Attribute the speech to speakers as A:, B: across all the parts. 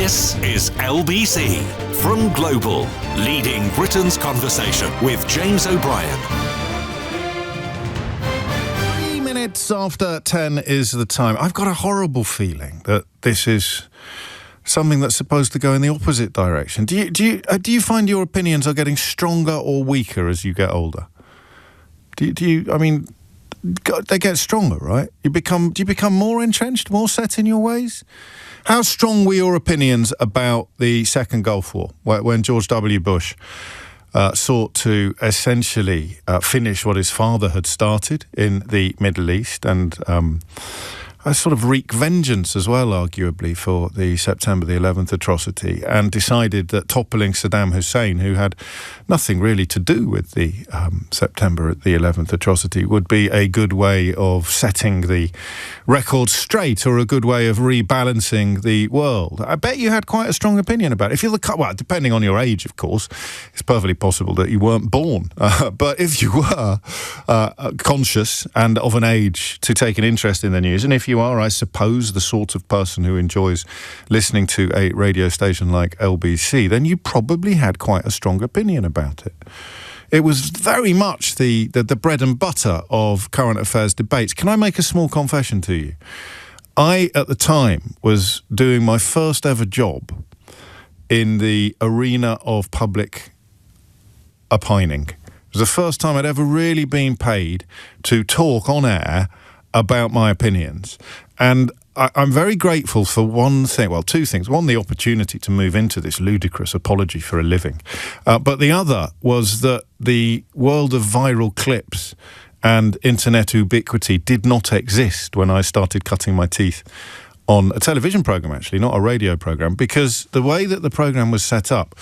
A: This is LBC from Global, leading Britain's conversation with James O'Brien.
B: 3 minutes after 10 is the time. I've got a horrible feeling that this is something that's supposed to go in the opposite direction. Do you find your opinions are getting stronger or weaker as you get older? Do you? I mean, they get stronger, right? Do you become more entrenched, more set in your ways? How strong were your opinions about the Second Gulf War, when George W. Bush sought to essentially finish what his father had started in the Middle East and sort of wreak vengeance as well, arguably, for the September the 11th atrocity, and decided that toppling Saddam Hussein, who had nothing really to do with the September the 11th atrocity, would be a good way of setting the record straight, or a good way of rebalancing the world. I bet you had quite a strong opinion about it. If you're well, depending on your age, of course, it's perfectly possible that you weren't born. But if you were conscious and of an age to take an interest in the news, and if you are, I suppose, the sort of person who enjoys listening to a radio station like LBC, then you probably had quite a strong opinion about it. It was very much the bread and butter of current affairs debates. Can I make a small confession to you? I, at the time, was doing my first ever job in the arena of public opining. It was the first time I'd ever really been paid to talk on air about my opinions. And I'm very grateful for one thing, well, two things. One, the opportunity to move into this ludicrous apology for a living. But the other was that the world of viral clips and internet ubiquity did not exist when I started cutting my teeth on a television program, actually, not a radio program, because the way that the program was set up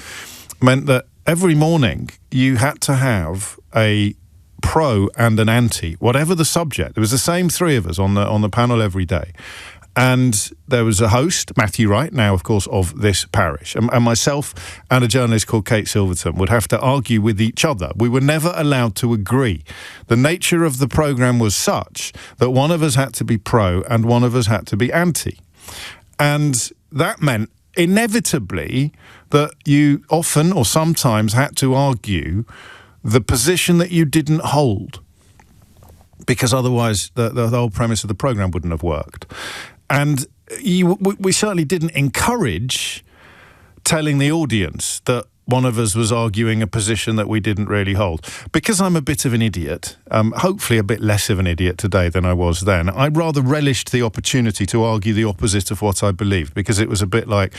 B: meant that every morning you had to have a pro and an anti, whatever the subject. There was the same three of us on the panel every day. And there was a host, Matthew Wright, now, of course, of this parish. And myself and a journalist called Kate Silverton would have to argue with each other. We were never allowed to agree. The nature of the programme was such that one of us had to be pro and one of us had to be anti. And that meant inevitably that you often or sometimes had to argue the position that you didn't hold, because otherwise the whole premise of the programme wouldn't have worked. And we certainly didn't encourage telling the audience that one of us was arguing a position that we didn't really hold. Because I'm a bit of an idiot, hopefully a bit less of an idiot today than I was then, I rather relished the opportunity to argue the opposite of what I believed, because it was a bit like,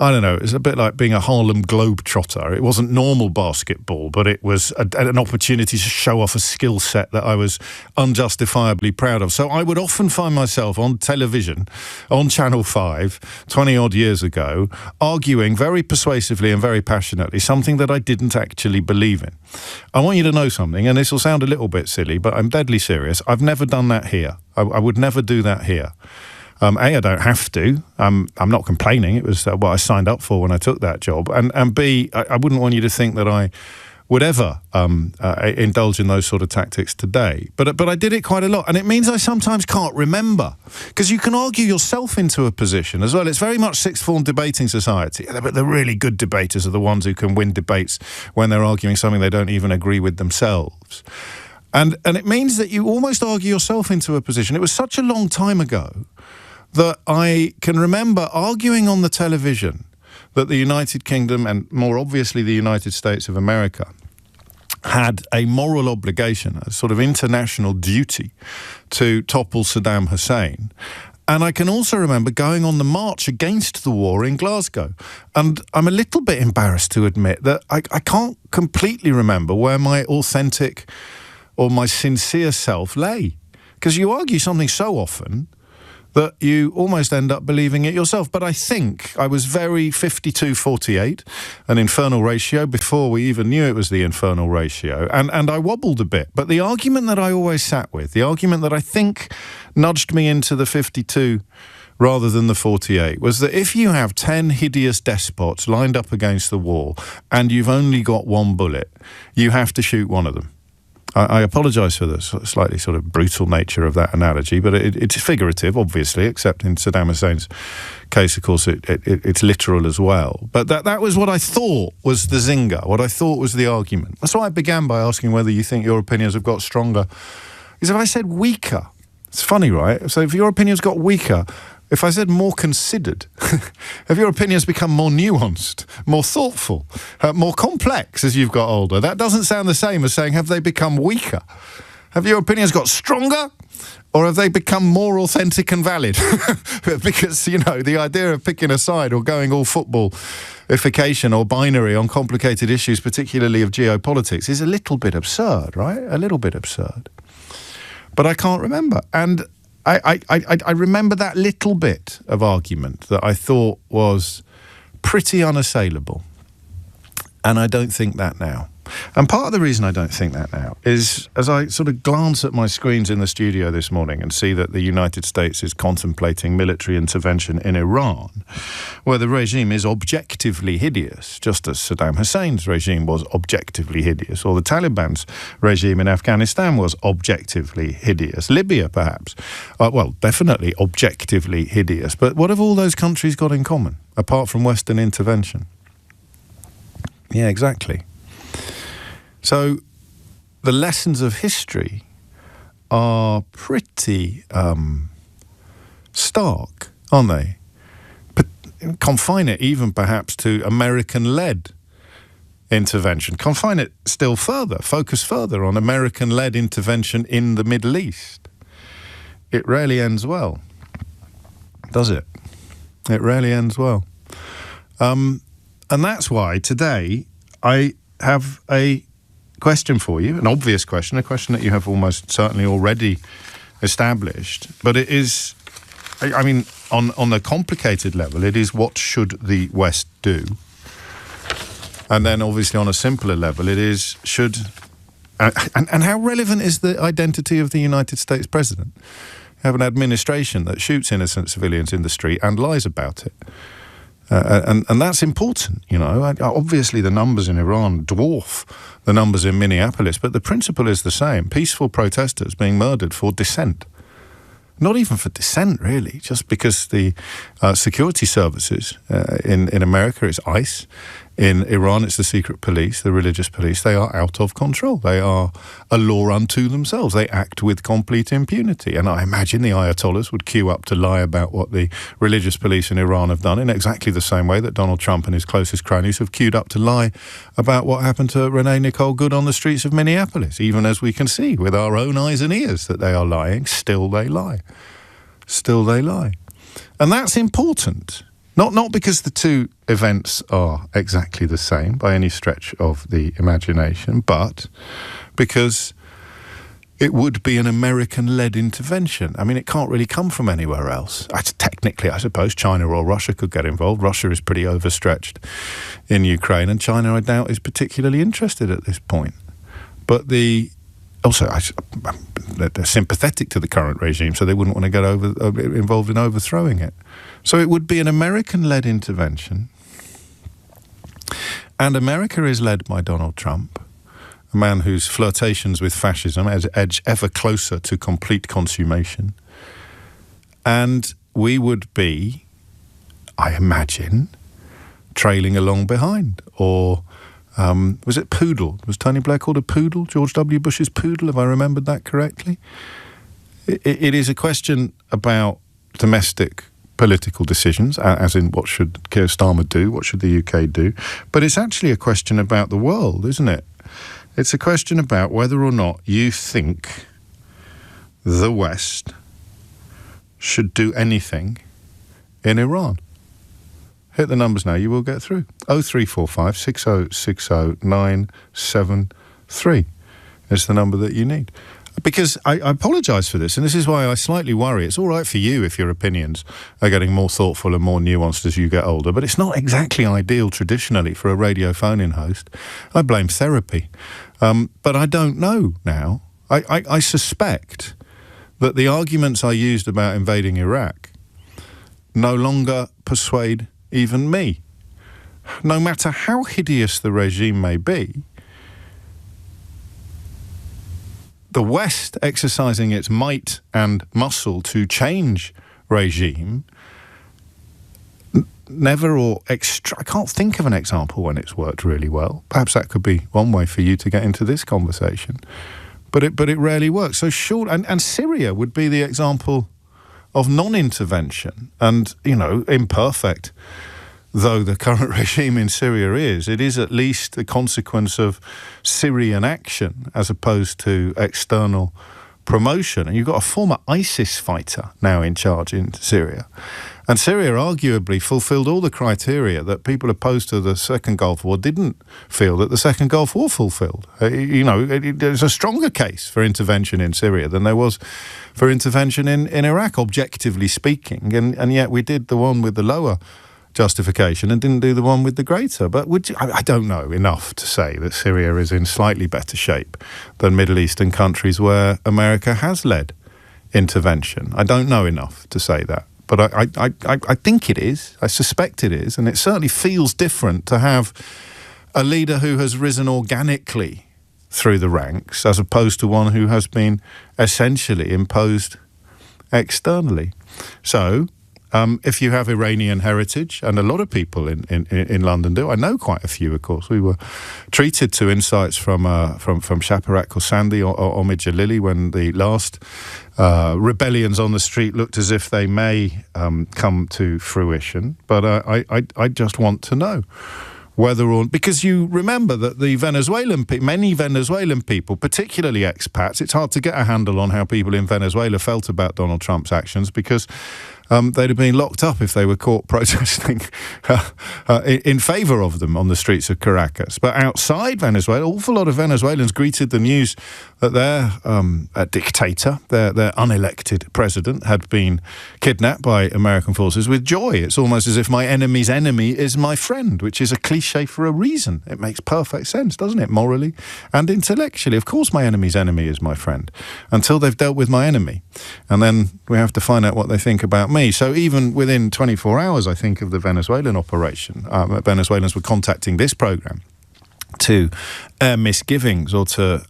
B: I don't know, it was a bit like being a Harlem Globetrotter. It wasn't normal basketball, but it was an opportunity to show off a skill set that I was unjustifiably proud of. So I would often find myself on television, on Channel 5, 20-odd years ago, arguing very persuasively and very passionately something that I didn't actually believe in. I want you to know something, and this will sound a little bit silly, but I'm deadly serious. I've never done that here. I would never do that here. A, I don't have to. I'm not complaining. It was what I signed up for when I took that job. And B, I wouldn't want you to think that I would ever indulge in those sort of tactics today. But I did it quite a lot. And it means I sometimes can't remember. Because you can argue yourself into a position as well. It's very much sixth form debating society. But the really good debaters are the ones who can win debates when they're arguing something they don't even agree with themselves. And it means that you almost argue yourself into a position. It was such a long time ago that I can remember arguing on the television that the United Kingdom, and more obviously the United States of America, had a moral obligation, a sort of international duty to topple Saddam Hussein. And I can also remember going on the march against the war in Glasgow. And I'm a little bit embarrassed to admit that I can't completely remember where my authentic or my sincere self lay. Because you argue something so often that you almost end up believing it yourself. But I think I was very 52-48, an infernal ratio, before we even knew it was the infernal ratio. And I wobbled a bit. But the argument that I always sat with, the argument that I think nudged me into the 52 rather than the 48, was that if you have 10 hideous despots lined up against the wall and you've only got one bullet, you have to shoot one of them. I apologise for the slightly sort of brutal nature of that analogy, but it's figurative, obviously, except in Saddam Hussein's case, of course, it's literal as well. But that was what I thought was the zinger, what I thought was the argument. That's why I began by asking whether you think your opinions have got stronger. Because if I said weaker, it's funny, right? So if your opinions got weaker, if I said more considered, have your opinions become more nuanced, more thoughtful, more complex as you've got older? That doesn't sound the same as saying, have they become weaker? Have your opinions got stronger? Or have they become more authentic and valid? Because, the idea of picking a side or going all footballification or binary on complicated issues, particularly of geopolitics, is a little bit absurd, right? A little bit absurd. But I can't remember. And I remember that little bit of argument that I thought was pretty unassailable. And I don't think that now. And part of the reason I don't think that now is as I sort of glance at my screens in the studio this morning and see that the United States is contemplating military intervention in Iran, where the regime is objectively hideous, just as Saddam Hussein's regime was objectively hideous, or the Taliban's regime in Afghanistan was objectively hideous. Libya, perhaps. Definitely objectively hideous. But what have all those countries got in common, apart from Western intervention? Yeah, exactly. So the lessons of history are pretty stark, aren't they? But confine it even perhaps to American-led intervention. Confine it still further, focus further on American-led intervention in the Middle East. It rarely ends well, does it? It rarely ends well. And that's why today I have a question for you, an obvious question, a question that you have almost certainly already established, but it is, on the complicated level, it is what should the West do? And then obviously on a simpler level, it is and how relevant is the identity of the United States president? You have an administration that shoots innocent civilians in the street and lies about it. And that's important, Obviously, the numbers in Iran dwarf the numbers in Minneapolis, but the principle is the same. Peaceful protesters being murdered for dissent. Not even for dissent, really, just because the security services in America, it's ICE. In Iran, it's the secret police, the religious police. They are out of control. They are a law unto themselves. They act with complete impunity. And I imagine the Ayatollahs would queue up to lie about what the religious police in Iran have done in exactly the same way that Donald Trump and his closest cronies have queued up to lie about what happened to Renee Nicole Good on the streets of Minneapolis. Even as we can see with our own eyes and ears that they are lying, still they lie. Still they lie. And that's important. Not because the two events are exactly the same by any stretch of the imagination, but because it would be an American-led intervention. It can't really come from anywhere else. Technically, I suppose China or Russia could get involved. Russia is pretty overstretched in Ukraine, and China, I doubt, is particularly interested at this point. But they're sympathetic to the current regime, so they wouldn't want to get involved in overthrowing it. So it would be an American-led intervention. And America is led by Donald Trump, a man whose flirtations with fascism edge ever closer to complete consummation. And we would be, I imagine, trailing along behind. Or was it poodle? Was Tony Blair called a poodle? George W. Bush's poodle, have I remembered that correctly? It is a question about domestic political decisions, as in what should Keir Starmer do, what should the UK do, but it's actually a question about the world, isn't it? It's a question about whether or not you think the West should do anything in Iran. Hit the numbers now, you will get through. 0345 6060 973 is the number that you need. Because I apologise for this, and this is why I slightly worry. It's all right for you if your opinions are getting more thoughtful and more nuanced as you get older, but it's not exactly ideal traditionally for a radio phone-in host. I blame therapy. But I don't know now. I suspect that the arguments I used about invading Iraq no longer persuade even me. No matter how hideous the regime may be, the West exercising its might and muscle to change regime I can't think of an example when it's worked really well. Perhaps that could be one way for you to get into this conversation. But it rarely works. So and Syria would be the example of non-intervention. And, imperfect though the current regime in Syria is, it is at least a consequence of Syrian action as opposed to external promotion. And you've got a former ISIS fighter now in charge in Syria. And Syria arguably fulfilled all the criteria that people opposed to the Second Gulf War didn't feel that the Second Gulf War fulfilled. There's a stronger case for intervention in Syria than there was for intervention in Iraq, objectively speaking. And yet we did the one with the lower justification and didn't do the one with the greater. But I don't know enough to say that Syria is in slightly better shape than Middle Eastern countries where America has led intervention. I don't know enough to say that. But I think it is. I suspect it is. And it certainly feels different to have a leader who has risen organically through the ranks as opposed to one who has been essentially imposed externally. So if you have Iranian heritage, and a lot of people in London do, I know quite a few, of course. We were treated to insights from Shaparat Khorsandi or Omid Jalili when the last rebellions on the street looked as if they may come to fruition. But I just want to know whether or... Because you remember that many Venezuelan people, particularly expats, it's hard to get a handle on how people in Venezuela felt about Donald Trump's actions because they'd have been locked up if they were caught protesting in favour of them on the streets of Caracas. But outside Venezuela, an awful lot of Venezuelans greeted the news that their dictator, their unelected president, had been kidnapped by American forces with joy. It's almost as if my enemy's enemy is my friend, which is a cliche for a reason. It makes perfect sense, doesn't it, morally and intellectually? Of course my enemy's enemy is my friend, until they've dealt with my enemy. And then we have to find out what they think about me. So even within 24 hours, I think, of the Venezuelan operation, Venezuelans were contacting this programme to air misgivings or to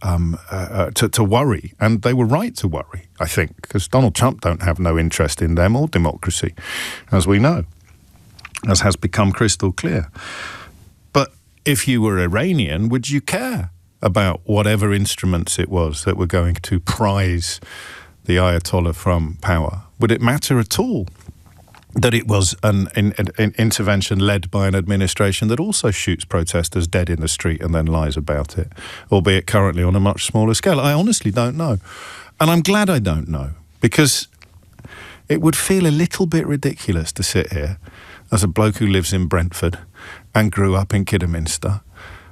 B: worry. And they were right to worry, I think, because Donald Trump don't have no interest in them or democracy, as we know, as has become crystal clear. But if you were Iranian, would you care about whatever instruments it was that were going to prize the Ayatollah from power? Would it matter at all that it was an intervention led by an administration that also shoots protesters dead in the street and then lies about it, albeit currently on a much smaller scale? I honestly don't know. And I'm glad I don't know, because it would feel a little bit ridiculous to sit here as a bloke who lives in Brentford and grew up in Kidderminster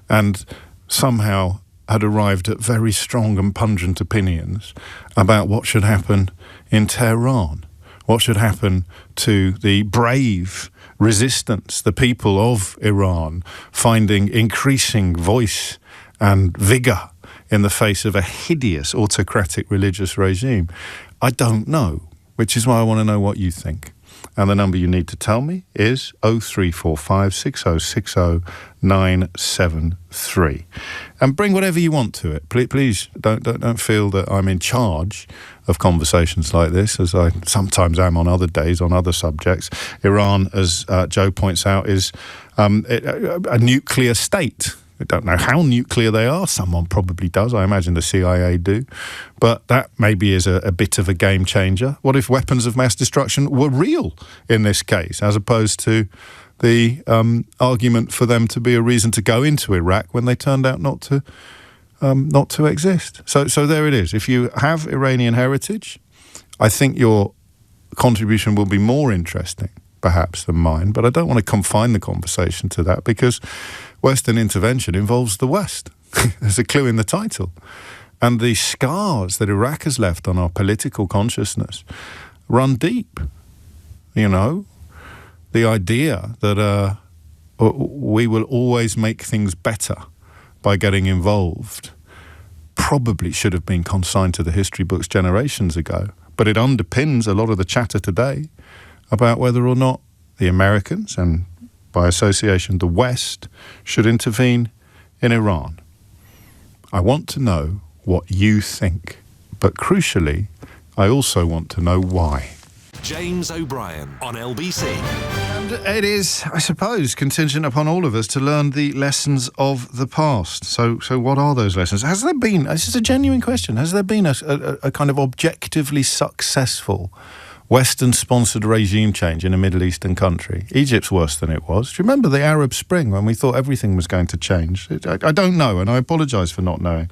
B: and somehow had arrived at very strong and pungent opinions about what should happen in Tehran, what should happen to the brave resistance, the people of Iran finding increasing voice and vigour in the face of a hideous autocratic religious regime. I don't know, which is why I want to know what you think. And the number you need to tell me is 0345 6060 973. And bring whatever you want to it. Please don't feel that I'm in charge of conversations like this, as I sometimes am on other days, on other subjects. Iran, as Joe points out, is a nuclear state. We don't know how nuclear they are. Someone probably does. I imagine the CIA do. But that maybe is a bit of a game changer. What if weapons of mass destruction were real in this case, as opposed to the argument for them to be a reason to go into Iraq when they turned out not to exist? So there it is. If you have Iranian heritage, I think your contribution will be more interesting, perhaps, than mine. But I don't want to confine the conversation to that, because Western intervention involves the West. There's a clue in the title. And the scars that Iraq has left on our political consciousness run deep. You know, the idea that we will always make things better by getting involved probably should have been consigned to the history books generations ago. But it underpins a lot of the chatter today about whether or not the Americans, and by association the West, should intervene in Iran. I want to know what you think. But crucially, I also want to know why.
A: James O'Brien on LBC.
B: And it is, I suppose, contingent upon all of us to learn the lessons of the past. So what are those lessons? Has there been, this is a genuine question, has there been a kind of objectively successful Western-sponsored regime change in a Middle Eastern country? Egypt's worse than it was. Do you remember the Arab Spring when we thought everything was going to change? I don't know, and I apologise for not knowing.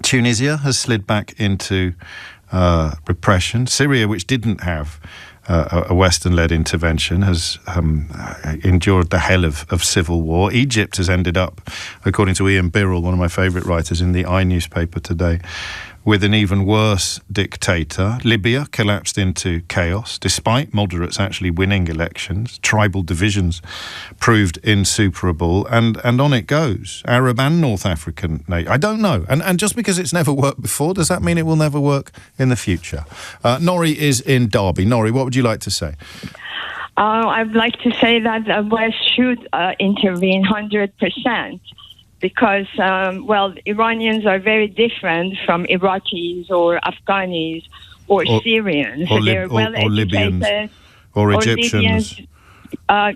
B: Tunisia has slid back into repression. Syria, which didn't have a Western-led intervention, has endured the hell of civil war. Egypt has ended up, according to Ian Birrell, one of my favourite writers in the I newspaper today, with an even worse dictator. Libya collapsed into chaos, despite moderates actually winning elections. Tribal divisions proved insuperable, and on it goes. Arab and North African, I don't know. And just because it's never worked before, does that mean it will never work in the future? Norrie is in Derby. Norrie, what would you like to say?
C: I'd like to say that the West should intervene 100%. Because, Iranians are very different from Iraqis or Afghanis or Syrians. They're well-educated.
B: Libyans. Or Egyptians.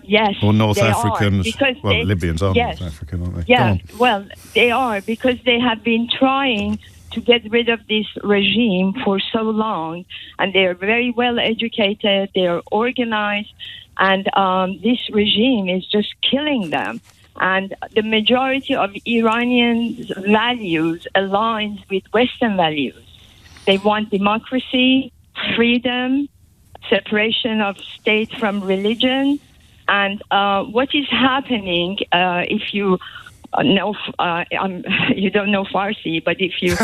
C: Yes.
B: Or North Africans. Libyans are
C: yes.
B: North African, aren't they?
C: Yeah, well, they are, because they have been trying to get rid of this regime for so long, and they're very well-educated, they're organized, and this regime is just killing them. And the majority of Iranians' values aligns with Western values. They want democracy, freedom, separation of state from religion. And what is happening, if you know, you don't know Farsi, but if you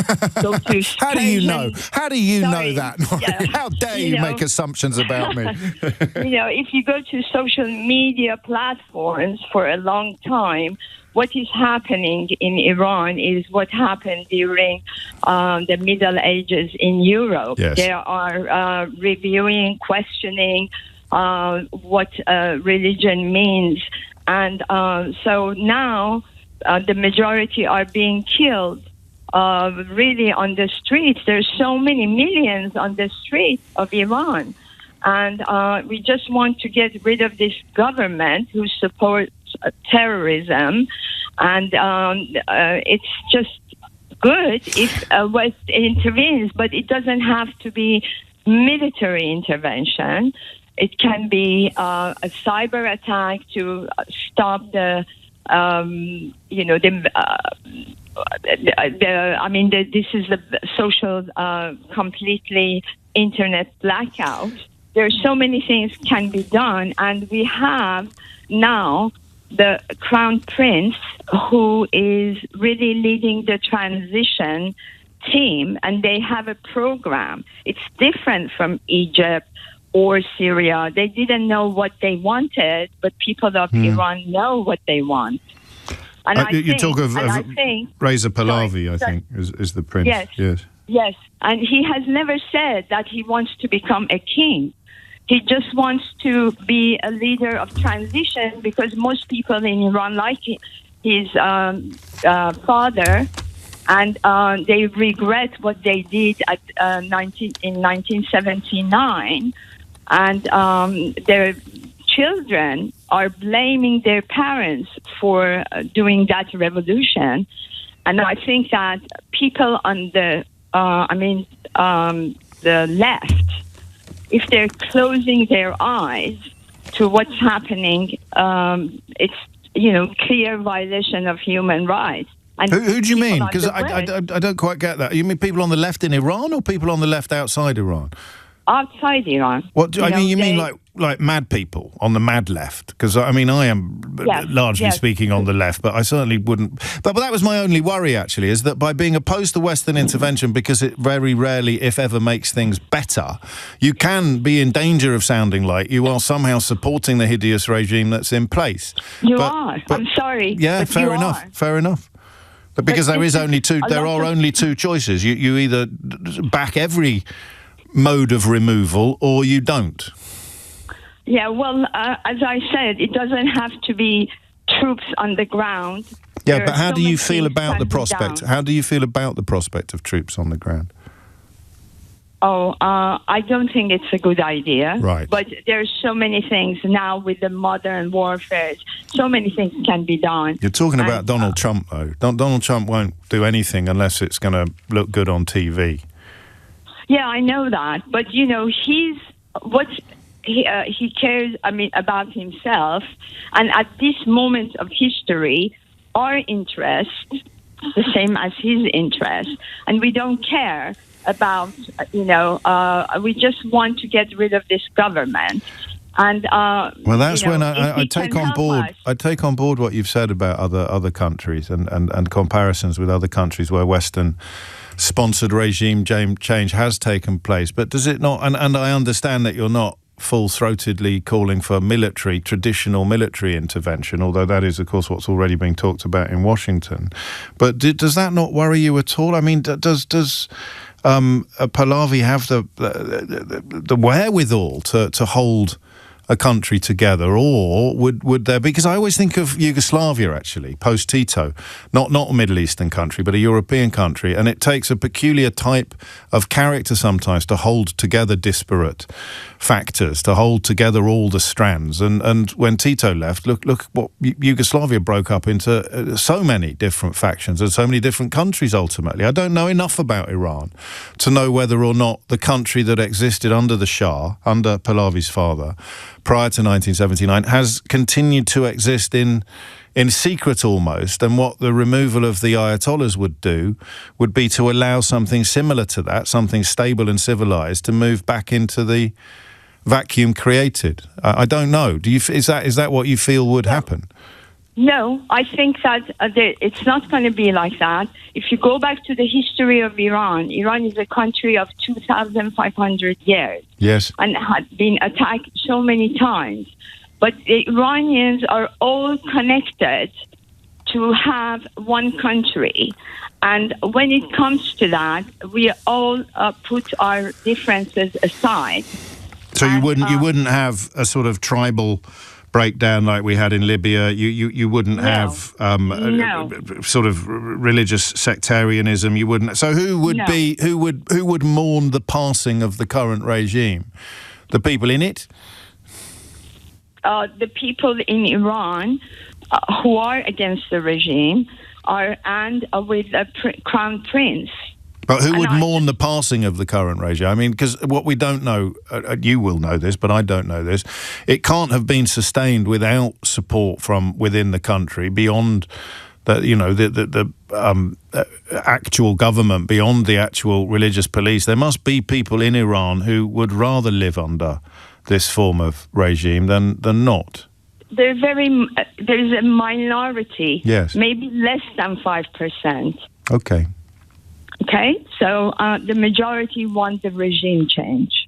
C: go to
B: How do you know? How do you know that? Yeah. How dare you make assumptions about me?
C: If you go to social media platforms for a long time, what is happening in Iran is what happened during the Middle Ages in Europe.
B: Yes.
C: They are reviewing, questioning what religion means. And so now the majority are being killed really on the streets. There's so many millions on the streets of Iran. And we just want to get rid of this government who supports terrorism. And it's just good if West intervenes, but it doesn't have to be military intervention. It can be a cyber attack to stop this is the social, completely internet blackout. There are so many things can be done, and we have now the Crown Prince, who is really leading the transition team, and they have a program. It's different from Egypt or Syria. They didn't know what they wanted, but people of Iran know what they want. And
B: you talk of Reza Pahlavi, I think, is the prince.
C: Yes. And he has never said that he wants to become a king. He just wants to be a leader of transition, because most people in Iran like his father, and they regret what they did in 1979, and their children are blaming their parents for doing that revolution. And I think that people on the left, if they're closing their eyes to what's happening, it's clear violation of human rights. And
B: who do you mean? Because I don't quite get that. You mean people on the left in Iran, or people on the left outside Iran?
C: Outside Iran.
B: What do you mean like mad people on the mad left? Because I am largely speaking on the left, but I certainly wouldn't. But that was my only worry, actually, is that by being opposed to Western intervention, because it very rarely, if ever, makes things better, you can be in danger of sounding like you are somehow supporting the hideous regime that's in place.
C: I'm sorry.
B: Yeah, fair enough. But because there are only two choices. You either back every mode of removal, or you don't.
C: Yeah, well, as I said, it doesn't have to be troops on the ground.
B: Yeah,
C: There
B: but
C: are
B: how
C: so
B: do you
C: many
B: feel
C: things
B: about
C: can
B: the
C: be
B: prospect?
C: done.
B: How do you feel about the prospect of troops on the ground?
C: I don't think it's a good idea.
B: Right.
C: But there's so many things now with the modern warfare. So many things can be done.
B: You're talking about Donald Trump, though. Donald Trump won't do anything unless it's going to look good on TV.
C: Yeah, I know that. But, he cares, about himself. And at this moment of history, our interest, the same as his interest, and we don't care about, we just want to get rid of this government. And
B: well, that's when I
C: if
B: take
C: can
B: on
C: help
B: board.
C: us-
B: I take on board what you've said about other countries and comparisons with other countries where Western sponsored regime change has taken place. But does it not? And I understand that you're not full-throatedly calling for traditional military intervention, although that is, of course, what's already being talked about in Washington. But does that not worry you at all? I mean, does Pahlavi have the wherewithal to hold a country together, or would there be? Because I always think of Yugoslavia, actually, post-Tito, not a Middle Eastern country, but a European country, and it takes a peculiar type of character sometimes to hold together disparate factors, to hold together all the strands. And when Tito left, look what Yugoslavia broke up into so many different factions and so many different countries ultimately. I don't know enough about Iran to know whether or not the country that existed under the Shah, under Pahlavi's father, prior to 1979, has continued to exist in secret almost, and what the removal of the Ayatollahs would do would be to allow something similar to that, something stable and civilized, to move back into the vacuum created. I don't know. Is that what you feel would happen?
C: No, I think that it's not going to be like that. If you go back to the history of Iran is a country of 2,500 years.
B: Yes.
C: And had been attacked so many times. But the Iranians are all connected to have one country. And when it comes to that, we all put our differences aside.
B: So you wouldn't have a sort of tribal breakdown like we had in Libya. You wouldn't have sort of religious sectarianism. You wouldn't. So who would mourn the passing of the current regime? The people in it?
C: The people in Iran who are against the regime and with the crown prince.
B: But who would mourn the passing of the current regime? I mean, because what we don't know, you will know this, but I don't know this, it can't have been sustained without support from within the country beyond the actual government, beyond the actual religious police. There must be people in Iran who would rather live under this form of regime than not.
C: There's a minority,
B: yes,
C: maybe less than 5%.
B: Okay.
C: Okay, so the majority want the regime change.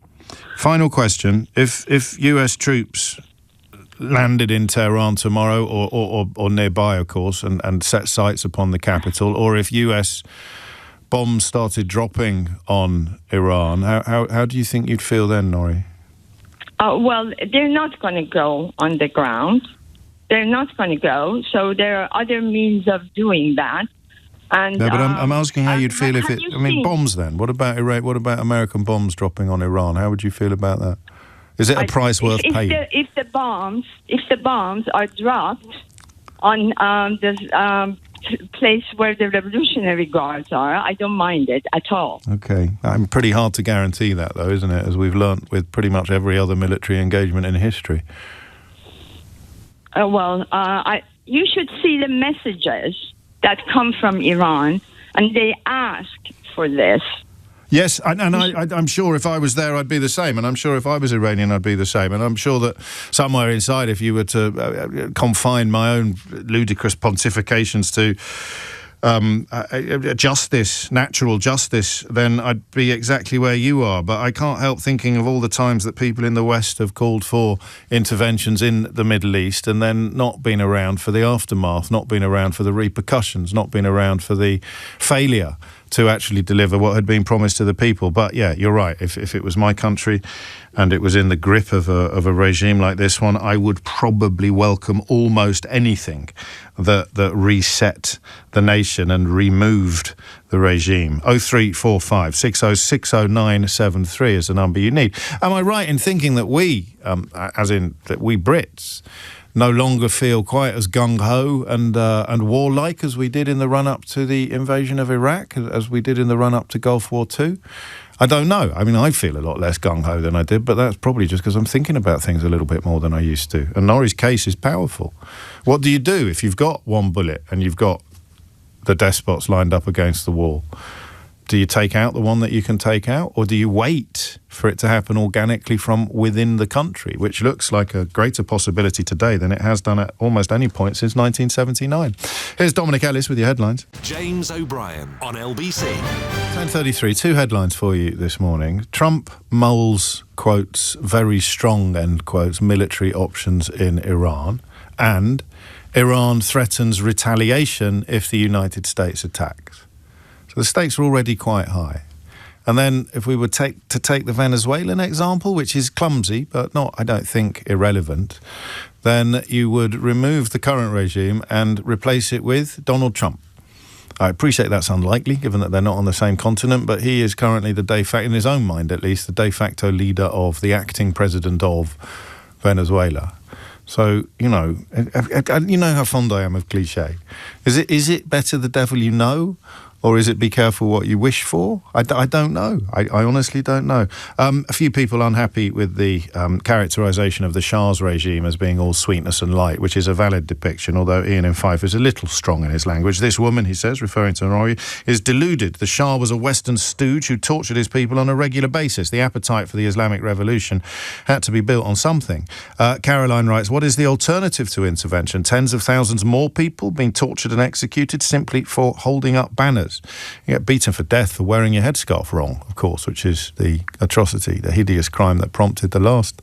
B: Final question: If U.S. troops landed in Tehran tomorrow, or nearby, of course, and set sights upon the capital, or if U.S. bombs started dropping on Iran, how do you think you'd feel then, Nori?
C: Well, they're not going to go on the ground. They're not going to go. So there are other means of doing that. And,
B: no, but I'm asking how you'd feel if it. I mean,
C: seen
B: bombs. Then what about Iraq? What about American bombs dropping on Iran? How would you feel about that? Is it a price worth paying?
C: If the bombs are dropped on the place where the Revolutionary Guards are, I don't mind it at all.
B: Okay, pretty hard to guarantee that, though, isn't it? As we've learnt with pretty much every other military engagement in history.
C: You should see the messages that come from Iran, and they ask for this.
B: Yes, and I'm sure if I was there, I'd be the same. And I'm sure if I was Iranian, I'd be the same. And I'm sure that somewhere inside, if you were to confine my own ludicrous pontifications to justice, natural justice, then I'd be exactly where you are. But I can't help thinking of all the times that people in the West have called for interventions in the Middle East and then not been around for the aftermath, not been around for the repercussions, not been around for the failure to actually deliver what had been promised to the people. But yeah, you're right. If it was my country and it was in the grip of a regime like this one, I would probably welcome almost anything that reset the nation and removed the regime. 0345 6060 is the number you need. Am I right in thinking that we, as in that we Brits, no longer feel quite as gung-ho and warlike as we did in the run-up to the invasion of Iraq, as we did in the run-up to Gulf War II? I don't know. I mean, I feel a lot less gung-ho than I did, but that's probably just because I'm thinking about things a little bit more than I used to. And Norrie's case is powerful. What do you do if you've got one bullet and you've got the despots lined up against the wall? Do you take out the one that you can take out, or do you wait for it to happen organically from within the country, which looks like a greater possibility today than it has done at almost any point since 1979? Here's Dominic Ellis with your headlines.
A: James O'Brien on LBC.
B: 10:33, two headlines for you this morning. Trump mulls, quotes, very strong, end quotes, military options in Iran, and Iran threatens retaliation if the United States attacks. So the stakes are already quite high. And then if we were to take the Venezuelan example, which is clumsy, but not, I don't think, irrelevant, then you would remove the current regime and replace it with Donald Trump. I appreciate that's unlikely, given that they're not on the same continent, but he is currently the de facto, in his own mind at least, the de facto leader of the acting president of Venezuela. So, you know how fond I am of cliche. Is it better the devil you know, or is it be careful what you wish for? I don't know. I honestly don't know. A few people unhappy with the characterisation of the Shah's regime as being all sweetness and light, which is a valid depiction, although Ian in Fife is a little strong in his language. This woman, he says, referring to Norrie, is deluded. The Shah was a Western stooge who tortured his people on a regular basis. The appetite for the Islamic Revolution had to be built on something. Caroline writes, what is the alternative to intervention? Tens of thousands more people being tortured and executed simply for holding up banners. You get beaten for death for wearing your headscarf wrong, of course, which is the atrocity, the hideous crime that prompted the last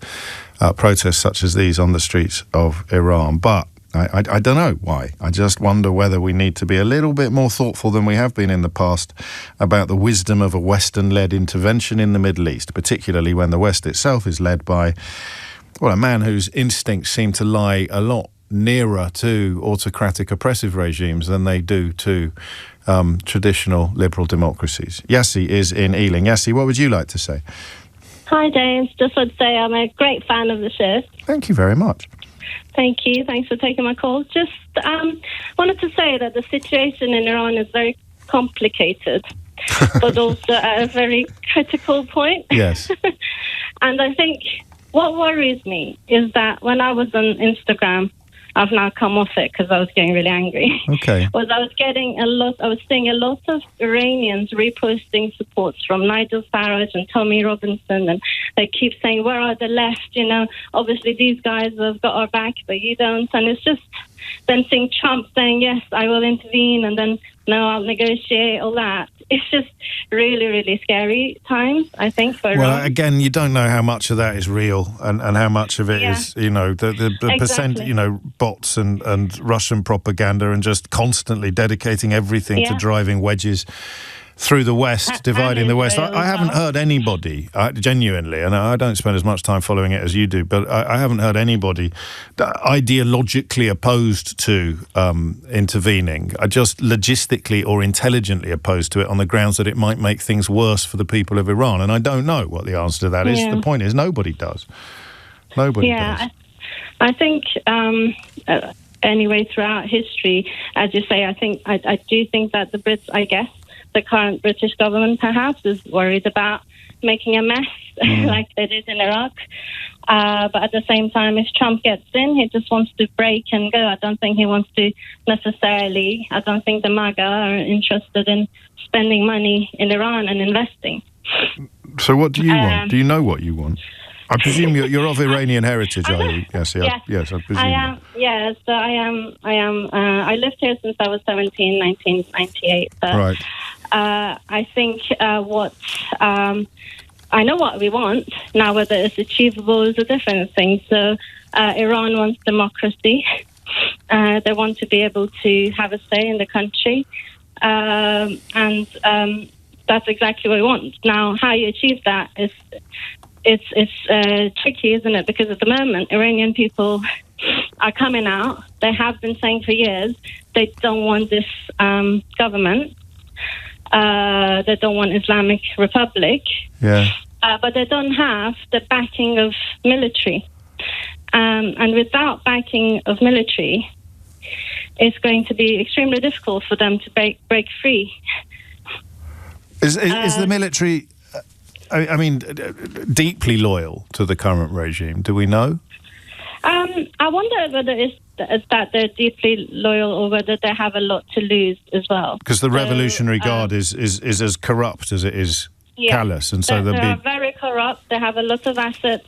B: protests such as these on the streets of Iran. But I don't know why. I just wonder whether we need to be a little bit more thoughtful than we have been in the past about the wisdom of a Western-led intervention in the Middle East, particularly when the West itself is led by, well, a man whose instincts seem to lie a lot nearer to autocratic oppressive regimes than they do to traditional liberal democracies. Yassi is in Ealing. Yassi, what would you like to say?
D: Hi, James. Just want to say I'm a great fan of the show.
B: Thank you very much.
D: Thank you. Thanks for taking my call. Just wanted to say that the situation in Iran is very complicated, but also at a very critical point.
B: Yes.
D: And I think what worries me is that when I was on Instagram, I've now come off it because I was getting really angry.
B: Okay.
D: I was seeing a lot of Iranians reposting supports from Nigel Farage and Tommy Robinson, and they keep saying, where are the left? You know, obviously these guys have got our back, but you don't. And it's just then seeing Trump saying, yes, I will intervene, and then, no, I'll negotiate, all that. It's just really, really scary times, I think, for Iran.
B: Well, again, you don't know how much of that is real and how much of it is, you know, the
D: Exactly.
B: percent, you know, bots and Russian propaganda and just constantly dedicating everything to driving wedges through the West, dividing the West. I haven't heard anybody, genuinely, and I don't spend as much time following it as you do, but I haven't heard anybody ideologically opposed to intervening, just logistically or intelligently opposed to it on the grounds that it might make things worse for the people of Iran. And I don't know what the answer to that is. The point is nobody does. Nobody does.
D: I think... anyway, throughout history, as you say, I do think that the Brits, I guess, the current British government perhaps is worried about making a mess like they did in Iraq. But at the same time, if Trump gets in, he just wants to break and go. I don't think he wants to necessarily, I don't think the MAGA are interested in spending money in Iran and investing.
B: So what do you want? Do you know what you want? I presume you're of Iranian heritage, are you? Yes, yes, I presume.
D: I am. Yes, so I am. I lived here since I was 17, 1998.
B: Right.
D: I think I know what we want. Now, whether it's achievable is a different thing. So Iran wants democracy. They want to be able to have a say in the country. and that's exactly what we want. Now, how you achieve that is it's tricky, isn't it? Because at the moment, Iranian people are coming out. They have been saying for years they don't want this government. They don't want Islamic Republic.
B: Yeah.
D: But they don't have the backing of military. And without backing of military, it's going to be extremely difficult for them to break free.
B: Is the military, I mean, deeply loyal to the current regime? Do we know?
D: I wonder whether it's that they're deeply loyal or whether they have a lot to lose as well.
B: Because the Revolutionary Guard is as corrupt as it is callous, and so
D: they are very corrupt. They have a lot of assets,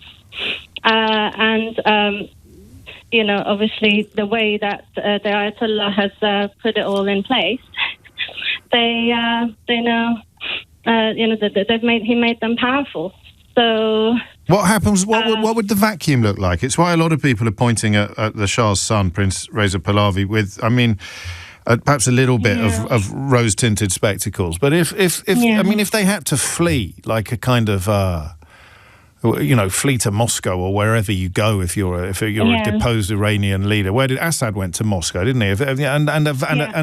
D: and obviously the way that the Ayatollah has put it all in place, they know, he made them powerful. So
B: what happens? What would the vacuum look like? It's why a lot of people are pointing at the Shah's son, Prince Reza Pahlavi, with, I mean, perhaps a little bit of rose-tinted spectacles. But if they had to flee, like a kind of flee to Moscow or wherever you go if you're a deposed Iranian leader. Where did Assad went to Moscow, didn't he? And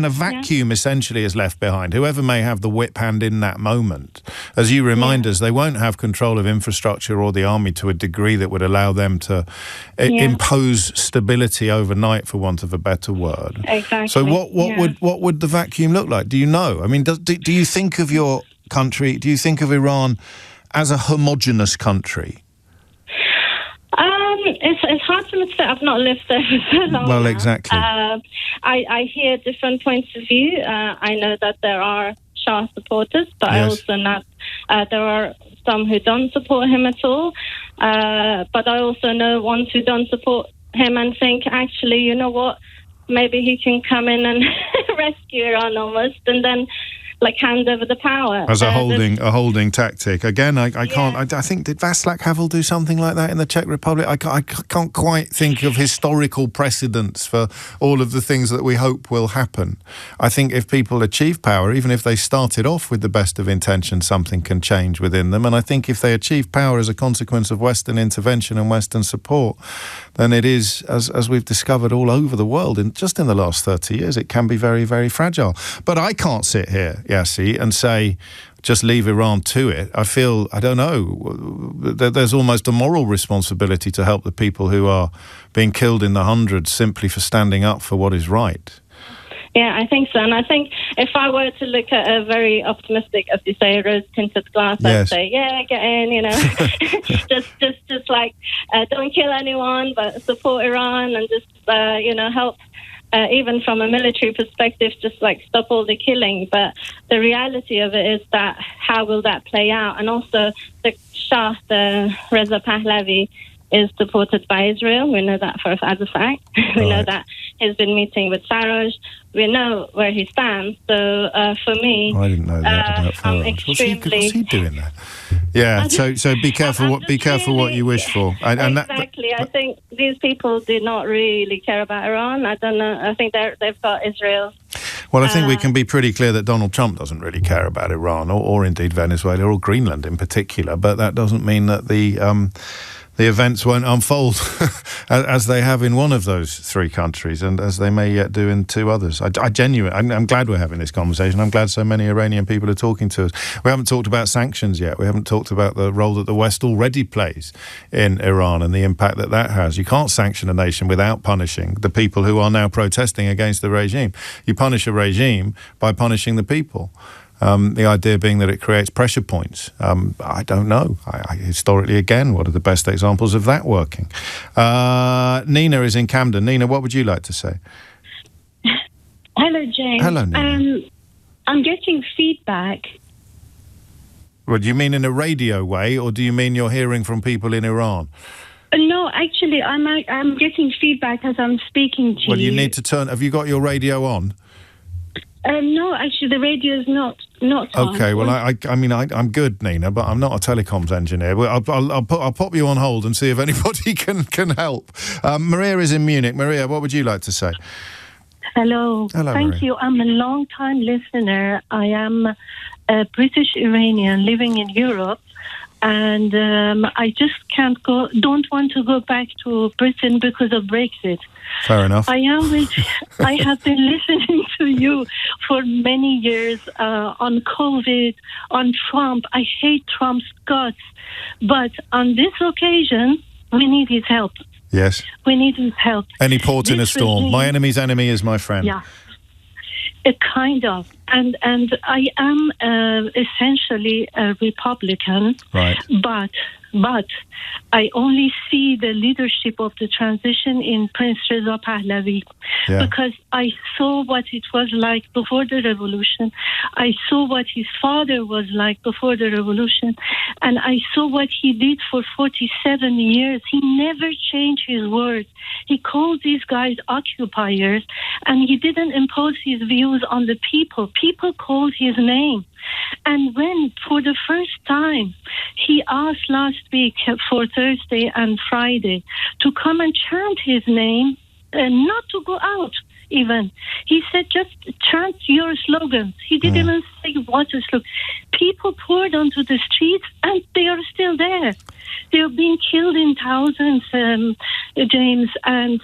B: a vacuum essentially is left behind. Whoever may have the whip hand in that moment, as you remind us, they won't have control of infrastructure or the army to a degree that would allow them to impose stability overnight, for want of a better word.
D: Exactly.
B: So what would the vacuum look like? Do you know? I mean, do you think of your country? Do you think of Iran as a homogenous country?
D: It's hard for me to say. I've not lived there for so long.
B: Well, exactly.
D: I hear different points of view. I know that there are Shah supporters, but I also know there are some who don't support him at all. But I also know ones who don't support him and think, actually, you know what? Maybe he can come in and rescue Iran almost, and then hand over the power
B: as a holding tactic. Again, I can't. I think, did Václav Havel do something like that in the Czech Republic? I can't quite think of historical precedents for all of the things that we hope will happen. I think if people achieve power, even if they started off with the best of intentions, something can change within them. And I think if they achieve power as a consequence of Western intervention and Western support, then it is, as we've discovered all over the world, just in the last 30 years, it can be very, very fragile. But I can't sit here, Yassi, and say, just leave Iran to it. I feel, I don't know, there's almost a moral responsibility to help the people who are being killed in the hundreds simply for standing up for what is right.
D: Yeah, I think so. And I think if I were to look at a very optimistic, as you say, rose-tinted glass, I'd say, get in, just don't kill anyone, but support Iran and just, help. Even from a military perspective, just stop all the killing. But the reality of it is that how will that play out? And also the Shah, the Reza Pahlavi, is supported by Israel. We know that as a fact. We know that he's been meeting with Sarraj. We know where he stands. So for me,
B: I didn't know that about Farage. What's he doing there? Yeah. So be careful. What you wish for.
D: Exactly. I think these people do not really care about Iran. I don't know. I think they've got Israel.
B: Well, I think we can be pretty clear that Donald Trump doesn't really care about Iran or indeed Venezuela or Greenland in particular. But that doesn't mean that the events won't unfold as they have in one of those three countries and as they may yet do in two others. I'm glad we're having this conversation. I'm glad so many Iranian people are talking to us. We haven't talked about sanctions yet. We haven't talked about the role that the West already plays in Iran and the impact that has. You can't sanction a nation without punishing the people who are now protesting against the regime. You punish a regime by punishing the people. The idea being that it creates pressure points. I don't know. Historically, again, what are the best examples of that working? Nina is in Camden. Nina, what would you like to say?
E: Hello, James.
B: Hello, Nina.
E: I'm getting feedback.
B: Well, do you mean in a radio way, or do you mean you're hearing from people in Iran?
E: No, actually, I'm getting feedback as I'm speaking to you.
B: Well, you need to turn... Have you got your radio on?
E: No, actually, the radio is not on.
B: Okay, well, I'm good, Nina, but I'm not a telecoms engineer. I'll pop you on hold and see if anybody can help. Maria is in Munich. Maria, what would you like to say?
E: Hello.
B: Hello,
E: Thank
B: Maria.
E: you. I'm a long-time listener. I am a British Iranian living in Europe, and I just don't want to go back to Britain because of Brexit.
B: Fair enough.
E: I have been listening to you for many years on COVID, on Trump. I hate Trump's guts, but on this occasion, we need his help.
B: Yes.
E: We need his help.
B: Any port in a storm.
E: regime-
B: My enemy's enemy is my friend.
E: Yeah. Kind of. And I am essentially a Republican.
B: Right.
E: But I only see the leadership of the transition in Prince Reza Pahlavi, because I saw what it was like before the revolution. I saw what his father was like before the revolution, and I saw what he did for 47 years. He never changed his word. He called these guys occupiers, and he didn't impose his views on the people. People called his name. And when, for the first time, he asked last week for Thursday and Friday to come and chant his name, not to go out even. He said, just chant your slogans. He didn't even say what to slogan. People poured onto the streets, and they are still there. They're being killed in thousands, James. And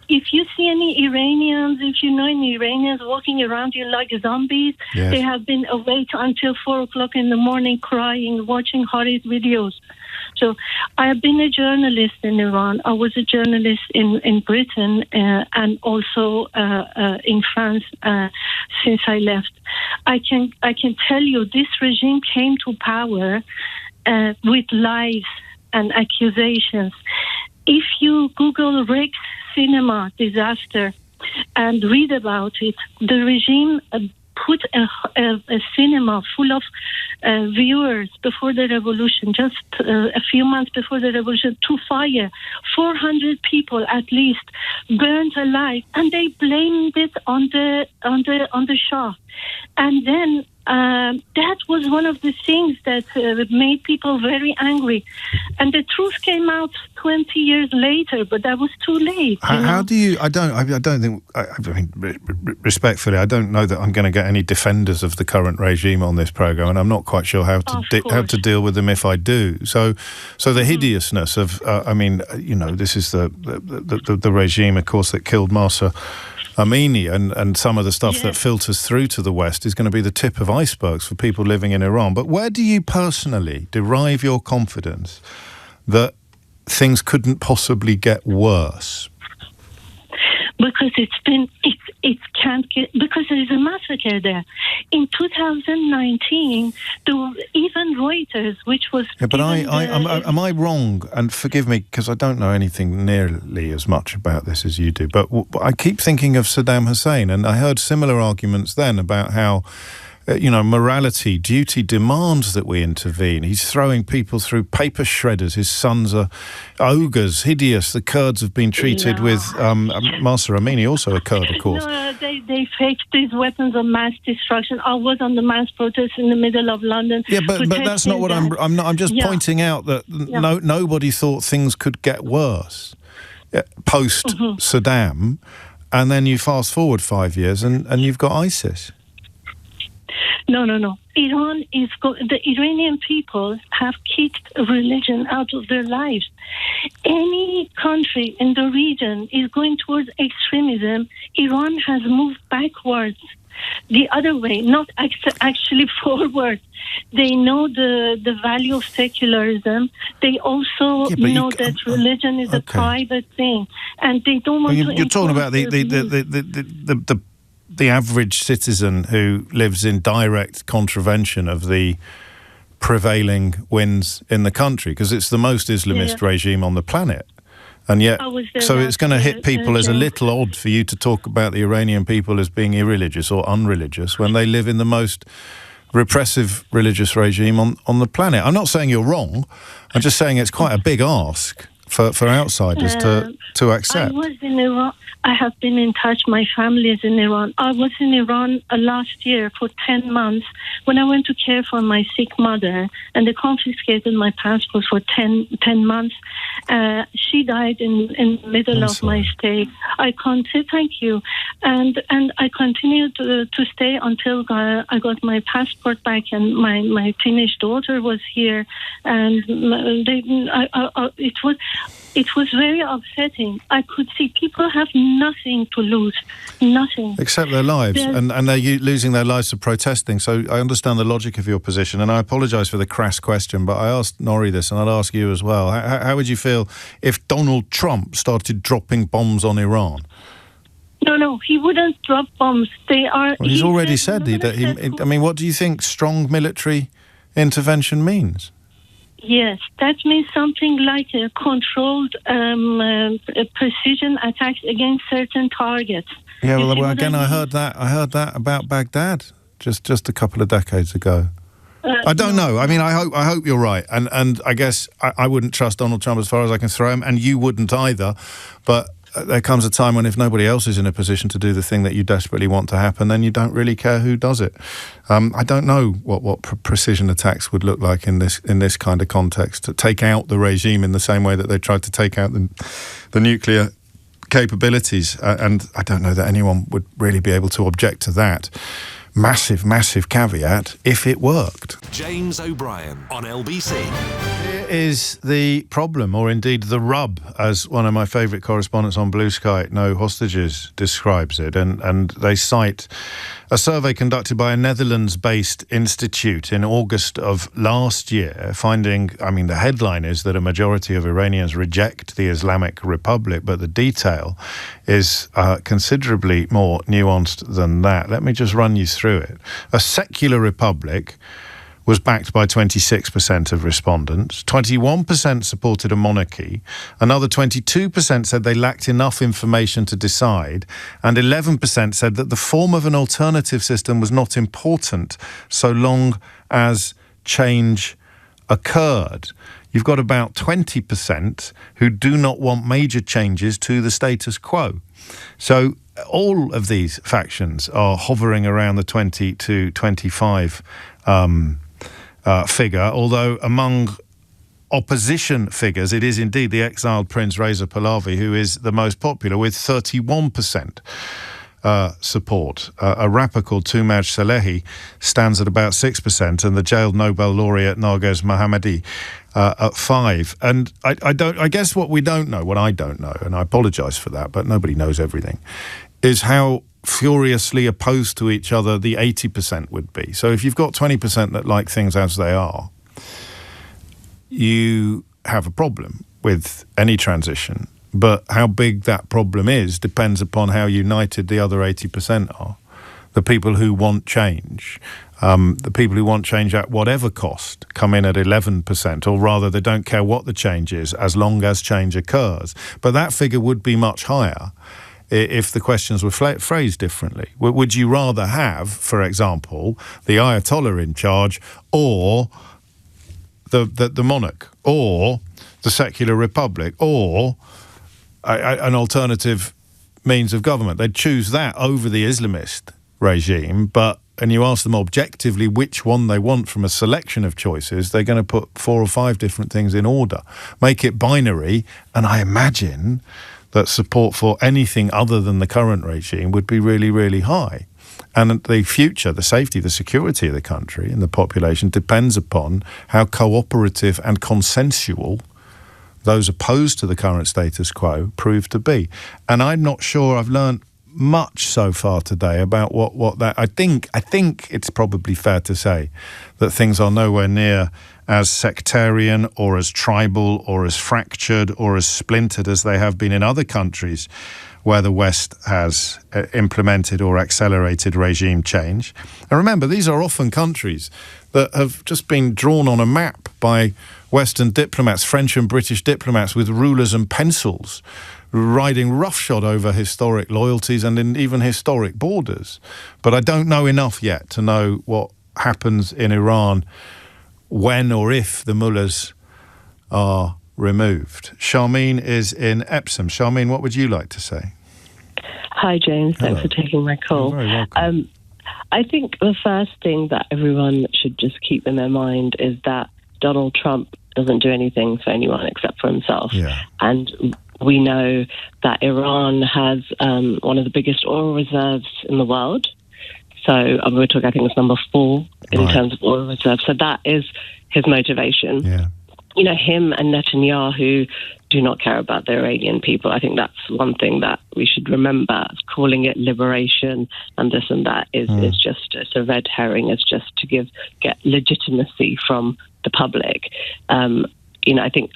E: if you see any Iranians, if you know any Iranians walking around you like zombies, they have been awake until 4 o'clock in the morning crying, watching horrid videos. So I have been a journalist in Iran. I was a journalist in Britain and also in France since I left. I can tell you this regime came to power with lies and accusations. If you Google Rex Cinema disaster and read about it, the regime put a cinema full of viewers before the revolution, just a few months before the revolution, to fire. 400 people at least burned alive, and they blamed it on the Shah. And then that was one of the things that made people very angry. And the truth came out 20 years later, but that was too late.
B: How do you? I don't think. I mean, respectfully, I don't know that I'm going to get any defenders of the current regime on this program, and I'm not quite sure how to deal with them if I do. So the hideousness of, I mean, you know, this is the regime, of course, that killed Mahsa Amini, and some of the stuff that filters through to the West is going to be the tip of icebergs for people living in Iran. But where do you personally derive your confidence that things couldn't possibly get worse?
E: Because it can't get, because there is a massacre there. In 2019, even Reuters, which was...
B: Yeah, but am I wrong? And forgive me, because I don't know anything nearly as much about this as you do, but I keep thinking of Saddam Hussein, and I heard similar arguments then about how morality, duty demands that we intervene. He's throwing people through paper shredders. His sons are ogres, hideous. The Kurds have been treated with Mahsa Amini, also a Kurd, of course.
E: No, they faked these weapons of mass destruction. I was on the mass protest in the middle of London. Yeah, but that's not what
B: I'm just pointing out that nobody thought things could get worse post Saddam, and then you fast forward 5 years and you've got ISIS.
E: No. The Iranian people have kicked religion out of their lives. Any country in the region is going towards extremism. Iran has moved backwards, the other way, not actually forward. They know the value of secularism. They also know that religion is a private thing, and they don't want to.
B: You're talking about the average citizen who lives in direct contravention of the prevailing winds in the country, because it's the most Islamist regime on the planet. And yet, so it's going to hit people as a little odd for you to talk about the Iranian people as being irreligious or unreligious when they live in the most repressive religious regime on the planet. I'm not saying you're wrong. I'm just saying it's quite a big ask. for outsiders to accept?
E: I was in Iran. I have been in touch. My family is in Iran. I was in Iran last year for 10 months when I went to care for my sick mother, and they confiscated my passport for 10 months. She died in the middle of my stay. I can't say thank you. And I continued to stay until I got my passport back, and my teenage daughter was here. And it was very upsetting. I could see people have nothing to lose, nothing.
B: Except their lives, and they're losing their lives for protesting. So I understand the logic of your position, and I apologise for the crass question, but I asked Norrie this, and I'd ask you as well. How would you feel if Donald Trump started dropping bombs on Iran?
E: No, he wouldn't drop bombs. Well,
B: he's already said that. I mean, what do you think strong military intervention means?
E: Yes, that means something like a controlled precision attacks against certain targets.
B: Yeah, well, again, I heard that about Baghdad just a couple of decades ago. I don't know. I mean, I hope you're right, and I guess I wouldn't trust Donald Trump as far as I can throw him, and you wouldn't either. But there comes a time when if nobody else is in a position to do the thing that you desperately want to happen, then you don't really care who does it. I don't know what precision attacks would look like in this kind of context, to take out the regime in the same way that they tried to take out the nuclear capabilities. And I don't know that anyone would really be able to object to that. Massive caveat if it worked.
A: James O'Brien on LBC.
B: Here is the problem, or indeed the rub, as one of my favourite correspondents on Blue Sky, No Hostages, describes it. And they cite a survey conducted by a Netherlands-based institute in August of last year, finding, the headline is that a majority of Iranians reject the Islamic Republic, but the detail is considerably more nuanced than that. Let me just run you through it. A secular republic was backed by 26% of respondents. 21% supported a monarchy. Another 22% said they lacked enough information to decide. And 11% said that the form of an alternative system was not important so long as change occurred. You've got about 20% who do not want major changes to the status quo. So all of these factions are hovering around the 20 to 25 figure, although among opposition figures, it is indeed the exiled Prince Reza Pahlavi who is the most popular, with 31% support. A rapper called Toumaj Salehi stands at about 6%, and the jailed Nobel laureate Narges Mohammadi at 5%. And I guess what I don't know, and I apologise for that, but nobody knows everything, is how furiously opposed to each other the 80% would be. So if you've got 20% that like things as they are, you have a problem with any transition. But how big that problem is depends upon how united the other 80% are. The people who want change, at whatever cost, come in at 11%, or rather they don't care what the change is as long as change occurs. But that figure would be much higher if the questions were phrased differently. Would you rather have, for example, the Ayatollah in charge, or the monarch, or the secular republic, or an alternative means of government? They'd choose that over the Islamist regime, and you ask them objectively which one they want from a selection of choices, they're going to put 4 or 5 different things in order, make it binary, and I imagine that support for anything other than the current regime would be really, really high. And the future, the safety, the security of the country and the population depends upon how cooperative and consensual those opposed to the current status quo prove to be. And I'm not sure I've learned much so far today about what that... I think it's probably fair to say that things are nowhere near as sectarian or as tribal or as fractured or as splintered as they have been in other countries where the West has implemented or accelerated regime change. And remember, these are often countries that have just been drawn on a map by Western diplomats, French and British diplomats with rulers and pencils, riding roughshod over historic loyalties and even historic borders. But I don't know enough yet to know what happens in Iran when or if the mullahs are removed. Charmaine is in Epsom. Charmaine, what would you like to say?
F: Hi, James.
B: Hello.
F: Thanks for taking my call.
B: You're very welcome.
F: I think the first thing that everyone should just keep in their mind is that Donald Trump doesn't do anything for anyone except for himself.
B: Yeah.
F: And we know that Iran has one of the biggest oil reserves in the world. So we're talking, I think it's number 4 in terms of oil reserves. So that is his motivation.
B: Yeah.
F: You know, him and Netanyahu do not care about the Iranian people. I think that's one thing that we should remember. Calling it liberation and this and that is just it's a red herring. It's just to get legitimacy from the public. You know, I think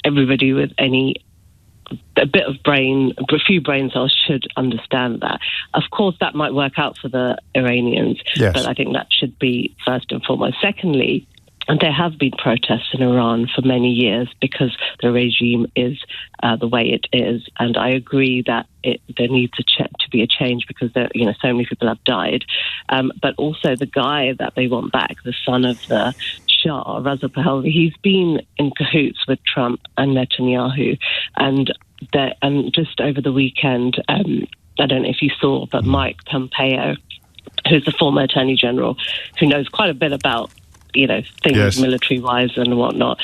F: everybody with a bit of a few brain cells should understand that. Of course, that might work out for the Iranians, but I think that should be first and foremost. Secondly, and there have been protests in Iran for many years because the regime is the way it is. And I agree that there needs to be a change because so many people have died. But also the guy that they want back, the son of the Shah, Reza Pahlavi, he's been in cahoots with Trump and Netanyahu. And just over the weekend, I don't know if you saw, but Mike Pompeo, who's the former Attorney General, who knows quite a bit about things military-wise and whatnot.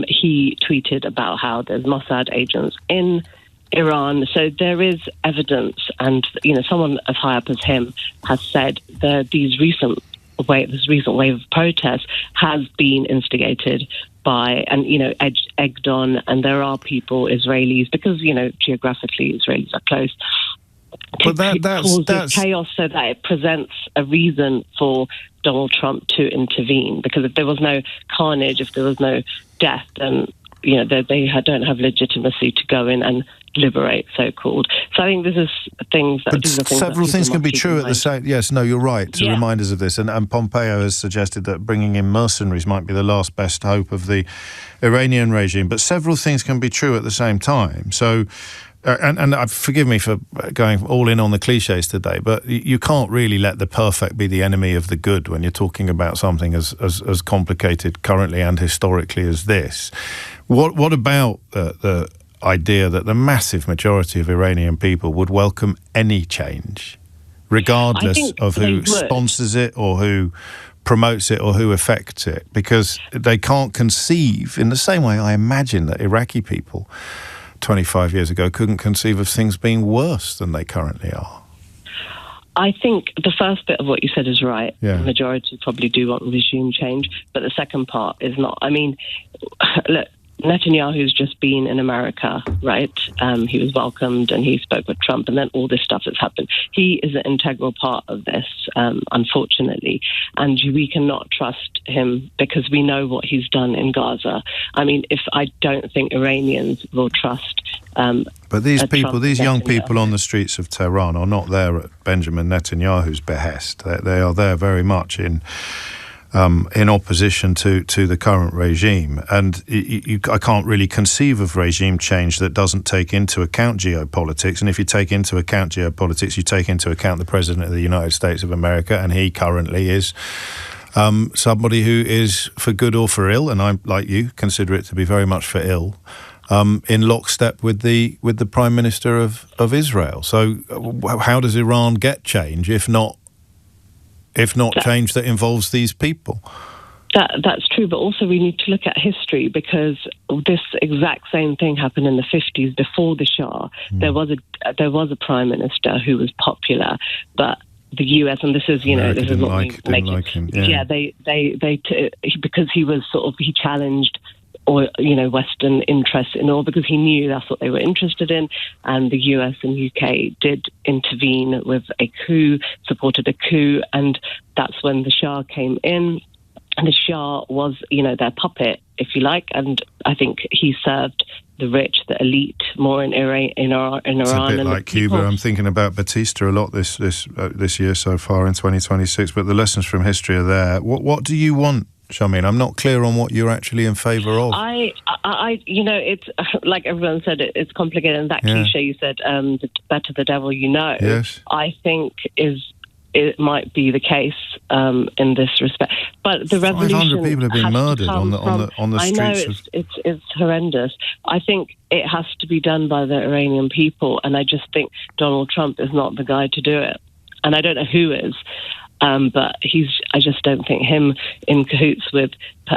F: He tweeted about how there's Mossad agents in Iran. So there is evidence, and someone as high up as him has said that this recent wave of protests has been instigated by and egged on, and there are people, Israelis, because geographically Israelis are close.
B: But that's
F: chaos so that it presents a reason for Donald Trump to intervene. Because if there was no carnage, if there was no death, then they don't have legitimacy to go in and liberate, so-called. So I think this is things that...
B: But several things can be true at the same... Yes, no, you're right to remind us of this. And Pompeo has suggested that bringing in mercenaries might be the last best hope of the Iranian regime. But several things can be true at the same time. So... And forgive me for going all in on the cliches today, but you can't really let the perfect be the enemy of the good when you're talking about something as complicated currently and historically as this. What about the idea that the massive majority of Iranian people would welcome any change, regardless of who sponsors it or who promotes it or who affects it? Because they can't conceive, in the same way I imagine that Iraqi people 25 years ago couldn't conceive of things being worse than they currently are.
F: I think the first bit of what you said is right.
B: Yeah.
F: The majority probably do want regime change, but the second part is not. I mean, look, Netanyahu's just been in America, right? He was welcomed and he spoke with Trump, and then all this stuff has happened. He is an integral part of this, unfortunately, and we cannot trust him because we know what he's done in Gaza. I mean, I don't think Iranians will trust.
B: But these people, these young people on the streets of Tehran are not there at Benjamin Netanyahu's behest. They are there very much in opposition to the current regime. And I can't really conceive of regime change that doesn't take into account geopolitics. And if you take into account geopolitics, you take into account the President of the United States of America, and he currently is somebody who is, for good or for ill, and I, like you, consider it to be very much for ill, in lockstep with the Prime Minister of Israel. So how does Iran get change if not change that involves these people?
F: That's true, but also we need to look at history, because this exact same thing happened in the 50s before the Shah. There was a prime minister who was popular, but the US, and this is this is what we make because he was he challenged Western interests in oil, because he knew that's what they were interested in, and the US and UK did intervene with a coup, supported a coup, and that's when the Shah came in. And the Shah was, their puppet, if you like, and I think he served the rich, the elite, more in Iran. It's a bit like Cuba.
B: I'm thinking about Batista a lot this year so far in 2026, but the lessons from history are there. What do you want, Charmaine? I'm not clear on what you're actually in favour of.
F: It's like everyone said, it's complicated, and that cliche you said, better the devil you know,
B: yes.
F: I think is it might be the case in this respect. But the revolution
B: 500 people have been murdered on the streets.
F: I know it's horrendous. I think it has to be done by the Iranian people, and I just think Donald Trump is not the guy to do it. And I don't know who is, but I just don't think him in cahoots with.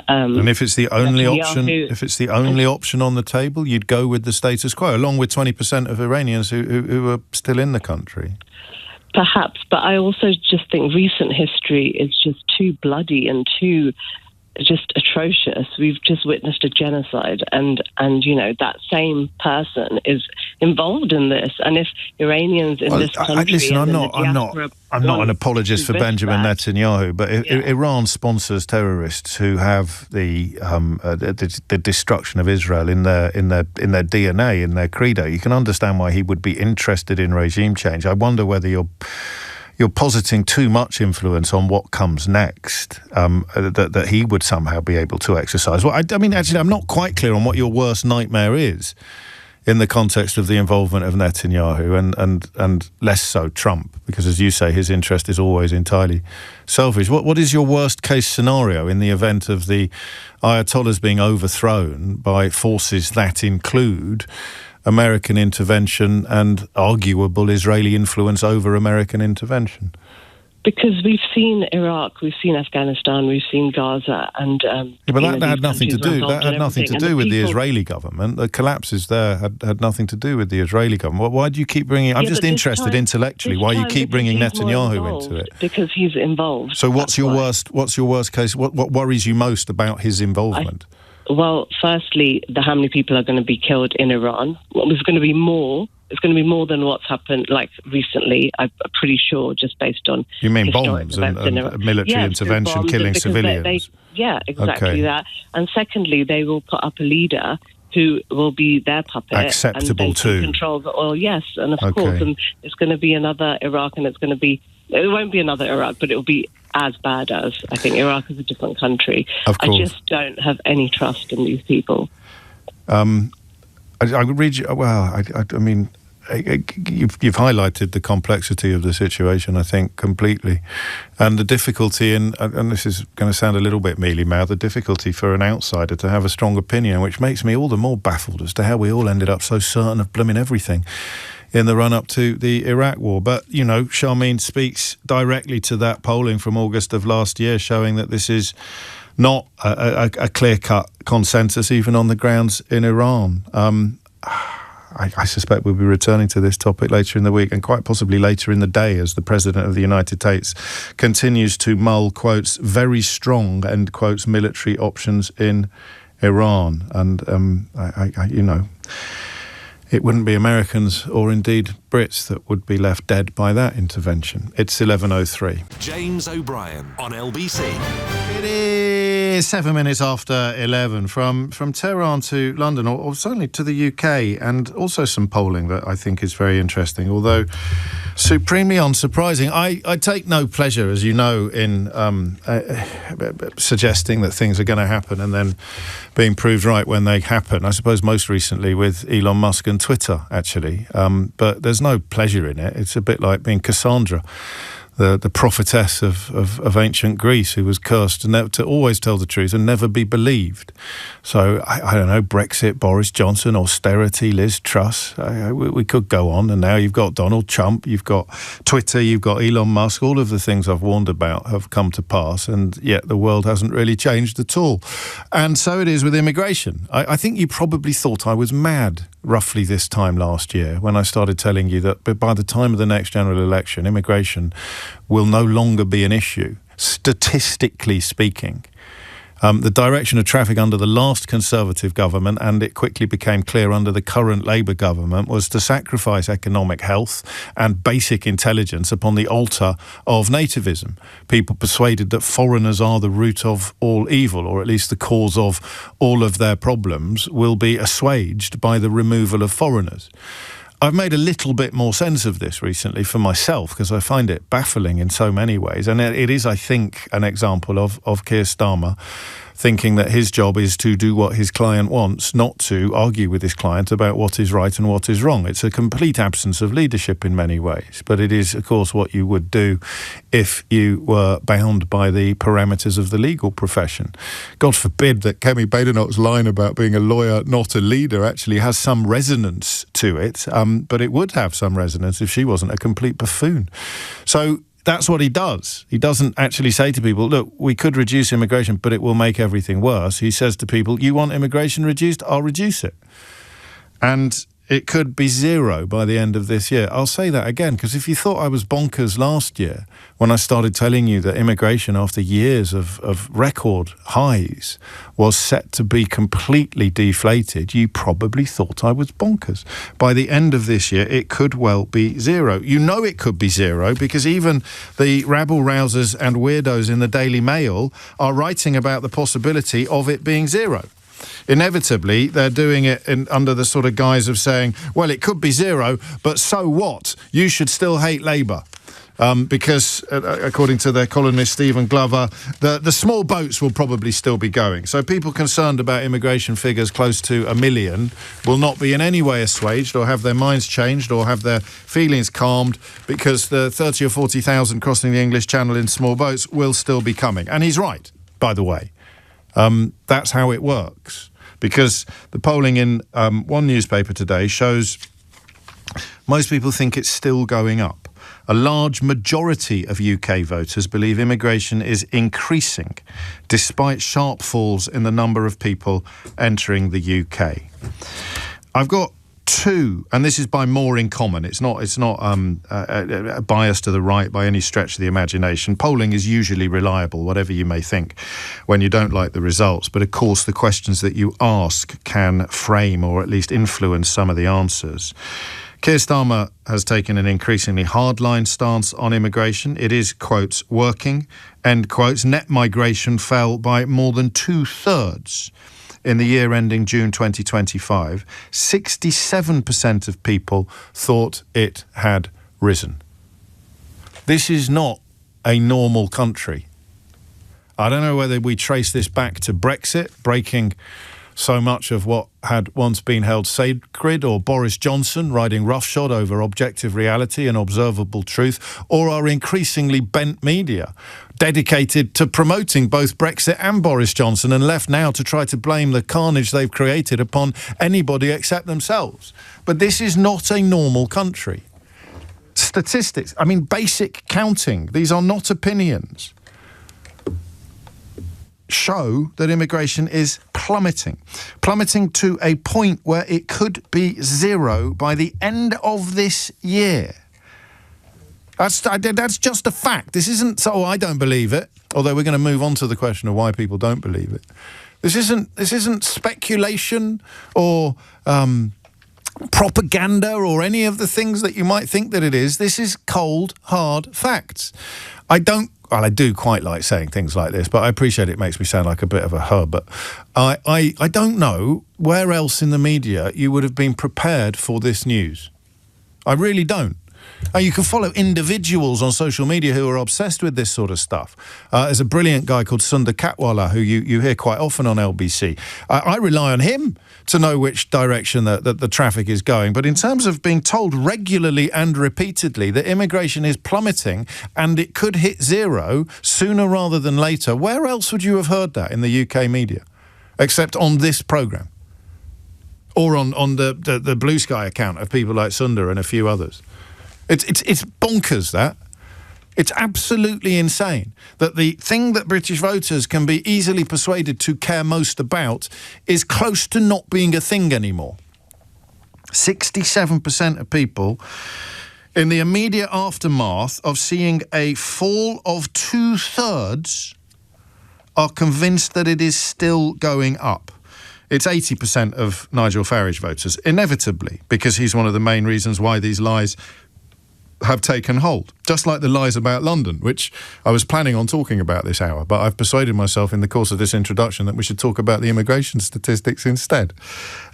B: And if it's the only
F: Netanyahu,
B: option on the table, you'd go with the status quo, along with 20% of Iranians who are still in the country.
F: Perhaps, but I also just think recent history is just too bloody and too just atrocious. We've just witnessed a genocide, and that same person is involved in this. And if Iranians in this country,
B: listen, I'm not an apologist for Benjamin Netanyahu, but Iran sponsors terrorists who have the destruction of Israel in their DNA, in their credo. You can understand why he would be interested in regime change. I wonder whether you're positing too much influence on what comes next, that he would somehow be able to exercise. Well, I mean, actually, I'm not quite clear on what your worst nightmare is in the context of the involvement of Netanyahu and less so Trump, because, as you say, his interest is always entirely selfish. What is your worst case scenario in the event of the Ayatollahs being overthrown by forces that include American intervention and arguable Israeli influence over American intervention?
F: Because we've seen Iraq, we've seen Afghanistan, we've seen Gaza, and
B: but that had nothing to do. That had nothing to do with the Israeli government. The collapses there had nothing to do with the Israeli government. Why do you keep bringing? I'm just interested intellectually why you keep bringing Netanyahu into it.
F: Because he's involved.
B: So what's your worst case? What worries you most about his involvement?
F: Well, firstly, how many people are going to be killed in Iran? Well, there's going to be more. It's going to be more than what's happened, like, recently, I'm pretty sure, just based on...
B: You mean bombs and military intervention, bombs, killing civilians?
F: Exactly that. And secondly, they will put up a leader who will be their puppet.
B: Acceptable too.
F: Control the oil, yes, and of course. And it's going to be another Iraq, and it won't be another Iraq, but it will be as bad as, I think Iraq is a different country.
B: Of course.
F: I just don't have any trust in these people.
B: I would read you. Well, I mean, you've highlighted the complexity of the situation, I think, completely, and the difficulty and this is going to sound a little bit mealy-mouthed, the difficulty for an outsider to have a strong opinion, which makes me all the more baffled as to how we all ended up so certain of blooming everything in the run-up to the Iraq war. But, you know, Sharmeen speaks directly to that polling from August of last year, showing that this is not a clear-cut consensus, even on the grounds in Iran. I suspect we'll be returning to this topic later in the week and quite possibly later in the day as the President of the United States continues to mull, quotes, very strong, end quotes, military options in Iran. And, you know, it wouldn't be Americans or indeed Brits that would be left dead by that intervention. It's 11:03.
A: James O'Brien on LBC.
B: It is 7 minutes after 11 from Tehran to London, or certainly to the UK, and also some polling that I think is very interesting, although supremely unsurprising. I take no pleasure, as you know, in suggesting that things are going to happen and then being proved right when they happen. I suppose most recently with Elon Musk and Twitter, actually. But there's no pleasure in it. It's a bit like being Cassandra, the prophetess of ancient Greece, who was cursed to always tell the truth and never be believed. So, I don't know, Brexit, Boris Johnson, austerity, Liz Truss, we could go on. And now you've got Donald Trump, you've got Twitter, you've got Elon Musk. All of the things I've warned about have come to pass, and yet the world hasn't really changed at all. And so it is with immigration. I think you probably thought I was mad roughly this time last year when I started telling you that by the time of the next general election, immigration will no longer be an issue, statistically speaking. The direction of traffic under the last Conservative government, and it quickly became clear under the current Labour government, was to sacrifice economic health and basic intelligence upon the altar of nativism. People persuaded that foreigners are the root of all evil, or at least the cause of all of their problems, will be assuaged by the removal of foreigners. I've made a little bit more sense of this recently for myself because I find it baffling in so many ways. And it is, I think, an example of Keir Starmer thinking that his job is to do what his client wants, not to argue with his client about what is right and what is wrong. It's a complete absence of leadership in many ways, but it is, of course, what you would do if you were bound by the parameters of the legal profession. God forbid that Kemi Badenoch's line about being a lawyer, not a leader, actually has some resonance to it, but it would have some resonance if she wasn't a complete buffoon. So that's what he does. He doesn't actually say to people, look, we could reduce immigration, but it will make everything worse. He says to people, you want immigration reduced? I'll reduce it. And it could be zero by the end of this year. I'll say that again, because if you thought I was bonkers last year when I started telling you that immigration, after years of record highs, was set to be completely deflated, you probably thought I was bonkers. By the end of this year, it could well be zero. You know it could be zero because even the rabble-rousers and weirdos in the Daily Mail are writing about the possibility of it being zero. Inevitably, they're doing it under the sort of guise of saying, well, it could be zero, but so what? You should still hate Labour. Because, according to their columnist Stephen Glover, the small boats will probably still be going. So people concerned about immigration figures close to 1 million will not be in any way assuaged or have their minds changed or have their feelings calmed because the 30 or 40,000 crossing the English Channel in small boats will still be coming. And he's right, by the way. That's how it works. Because the polling in one newspaper today shows most people think it's still going up. A large majority of UK voters believe immigration is increasing, despite sharp falls in the number of people entering the UK. I've got two, and this is by More in Common. It's not a bias to the right by any stretch of the imagination. Polling is usually reliable, whatever you may think, when you don't like the results. But of course, the questions that you ask can frame or at least influence some of the answers. Keir Starmer has taken an increasingly hardline stance on immigration. It is, quotes, working, end quotes. Net migration fell by more than 2/3 in the year ending June 2025. 67% of people thought it had risen. This is not a normal country. I don't know whether we trace this back to Brexit, breaking so much of what had once been held sacred, or Boris Johnson riding roughshod over objective reality and observable truth, or our increasingly bent media, dedicated to promoting both Brexit and Boris Johnson and left now to try to blame the carnage they've created upon anybody except themselves. But this is not a normal country. Statistics, I mean, basic counting, these are not opinions, show that immigration is plummeting to a point where it could be zero by the end of this year. That's just a fact. This isn't, so I don't believe it, although we're going to move on to the question of why people don't believe it. This isn't speculation or propaganda or any of the things that you might think that it is. This is cold, hard facts. I do quite like saying things like this, but I appreciate it makes me sound like a bit of a her, but I don't know where else in the media you would have been prepared for this news. I really don't. You can follow individuals on social media who are obsessed with this sort of stuff. There's a brilliant guy called Sundar Katwala who you hear quite often on LBC. I rely on him to know which direction the traffic is going. But in terms of being told regularly and repeatedly that immigration is plummeting and it could hit zero sooner rather than later, where else would you have heard that in the UK media? Except on this programme. Or on the Blue Sky account of people like Sundar and a few others. It's bonkers, that. It's absolutely insane that the thing that British voters can be easily persuaded to care most about is close to not being a thing anymore. 67% of people in the immediate aftermath of seeing a fall of 2/3 are convinced that it is still going up. It's 80% of Nigel Farage voters, inevitably, because he's one of the main reasons why these lies have taken hold, just like the lies about London, which I was planning on talking about this hour, but I've persuaded myself in the course of this introduction that we should talk about the immigration statistics instead.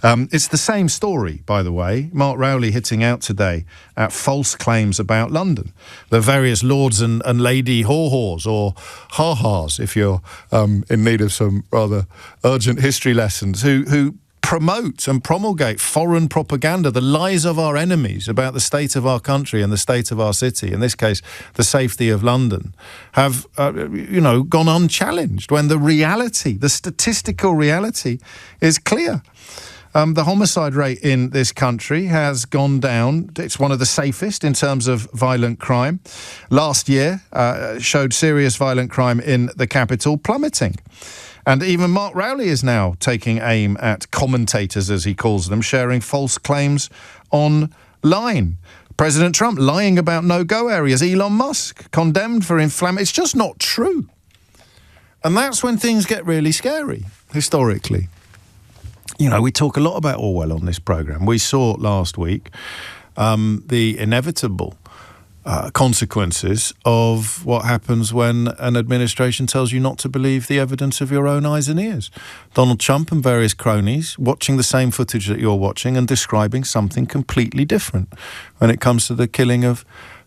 B: It's the same story, by the way. Mark Rowley hitting out today at false claims about London. The various lords and lady haw-haws, or ha-has, if you're in need of some rather urgent history lessons, who promote and promulgate foreign propaganda, the lies of our enemies about the state of our country and the state of our city, in this case, the safety of London, have, gone unchallenged when the reality, the statistical reality, is clear. The homicide rate in this country has gone down. It's one of the safest in terms of violent crime. Last year showed serious violent crime in the capital plummeting. And even Mark Rowley is now taking aim at commentators, as he calls them, sharing false claims online. President Trump lying about no-go areas. Elon Musk condemned for inflammation. It's just not true. And that's when things get really scary, historically. You know, we talk a lot about Orwell on this programme. We saw last week the inevitable consequences of what happens when an administration tells you not to believe the evidence of your own eyes and ears. Donald Trump and various cronies watching the same footage that you're watching and describing something completely different when it comes to the killing of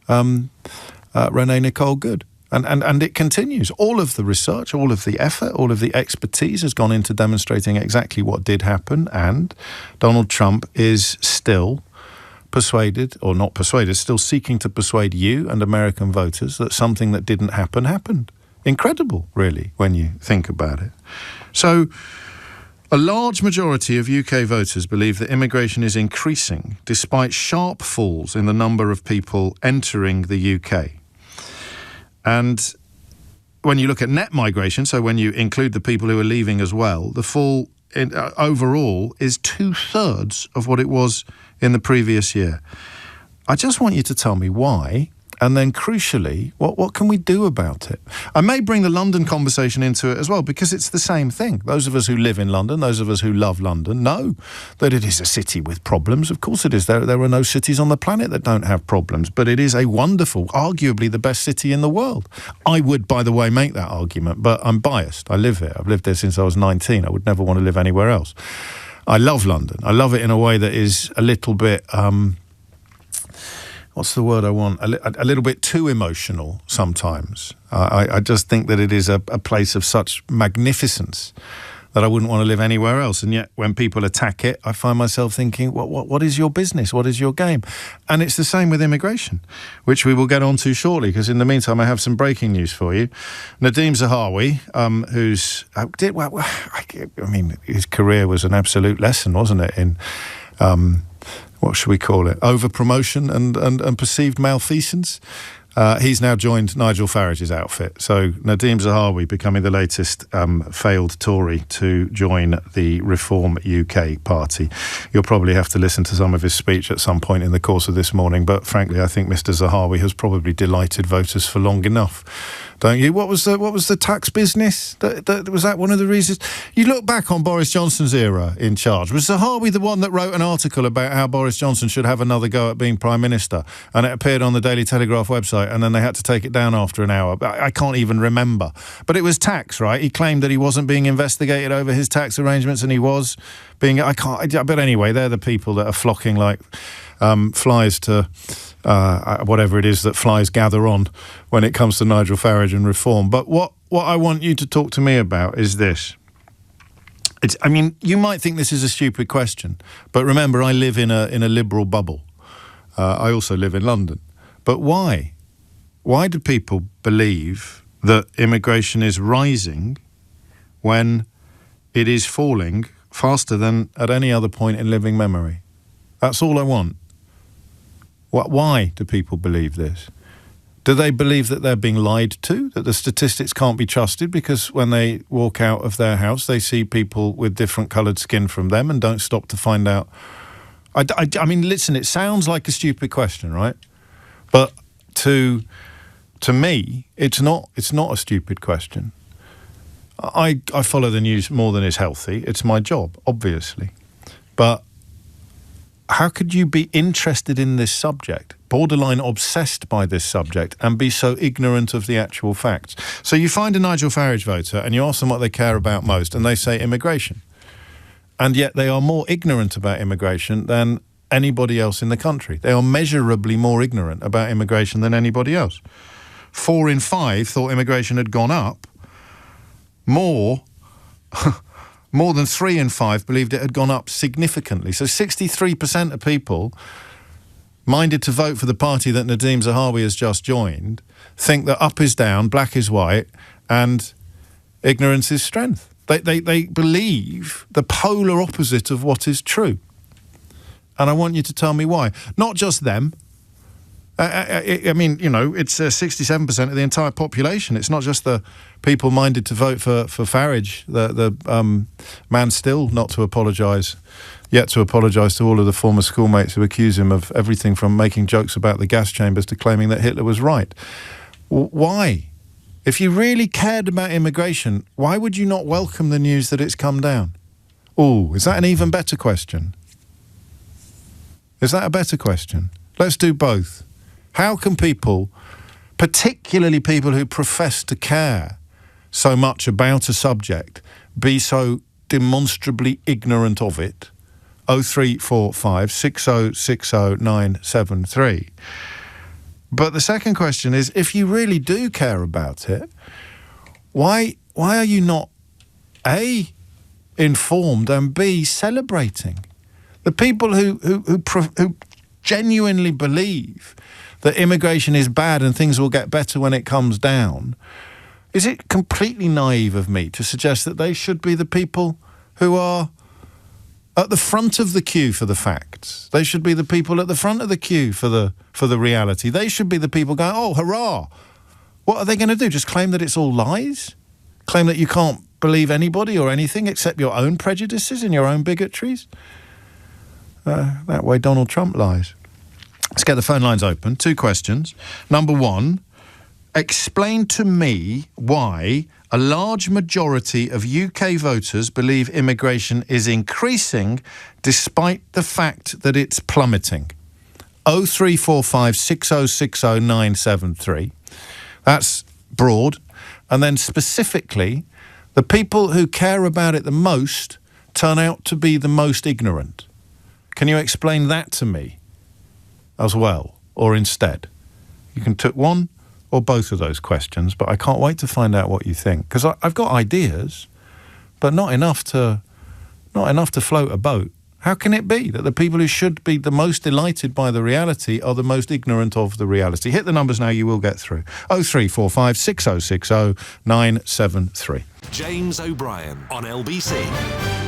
B: Renee Nicole Good. And it continues. All of the research, all of the effort, all of the expertise has gone into demonstrating exactly what did happen, and Donald Trump is still persuaded, or not persuaded, still seeking to persuade you and American voters that something that didn't happen happened. Incredible, really, when you think about it. So, a large majority of UK voters believe that immigration is increasing despite sharp falls in the number of people entering the UK. And when you look at net migration, so when you include the people who are leaving as well, the fall overall is 2/3 of what it was in the previous year. I just want you to tell me why, and then crucially, what can we do about it? I may bring the London conversation into it as well, because it's the same thing. Those of us who live in London, those of us who love London, know that it is a city with problems. Of course it is. There are no cities on the planet that don't have problems, but it is a wonderful, arguably the best city in the world. I would, by the way, make that argument, but I'm biased. I live here. I've lived there since I was 19. I would never want to live anywhere else. I love London. I love it in a way that is a little bit... what's the word I want? A little bit too emotional sometimes. I just think that it is a place of such magnificence that I wouldn't want to live anywhere else. And yet when people attack it, I find myself thinking, what is your business? What is your game? And it's the same with immigration, which we will get on to shortly, because in the meantime, I have some breaking news for you. Nadeem Zahawi, his career was an absolute lesson, wasn't it, in... what should we call it? Over-promotion and perceived malfeasance. He's now joined Nigel Farage's outfit. So Nadeem Zahawi becoming the latest failed Tory to join the Reform UK party. You'll probably have to listen to some of his speech at some point in the course of this morning, but frankly, I think Mr. Zahawi has probably delighted voters for long enough. Don't you? What was the tax business? Was that one of the reasons? You look back on Boris Johnson's era in charge. Was Zahawi the one that wrote an article about how Boris Johnson should have another go at being Prime Minister? And it appeared on the Daily Telegraph website, and then they had to take it down after an hour. I can't even remember. But it was tax, right? He claimed that he wasn't being investigated over his tax arrangements, and he was being... But anyway, they're the people that are flocking like flies to... whatever it is that flies gather on when it comes to Nigel Farage and reform. But what I want you to talk to me about is this. You might think this is a stupid question, but remember, I live in a liberal bubble. I also live in London. But why? Why do people believe that immigration is rising when it is falling faster than at any other point in living memory? That's all I want. Why do people believe this? Do they believe that they're being lied to, that the statistics can't be trusted because when they walk out of their house, they see people with different coloured skin from them and don't stop to find out? I mean, listen, it sounds like a stupid question, right? But to me, it's not a stupid question. I follow the news more than is healthy. It's my job, obviously. But how could you be interested in this subject borderline obsessed by this subject and be so ignorant of the actual facts? So you find a Nigel Farage voter and you ask them what they care about most, and they say immigration. And yet they are more ignorant about immigration than anybody else in the country. They are measurably more ignorant about immigration than anybody else. 4 in 5 thought immigration had gone up. More than 3 in 5 believed it had gone up significantly. So 63% of people minded to vote for the party that Nadeem Zahawi has just joined think that up is down, black is white, and ignorance is strength. They believe the polar opposite of what is true. And I want you to tell me why. Not just them. I mean, you know, it's 67% of the entire population. It's not just the people minded to vote for Farage, the man still not to apologise, yet to apologise to all of the former schoolmates who accuse him of everything from making jokes about the gas chambers to claiming that Hitler was right. Why? If you really cared about immigration, why would you not welcome the news that it's come down? Oh, is that an even better question? Is that a better question? Let's do both. How can people, particularly people who profess to care so much about a subject, be so demonstrably ignorant of it? 0345 6060 973. But the second question is, if you really do care about it, why are you not A, informed, and B, celebrating? The people who genuinely believe that immigration is bad and things will get better when it comes down, is it completely naive of me to suggest that they should be the people who are at the front of the queue for the facts? They should be the people at the front of the queue for the reality. They should be the people going, oh, hurrah. What are they going to do? Just claim that it's all lies? Claim that you can't believe anybody or anything except your own prejudices and your own bigotries? That way Donald Trump lies. Let's get the phone lines open. 2 questions. Number 1, explain to me why a large majority of UK voters believe immigration is increasing despite the fact that it's plummeting. 0345 6060 973. That's broad. And then specifically, the people who care about it the most turn out to be the most ignorant. Can you explain that to me as well, or instead? You can take one or both of those questions, but I can't wait to find out what you think, because I've got ideas, but not enough to float a boat. How can it be that the people who should be the most delighted by the reality are the most ignorant of the reality? Hit the numbers now, you will get through. 0345 6060 973.
A: James O'Brien on LBC.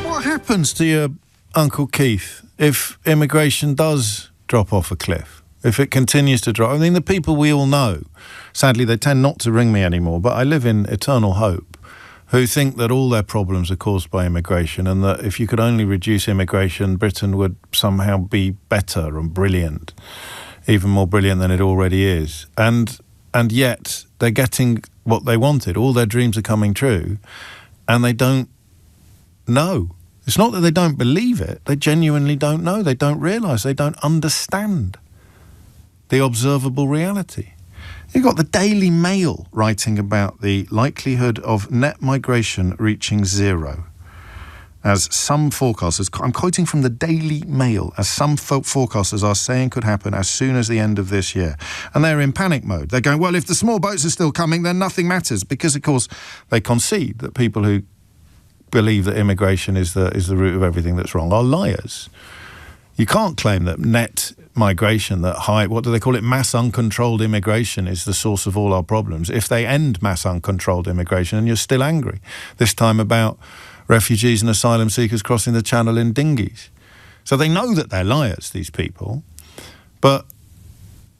B: What happens to your Uncle Keith if immigration does drop off a cliff? If it continues to drop? I mean, the people we all know, sadly, they tend not to ring me anymore, but I live in eternal hope, who think that all their problems are caused by immigration, and that if you could only reduce immigration, Britain would somehow be better and brilliant, even more brilliant than it already is. And yet they're getting what they wanted. All their dreams are coming true, and they don't know. It's not that they don't believe it. They genuinely don't know. They don't realise. They don't understand the observable reality. You've got the Daily Mail writing about the likelihood of net migration reaching 0. As some forecasters, I'm quoting from the Daily Mail, as some forecasters are saying could happen as soon as the end of this year. And they're in panic mode. They're going, well, if the small boats are still coming, then nothing matters. Because, of course, they concede that people who believe that immigration is the root of everything that's wrong are liars. You can't claim that net migration, that what do they call it, mass uncontrolled immigration is the source of all our problems. If they end mass uncontrolled immigration, and you're still angry, this time about refugees and asylum seekers crossing the channel in dinghies. So they know that they're liars, these people, but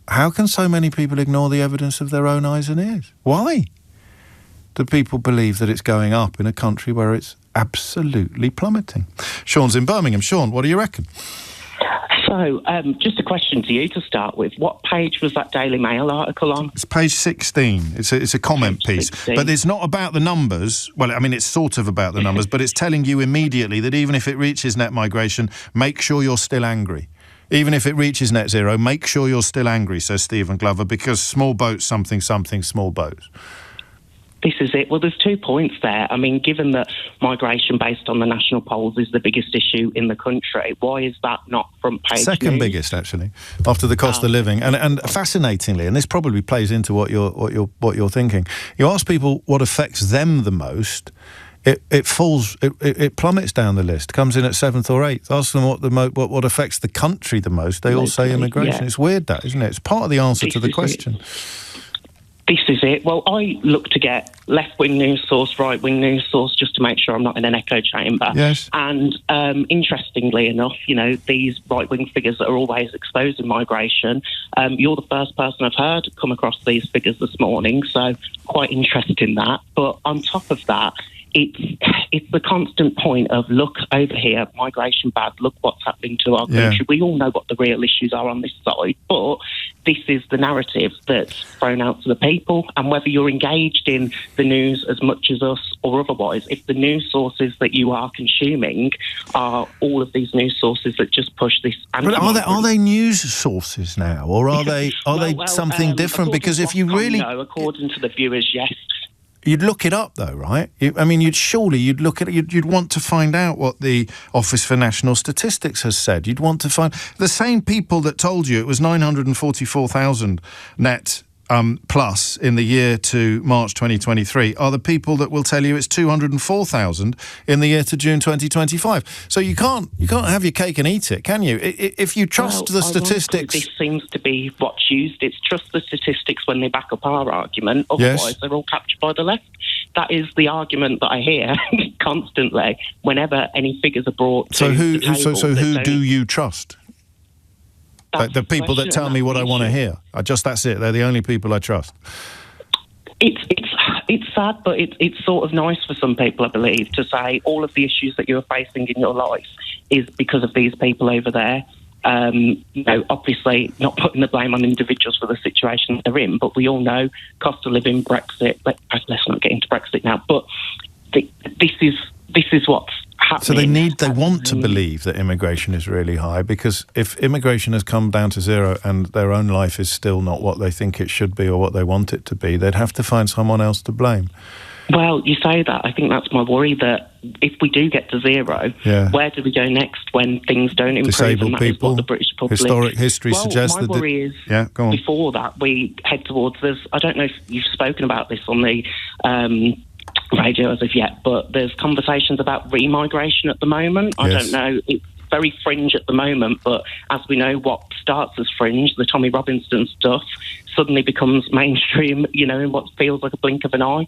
B: how can so many people ignore the evidence of their own eyes and ears? Why do people believe that it's going up in a country where it's absolutely plummeting? Sean's in Birmingham. Sean, what do you reckon?
G: So, just a question to you to start with. What page was that Daily Mail article on?
B: It's page 16. It's a comment piece. But it's not about the numbers. Well, I mean, it's sort of about the numbers, but it's telling you immediately that even if it reaches net migration, make sure you're still angry. Even if it reaches net zero, make sure you're still angry, says Stephen Glover, because small boats, something, small boats.
G: This is it. Well, there's 2 points there. I mean, given that migration based on the national polls is the biggest issue in the country, why is that not front page
B: Second
G: news?
B: biggest, actually, after the cost of living. And fascinatingly, and this probably plays into what you're thinking, you ask people what affects them the most, it plummets down the list, comes in at 7th or 8th. Ask them what affects the country the most, they all say immigration. Yeah. It's weird, that, isn't it? It's part of the answer to the question.
G: This is it. Well, I look to get left-wing news source, right-wing news source, just to make sure I'm not in an echo chamber.
B: Yes.
G: And interestingly enough, these right-wing figures that are always exposing migration, you're the first person I've heard come across these figures this morning, so quite interested in that. But on top of that, it's the constant point of, look over here, migration bad, look what's happening to our country. We all know what the real issues are on this side, but this is the narrative that's thrown out to the people. And whether you're engaged in the news as much as us or otherwise, if the news sources that you are consuming are all of these news sources that just push this...
B: But are they news sources now, or are they something different? Because if you really...
G: No, according to the viewers, yes.
B: You'd look it up, though, right? You'd look at it. You'd want to find out what the Office for National Statistics has said. You'd want to find the same people that told you it was 944,000 net plus in the year to March 2023 are the people that will tell you it's 204,000 in the year to June 2025. So you can't have your cake and eat it, can you? If you trust the statistics...
G: This seems to be what's used. It's trust the statistics when they back up our argument. Otherwise, they're all captured by the left. That is the argument that I hear constantly whenever any figures are brought to the table.
B: So who do you trust? Like the people that tell me what I want to hear. That's it. They're the only people I trust.
G: It's sad, but it's sort of nice for some people, I believe, to say all of the issues that you're facing in your life is because of these people over there. Obviously not putting the blame on individuals for the situation they're in, but we all know cost of living, Brexit. Let's not get into Brexit now. But this is what's happening.
B: So they want to believe that immigration is really high, because if immigration has come down to zero and their own life is still not what they think it should be or what they want it to be, they'd have to find someone else to blame.
G: Well, you say that. I think that's my worry, that if we do get to zero, where do we go next when things don't improve?
B: Disabled people,
G: the British public...
B: Historic history suggests that...
G: my worry is, before that, we head towards this... I don't know if you've spoken about this on the... radio as of yet, but there's conversations about remigration at the moment. I don't know, it's very fringe at the moment, but as we know, what starts as fringe, the Tommy Robinson stuff, suddenly becomes mainstream, in what feels like a blink of an eye.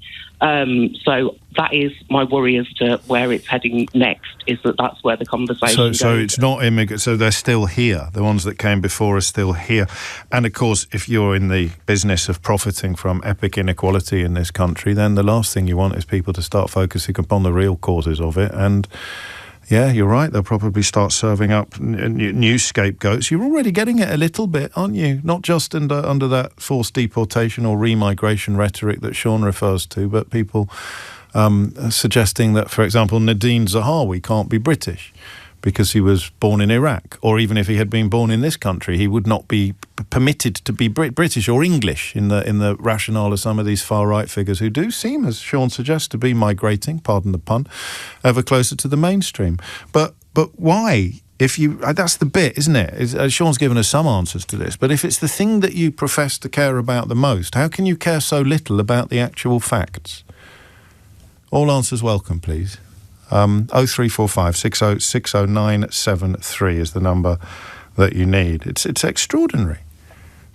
G: So that is my worry as to where it's heading next, is that's where the conversation goes.
B: So it's not immigrants, so they're still here. The ones that came before are still here. And of course, if you're in the business of profiting from epic inequality in this country, then the last thing you want is people to start focusing upon the real causes of it. And yeah, you're right. They'll probably start serving up new scapegoats. You're already getting it a little bit, aren't you? Not just under that forced deportation or remigration rhetoric that Sean refers to, but people suggesting that, for example, Nadine Zahawi can't be British because he was born in Iraq, or even if he had been born in this country, he would not be permitted to be British or English in the rationale of some of these far-right figures who do seem, as Sean suggests, to be migrating, pardon the pun, ever closer to the mainstream. But why? That's the bit, isn't it? Sean's given us some answers to this, but if it's the thing that you profess to care about the most, how can you care so little about the actual facts? All answers welcome, please. 0345 60973 is the number that you need. It's extraordinary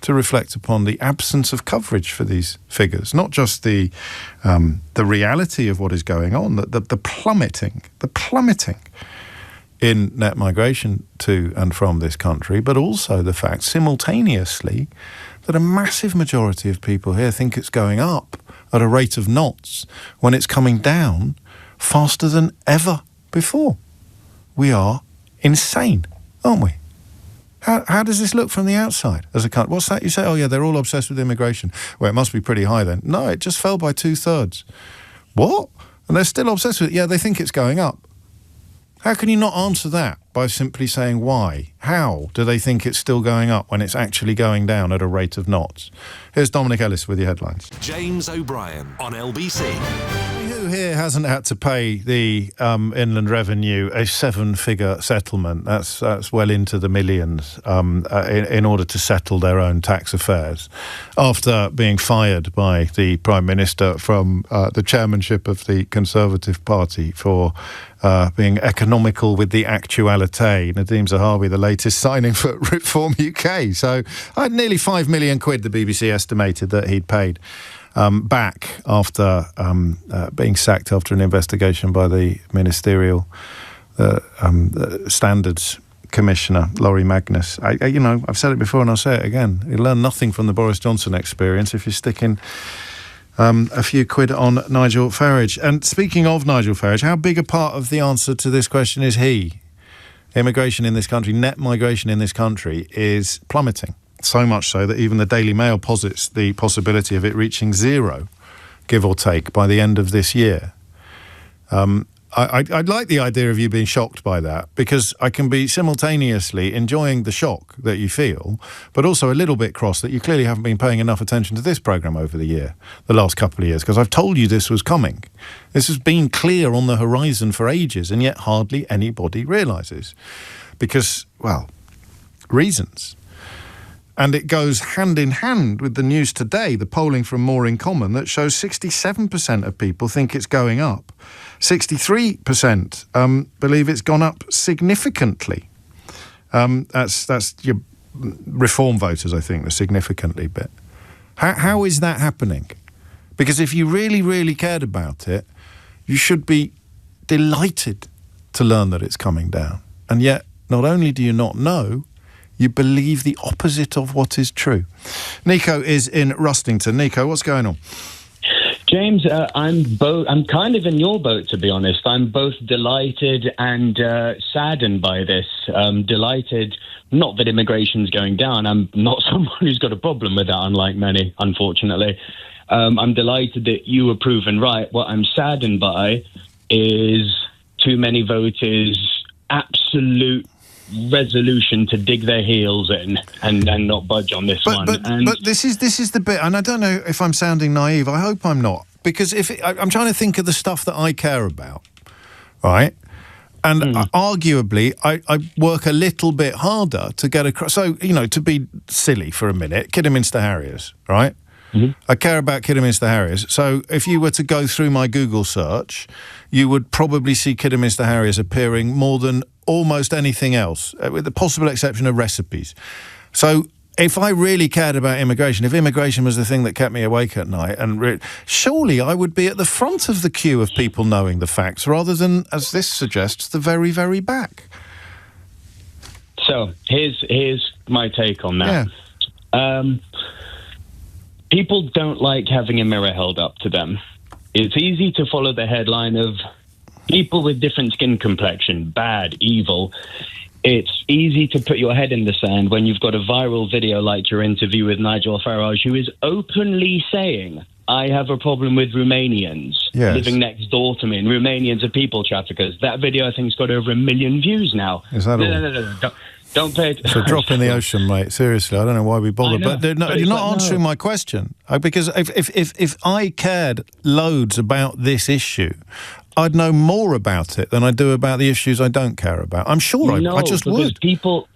B: to reflect upon the absence of coverage for these figures, not just the reality of what is going on, the plummeting in net migration to and from this country, but also the fact simultaneously that a massive majority of people here think it's going up at a rate of knots when it's coming down faster than ever before. We are insane, aren't we? How does this look from the outside as a country? What's that you say? Oh, yeah, they're all obsessed with immigration. Well, it must be pretty high then. No, it just fell by 2/3. What? And they're still obsessed with it. Yeah, they think it's going up. How can you not answer that by simply saying why. How do they think it's still going up when it's actually going down at a rate of knots? Here's Dominic Ellis with your headlines.
A: James O'Brien on LBC.
B: Who here hasn't had to pay the Inland Revenue a 7-figure settlement? That's well into the millions in order to settle their own tax affairs after being fired by the Prime Minister from the chairmanship of the Conservative Party for being economical with the actuality. Nadeem Zahawi, the latest signing for Reform UK. So I had nearly 5 million quid, the BBC estimated, that he'd paid back after being sacked after an investigation by the Ministerial Standards Commissioner, Laurie Magnus. I've said it before and I'll say it again. You learn nothing from the Boris Johnson experience if you're sticking a few quid on Nigel Farage. And speaking of Nigel Farage, how big a part of the answer to this question is he? Immigration in this country, net migration in this country is plummeting. So much so that even the Daily Mail posits the possibility of it reaching 0, give or take, by the end of this year. I'd like the idea of you being shocked by that, because I can be simultaneously enjoying the shock that you feel, but also a little bit cross that you clearly haven't been paying enough attention to this programme over the last couple of years, because I've told you this was coming. This has been clear on the horizon for ages, and yet hardly anybody realises. Because, well, reasons. And it goes hand in hand with the news today, the polling from More in Common, that shows 67% of people think it's going up. 63% believe it's gone up significantly. That's your Reform voters, I think, the significantly bit. How is that happening? Because if you really, really cared about it, you should be delighted to learn that it's coming down. And yet, not only do you not know, you believe the opposite of what is true. Nico is in Rustington. Nico, what's going on?
H: James, I'm kind of in your boat, to be honest. I'm both delighted and saddened by this. Delighted, not that immigration's going down. I'm not someone who's got a problem with that, unlike many, unfortunately. I'm delighted that you were proven right. What I'm saddened by is too many voters' absolute resolution to dig their heels in and not budge on this one.
B: But this is the bit, and I don't know if I'm sounding naive. I hope I'm not, because I'm trying to think of the stuff that I care about, right? And arguably, I work a little bit harder to get across. So, to be silly for a minute, Kidderminster Harriers, right? Mm-hmm. I care about Kidderminster Harriers. So if you were to go through my Google search, you would probably see Kidderminster Harriers appearing more than almost anything else, with the possible exception of recipes. So if I really cared about immigration, if immigration was the thing that kept me awake at night, surely I would be at the front of the queue of people knowing the facts, rather than, as this suggests, the very, very back.
H: So here's my take on that. Yeah. People don't like having a mirror held up to them. It's easy to follow the headline of people with different skin complexion, bad, evil. It's easy to put your head in the sand when you've got a viral video like your interview with Nigel Farage, who is openly saying, I have a problem with Romanians living next door to me, and Romanians are people traffickers. That video, I think, has got over 1 million views now.
B: Is that all?
H: No. Don't pay it.
B: It's a drop in the ocean, mate. Seriously, I don't know why we bother. But you're not answering my question. Because if I cared loads about this issue, I'd know more about it than I do about the issues I don't care about. I'm sure I just would.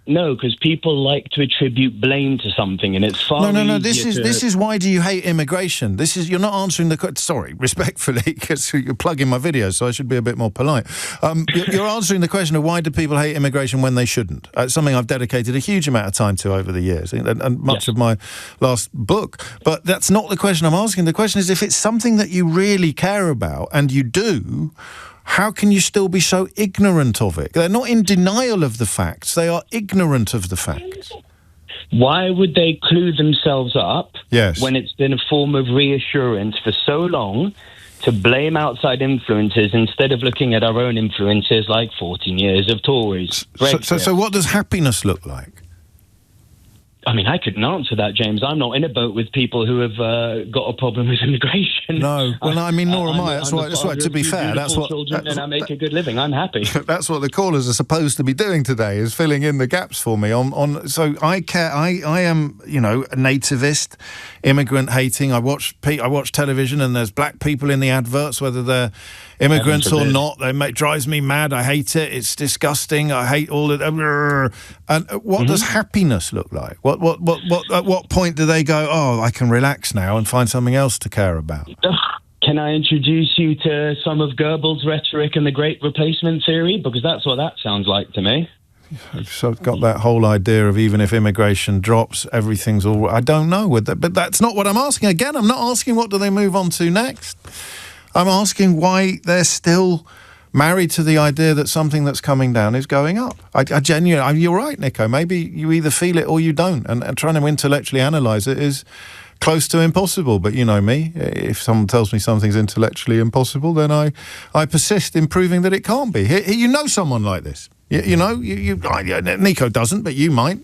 B: Because people like to attribute blame to something, and it's far
H: easier.
B: No. This is why do you hate immigration? You're not answering the question. Sorry, respectfully, because you're plugging my videos, so I should be a bit more polite. You're answering the question of why do people hate immigration when they shouldn't. It's something I've dedicated a huge amount of time to over the years, and much of my last book. But that's not the question I'm asking. The question is, if it's something that you really care about, and you do, how can you still be so ignorant of it? They're not in denial of the facts. They are ignorant of the facts.
H: Why would they clue themselves up when it's been a form of reassurance for so long to blame outside influences instead of looking at our own influences like 14 years of Tories?
B: So what does happiness look like?
H: I couldn't answer that, James. I'm not in a boat with people who have got a problem with immigration.
B: No, well, nor am I. That's why. To be fair, that's what.
H: And I make a good living. I'm happy.
B: That's what the callers are supposed to be doing today, is filling in the gaps for me. So I care. I am, a nativist, immigrant hating. I watch television, and there's black people in the adverts, whether they're immigrants or not. It drives me mad. I hate it. It's disgusting. I hate all of them. And what does happiness look like? At what point do they go, oh, I can relax now and find something else to care about?
H: Can I introduce you to some of Goebbels' rhetoric and the Great Replacement theory? Because that's what that sounds like to me.
B: So I've got that whole idea of even if immigration drops, everything's all right. I don't know. But that's not what I'm asking. Again, I'm not asking what do they move on to next. I'm asking why they're still married to the idea that something that's coming down is going up. I genuinely, you're right, Nico. Maybe you either feel it or you don't. And trying to intellectually analyse it is close to impossible. But you know me, if someone tells me something's intellectually impossible, then I persist in proving that it can't be. You know someone like this. Nico doesn't, but you might.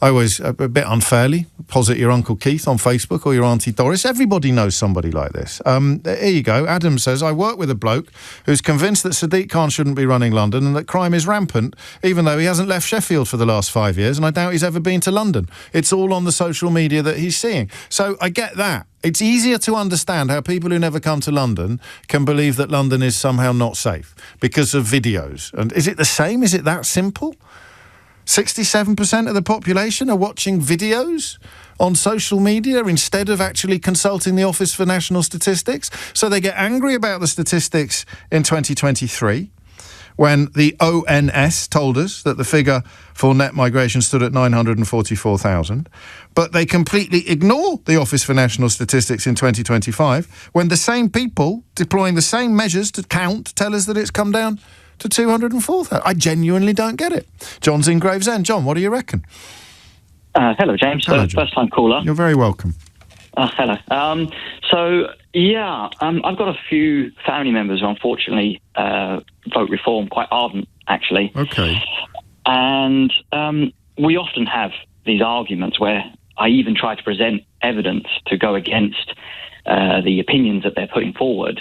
B: I always, a bit unfairly, posit your Uncle Keith on Facebook or your Auntie Doris. Everybody knows somebody like this. Here you go. Adam says, I work with a bloke who's convinced that Sadiq Khan shouldn't be running London and that crime is rampant, even though he hasn't left Sheffield for the last 5 years, and I doubt he's ever been to London. It's all on the social media that he's seeing. So I get that. It's easier to understand how people who never come to London can believe that London is somehow not safe because of videos. And is it the same? Is it that simple? 67% of the population are watching videos on social media instead of actually consulting the Office for National Statistics. So they get angry about the statistics in 2023 when the ONS told us that the figure for net migration stood at 944,000. But they completely ignore the Office for National Statistics in 2025 when the same people deploying the same measures to count tell us that it's come down to 204,000. I genuinely don't get it. John's in Gravesend. John, what do you reckon?
I: Hello, James.
B: Hello, John.
I: First-time caller.
B: You're very welcome.
I: Hello. I've got a few family members who unfortunately vote reform, quite ardent, actually.
B: Okay.
I: And we often have these arguments where I even try to present evidence to go against the opinions that they're putting forward.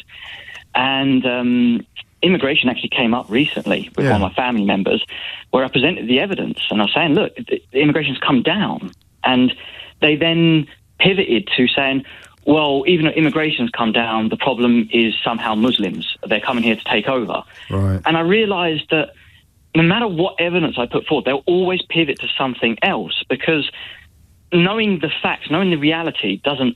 I: And immigration actually came up recently with one of my family members where I presented the evidence and I was saying, look, the immigration's come down. And they then pivoted to saying, well, even though immigration's come down, the problem is somehow Muslims. They're coming here to take over.
B: Right.
I: And I realised that no matter what evidence I put forward, they'll always pivot to something else because knowing the facts, knowing the reality doesn't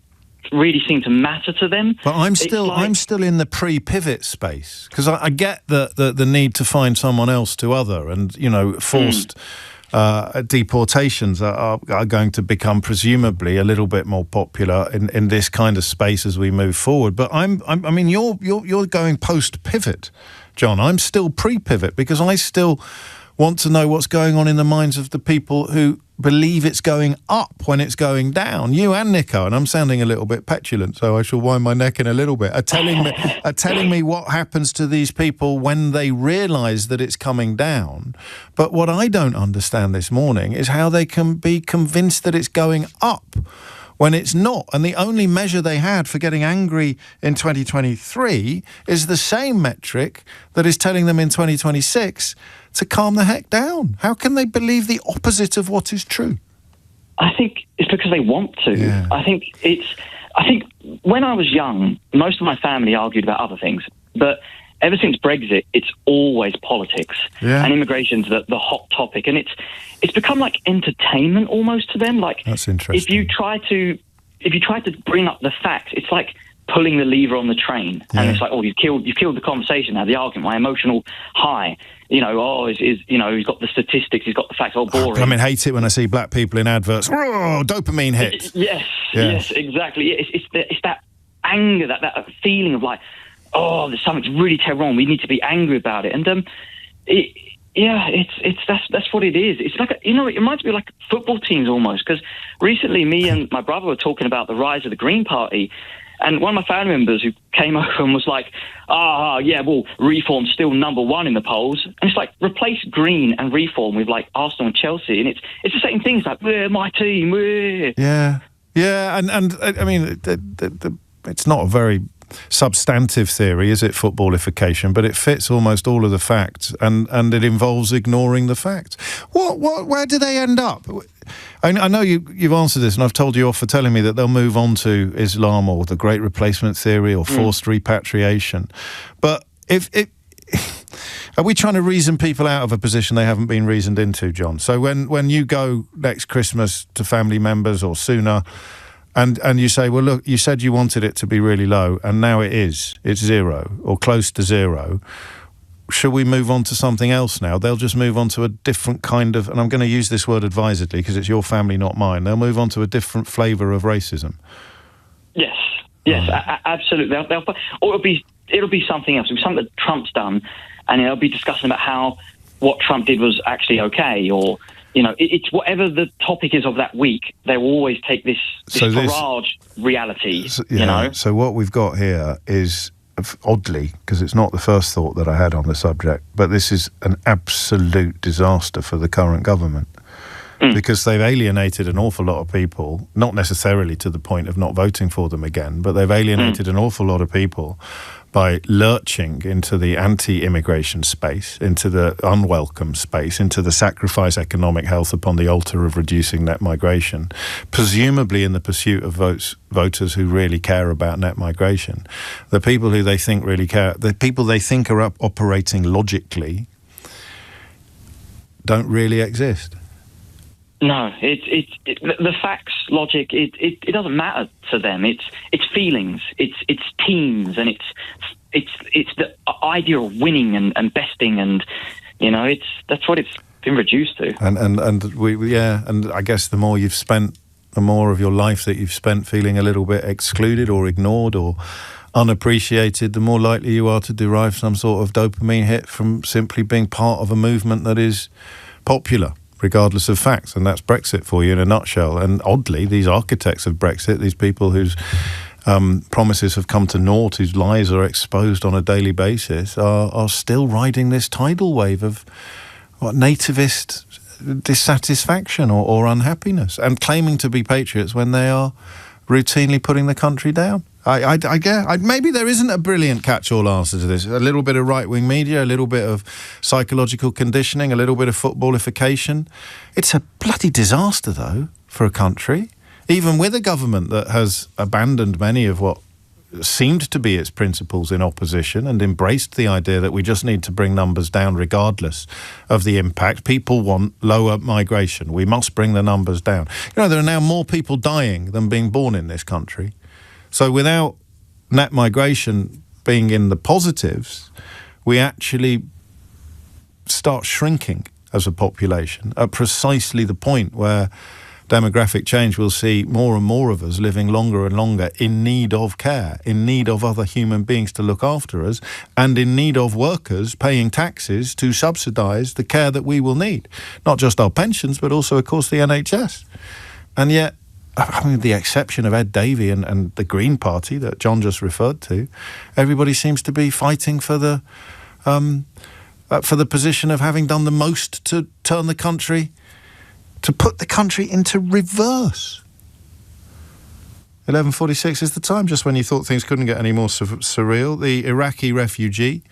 I: really seem to matter to them.
B: But I'm still in the pre-pivot space because I get the need to find someone else to other, and forced deportations are going to become presumably a little bit more popular in this kind of space as we move forward. But you're going post-pivot, John. I'm still pre-pivot because I still want to know what's going on in the minds of the people who believe it's going up when it's going down. You and Nico, and I'm sounding a little bit petulant, so I shall wind my neck in a little bit, are telling me what happens to these people when they realise that it's coming down. But what I don't understand this morning is how they can be convinced that it's going up when it's not. And the only measure they had for getting angry in 2023 is the same metric that is telling them in 2026 to calm the heck down. How can they believe the opposite of what is true?
I: I think it's because they want to.
B: Yeah.
I: I think when I was young, most of my family argued about other things, but ever since Brexit, it's always politics.
B: Yeah.
I: And immigration's the hot topic. And it's become like entertainment almost to them. Like,
B: that's interesting.
I: If you try to bring up the facts, it's like pulling the lever on the train.
B: Yeah.
I: And it's like, oh, you've killed the conversation now, the argument, my emotional high. He's got the statistics, he's got the facts, boring.
B: I hate it when I see black people in adverts. Oh, dopamine hit.
I: Yes, exactly. It's that anger, that feeling of like, oh, there's something really terrible wrong. We need to be angry about it. And that's what it is. It's like it reminds me of like football teams almost. Because recently, me and my brother were talking about the rise of the Green Party, And one of my family members who came over and was like, Reform's still number one in the polls. And it's like, replace Green and Reform with like Arsenal and Chelsea. And it's the same thing. It's like, my team,
B: Yeah. Yeah, and I mean, it's not a very substantive theory, is it, footballification? But it fits almost all of the facts, and it involves ignoring the facts. Where do they end up? I know you've answered this, and I've told you off for telling me that they'll move on to Islam or the Great Replacement Theory or forced repatriation. But are we trying to reason people out of a position they haven't been reasoned into, John? So when you go next Christmas to family members or sooner, and you say, well, look, you said you wanted it to be really low, and now it's zero or close to zero. Should we move on to something else now? They'll just move on to a different kind of, and I'm going to use this word advisedly because it's your family, not mine. They'll move on to a different flavour of racism.
I: Yes, absolutely. Or it'll be something else. It'll be something that Trump's done, and they'll be discussing about what Trump did was actually okay, or it's whatever the topic is of that week. They will always take this barrage reality.
B: So what we've got here is, oddly, because it's not the first thought that I had on the subject, but this is an absolute disaster for the current government. Because they've alienated an awful lot of people, not necessarily to the point of not voting for them again, but they've alienated an awful lot of people by lurching into the anti-immigration space, into the unwelcome space, into the sacrifice economic health upon the altar of reducing net migration, presumably in the pursuit of voters who really care about net migration. The people who they think really care, the people they think are operating logically, don't really exist.
I: No, the facts, logic. It doesn't matter to them. It's feelings. It's teams, and it's the idea of winning and besting, and that's what it's been reduced to. And
B: I guess the more you've spent, the more of your life that you've spent feeling a little bit excluded or ignored or unappreciated, the more likely you are to derive some sort of dopamine hit from simply being part of a movement that is popular, regardless of facts. And that's Brexit for you in a nutshell. And oddly, these architects of Brexit, these people whose promises have come to naught, whose lies are exposed on a daily basis, are still riding this tidal wave of nativist dissatisfaction or unhappiness, and claiming to be patriots when they are routinely putting the country down. I guess maybe there isn't a brilliant catch-all answer to this. A little bit of right-wing media, a little bit of psychological conditioning, a little bit of footballification. It's a bloody disaster, though, for a country, even with a government that has abandoned many of what seemed to be its principles in opposition and embraced the idea that we just need to bring numbers down regardless of the impact. People want lower migration. We must bring the numbers down. There are now more people dying than being born in this country. So without net migration being in the positives, we actually start shrinking as a population at precisely the point where demographic change will see more and more of us living longer and longer in need of care, in need of other human beings to look after us, and in need of workers paying taxes to subsidise the care that we will need. Not just our pensions, but also, of course, the NHS. And yet, with the exception of Ed Davey and the Green Party that John just referred to, everybody seems to be fighting for the position of having done the most to turn the country, to put the country into reverse. 11:46 is the time, just when you thought things couldn't get any more surreal. The Iraqi refugee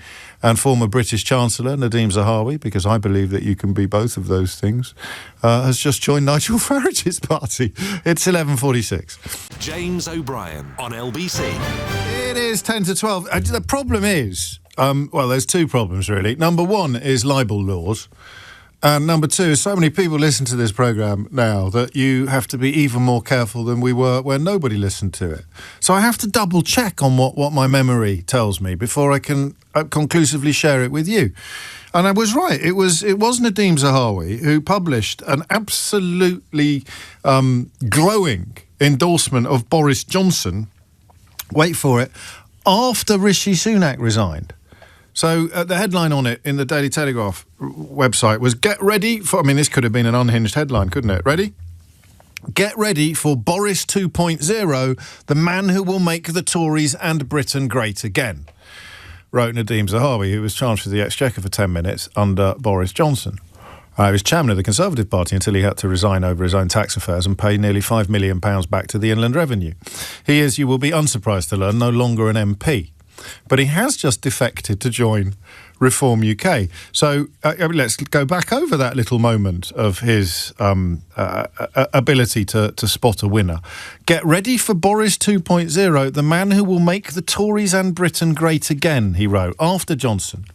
B: and former British Chancellor Nadhim Zahawi, because I believe that you can be both of those things, has just joined Nigel Farage's party. It's 11:46.
A: James O'Brien on LBC.
B: It is 10 to 12. The problem is, there's two problems, really. Number one is libel laws. And number two is so many people listen to this programme now that you have to be even more careful than we were when nobody listened to it. So I have to double check on what my memory tells me before I can conclusively share it with you. And I was right. It was Nadhim Zahawi who published an absolutely glowing endorsement of Boris Johnson, wait for it, after Rishi Sunak resigned. So the headline on it in the Daily Telegraph website was, "Get ready for..." I mean, this could have been an unhinged headline, couldn't it? Ready? Get ready for Boris 2.0, the man who will make the Tories and Britain great again, wrote Nadeem Zahawi, who was charged with the Exchequer for 10 minutes under Boris Johnson. He was chairman of the Conservative Party until he had to resign over his own tax affairs and pay nearly £5 million back to the Inland Revenue. He is, you will be unsurprised to learn, no longer an MP. But he has just defected to join Reform UK. So let's go back over that little moment of his ability to spot a winner. Get ready for Boris 2.0, the man who will make the Tories and Britain great again, he wrote, after Johnson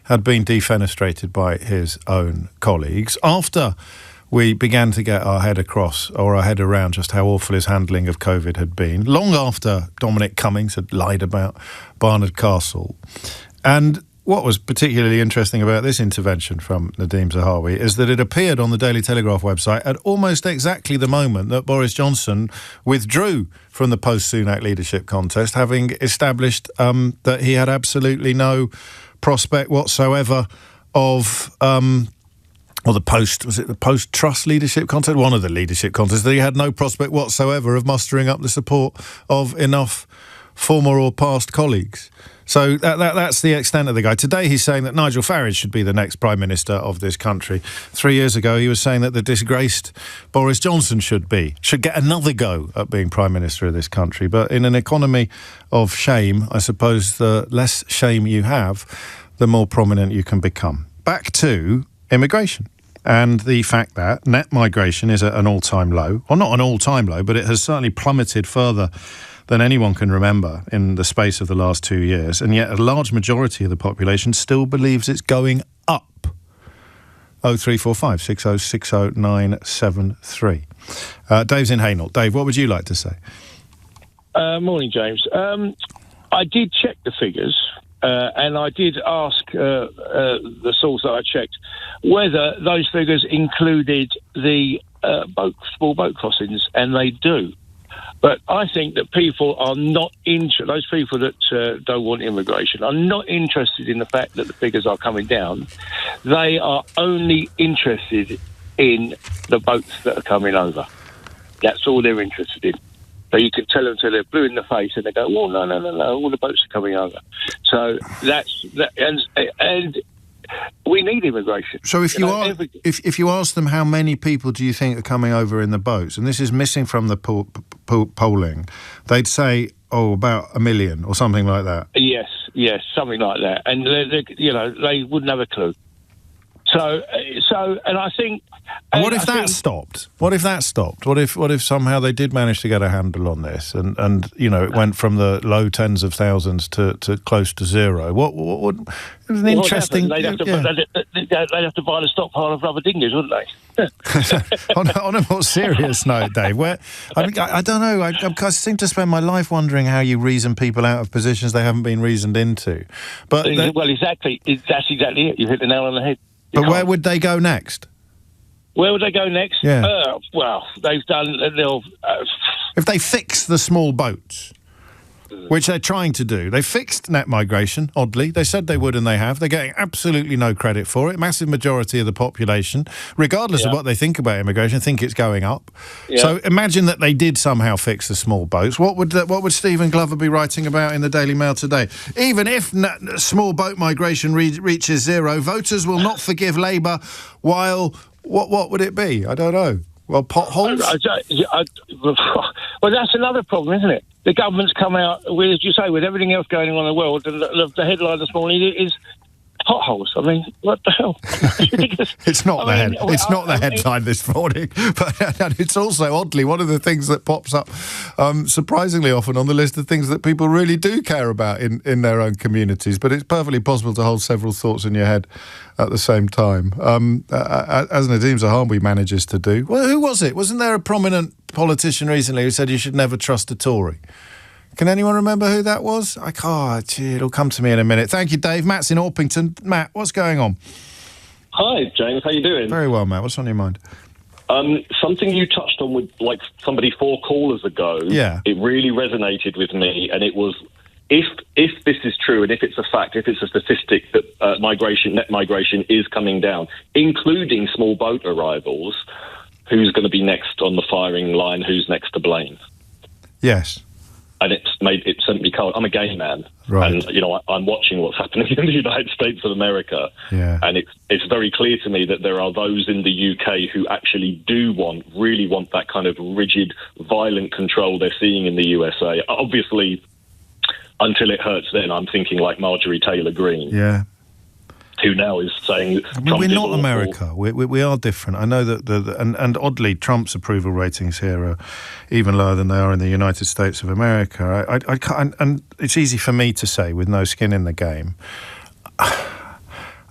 B: had been defenestrated by his own colleagues, after we began to get our head across, or our head around, just how awful his handling of COVID had been, long after Dominic Cummings had lied about Barnard Castle. And what was particularly interesting about this intervention from Nadeem Zahawi is that it appeared on the Daily Telegraph website at almost exactly the moment that Boris Johnson withdrew from the post-Sunak leadership contest, having established that he had absolutely no prospect whatsoever of... or the post-Truss leadership contest? One of the leadership contests, that he had no prospect whatsoever of mustering up the support of enough former or past colleagues. So that's the extent of the guy. Today he's saying that Nigel Farage should be the next Prime Minister of this country. 3 years ago he was saying that the disgraced Boris Johnson should get another go at being Prime Minister of this country. But in an economy of shame, I suppose the less shame you have, the more prominent you can become. Back to immigration and the fact that net migration is at an all-time low. Well, not an all-time low, but it has certainly plummeted further than anyone can remember in the space of the last 2 years, and yet a large majority of the population still believes it's going up. 0345 6060 973. Dave's in Hainault. Dave, what would you like to say?
J: Morning, James. I did check the figures, and I did ask the source that I checked whether those figures included the small boat crossings, and they do. But I think that people are not those people that don't want immigration are not interested in the fact that the figures are coming down. They are only interested in the boats that are coming over. That's all they're interested in. So you can tell them till they're blue in the face and they go, well, no, all the boats are coming over. So that's that, and we need immigration.
B: So if if you ask them how many people do you think are coming over in the boats, and this is missing from the polling, they'd say, about 1 million or something like that. Yes,
J: something like that. And they wouldn't have a clue. So, and I think.
B: And what if that stopped? What if that stopped? What if somehow they did manage to get a handle on this, and it went from the low tens of thousands to close to zero? What would it was an interesting?
J: They'd have to buy a stockpile of rubber dinghies, wouldn't they?
B: on a more serious note, Dave, I don't know. I seem to spend my life wondering how you reason people out of positions they haven't been reasoned into. But
J: exactly. That's exactly it. You hit the nail on the head.
B: But where would they go next?
J: Where would they go next?
B: Yeah.
J: They've done.
B: If they fix the small boats, which they're trying to do, they fixed net migration. Oddly, they said they would, and they have. They're getting absolutely no credit for it. Massive majority of the population, regardless of what they think about immigration, think it's going up. Yeah. So imagine that they did somehow fix the small boats. What would Stephen Glover be writing about in the Daily Mail today? Even if small boat migration reaches zero, voters will not forgive Labour. While what would it be? I don't know. Well, potholes?
J: Well, that's another problem, isn't it? The government's come out, as you say, with everything else going on in the world, and the headline this morning is potholes. I mean, what the hell?
B: It's not the headline this morning, but it's also, oddly, one of the things that pops up surprisingly often on the list of things that people really do care about in their own communities. But it's perfectly possible to hold several thoughts in your head at the same time, as Nadeem Zahawi manages to do. Well, who was it? Wasn't there a prominent politician recently who said you should never trust a Tory? Can anyone remember who that was? I can't. It'll come to me in a minute. Thank you, Dave. Matt's in Orpington. Matt, what's going on?
K: Hi, James. How you doing?
B: Very well, Matt. What's on your mind?
K: Something you touched on with somebody 4 callers ago.
B: Yeah.
K: It really resonated with me, and it was if this is true, and if it's a fact, if it's a statistic that net migration is coming down, including small boat arrivals, who's going to be next on the firing line, who's next to blame.
B: Yes.
K: And it sent me cold. I'm a gay man,
B: right.
K: And I'm watching what's happening in the United States of America, and it's very clear to me that there are those in the UK who actually really want that kind of rigid, violent control they're seeing in the USA. Obviously, until it hurts, then I'm thinking like Marjorie Taylor Greene.
B: Yeah.
K: Who now is saying
B: we're not America. We are different. I know that and oddly, Trump's approval ratings here are even lower than they are in the United States of America. I can't, and it's easy for me to say with no skin in the game.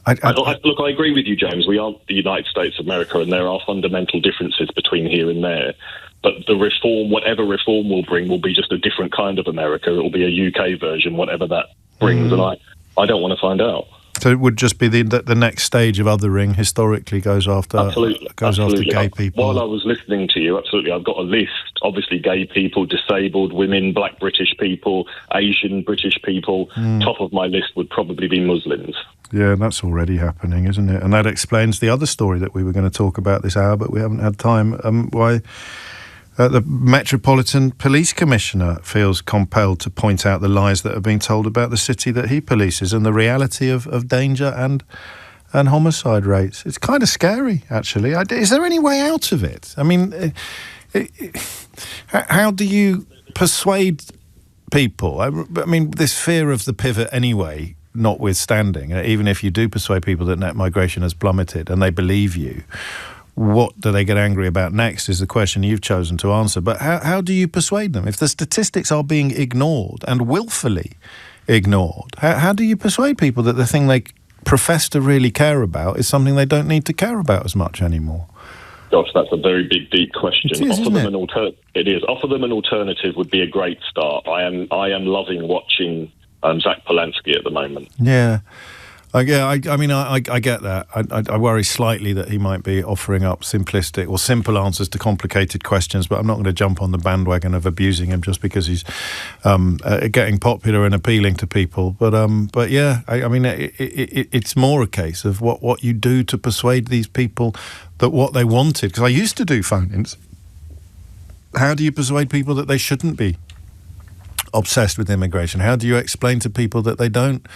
K: Look, I agree with you, James. We aren't the United States of America, and there are fundamental differences between here and there. But the reform, whatever reform will bring, will be just a different kind of America. It will be a UK version, whatever that brings, and I don't want to find out.
B: So it would just be the next stage of othering historically goes after gay people.
K: While I was listening to you, absolutely, I've got a list. Obviously, gay people, disabled women, black British people, Asian British people. Top of my list would probably be Muslims.
B: Yeah, that's already happening, isn't it? And that explains the other story that we were going to talk about this hour, but we haven't had time. Why the Metropolitan Police Commissioner feels compelled to point out the lies that are being told about the city that he polices and the reality of danger and homicide rates. It's kind of scary, actually. Is there any way out of it? I mean, how do you persuade people? I mean, this fear of the pivot anyway, notwithstanding, even if you do persuade people that net migration has plummeted and they believe you, what do they get angry about next is the question you've chosen to answer. But how do you persuade them? If the statistics are being ignored and willfully ignored, how do you persuade people that the thing they profess to really care about is something they don't need to care about as much anymore?
K: Gosh, that's a very big, deep question.
B: It is,
K: Offer them an alternative would be a great start. I am loving watching Zach Polanski at the moment.
B: Yeah. I get that. I worry slightly that he might be offering up simplistic or simple answers to complicated questions, but I'm not going to jump on the bandwagon of abusing him just because he's getting popular and appealing to people. But yeah, it's more a case of what you do to persuade these people that what they wanted. Because I used to do phone-ins. How do you persuade people that they shouldn't be obsessed with immigration? How do you explain to people that they don't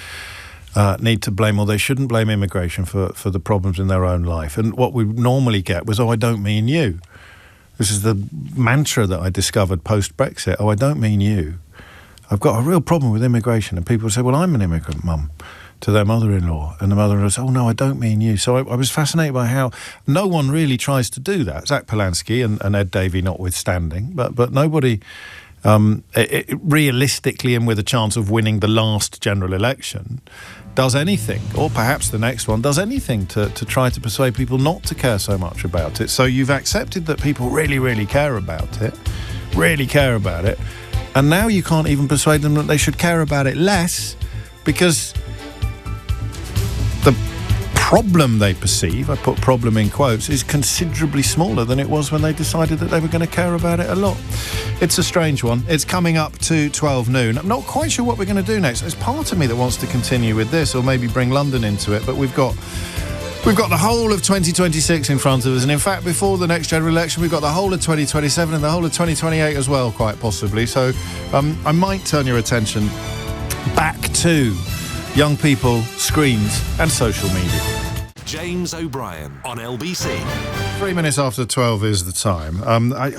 B: need to blame, or they shouldn't blame immigration for the problems in their own life? And what we normally get was, I don't mean you. This is the mantra that I discovered post-Brexit. I don't mean you. I've got a real problem with immigration. And people say, well, I'm an immigrant, Mum, to their mother-in-law. And the mother-in-law says, oh, no, I don't mean you. So I was fascinated by how no one really tries to do that. Zach Polanski and Ed Davey notwithstanding, but nobody realistically and with a chance of winning the last general election does anything, or perhaps the next one does anything to try to persuade people not to care so much about it. So you've accepted that people really, really care about it, and now you can't even persuade them that they should care about it less, because the problem they perceive, I put problem in quotes, is considerably smaller than it was when they decided that they were going to care about it a lot. It's a strange one. It's coming up to 12 noon. I'm not quite sure what we're going to do next. There's part of me that wants to continue with this, or maybe bring London into it, but we've got the whole of 2026 in front of us, and in fact, before the next general election, we've got the whole of 2027 and the whole of 2028 as well, quite possibly. So I might turn your attention back to young people, screens and social media.
A: James O'Brien on LBC.
B: 3 minutes after 12 is the time.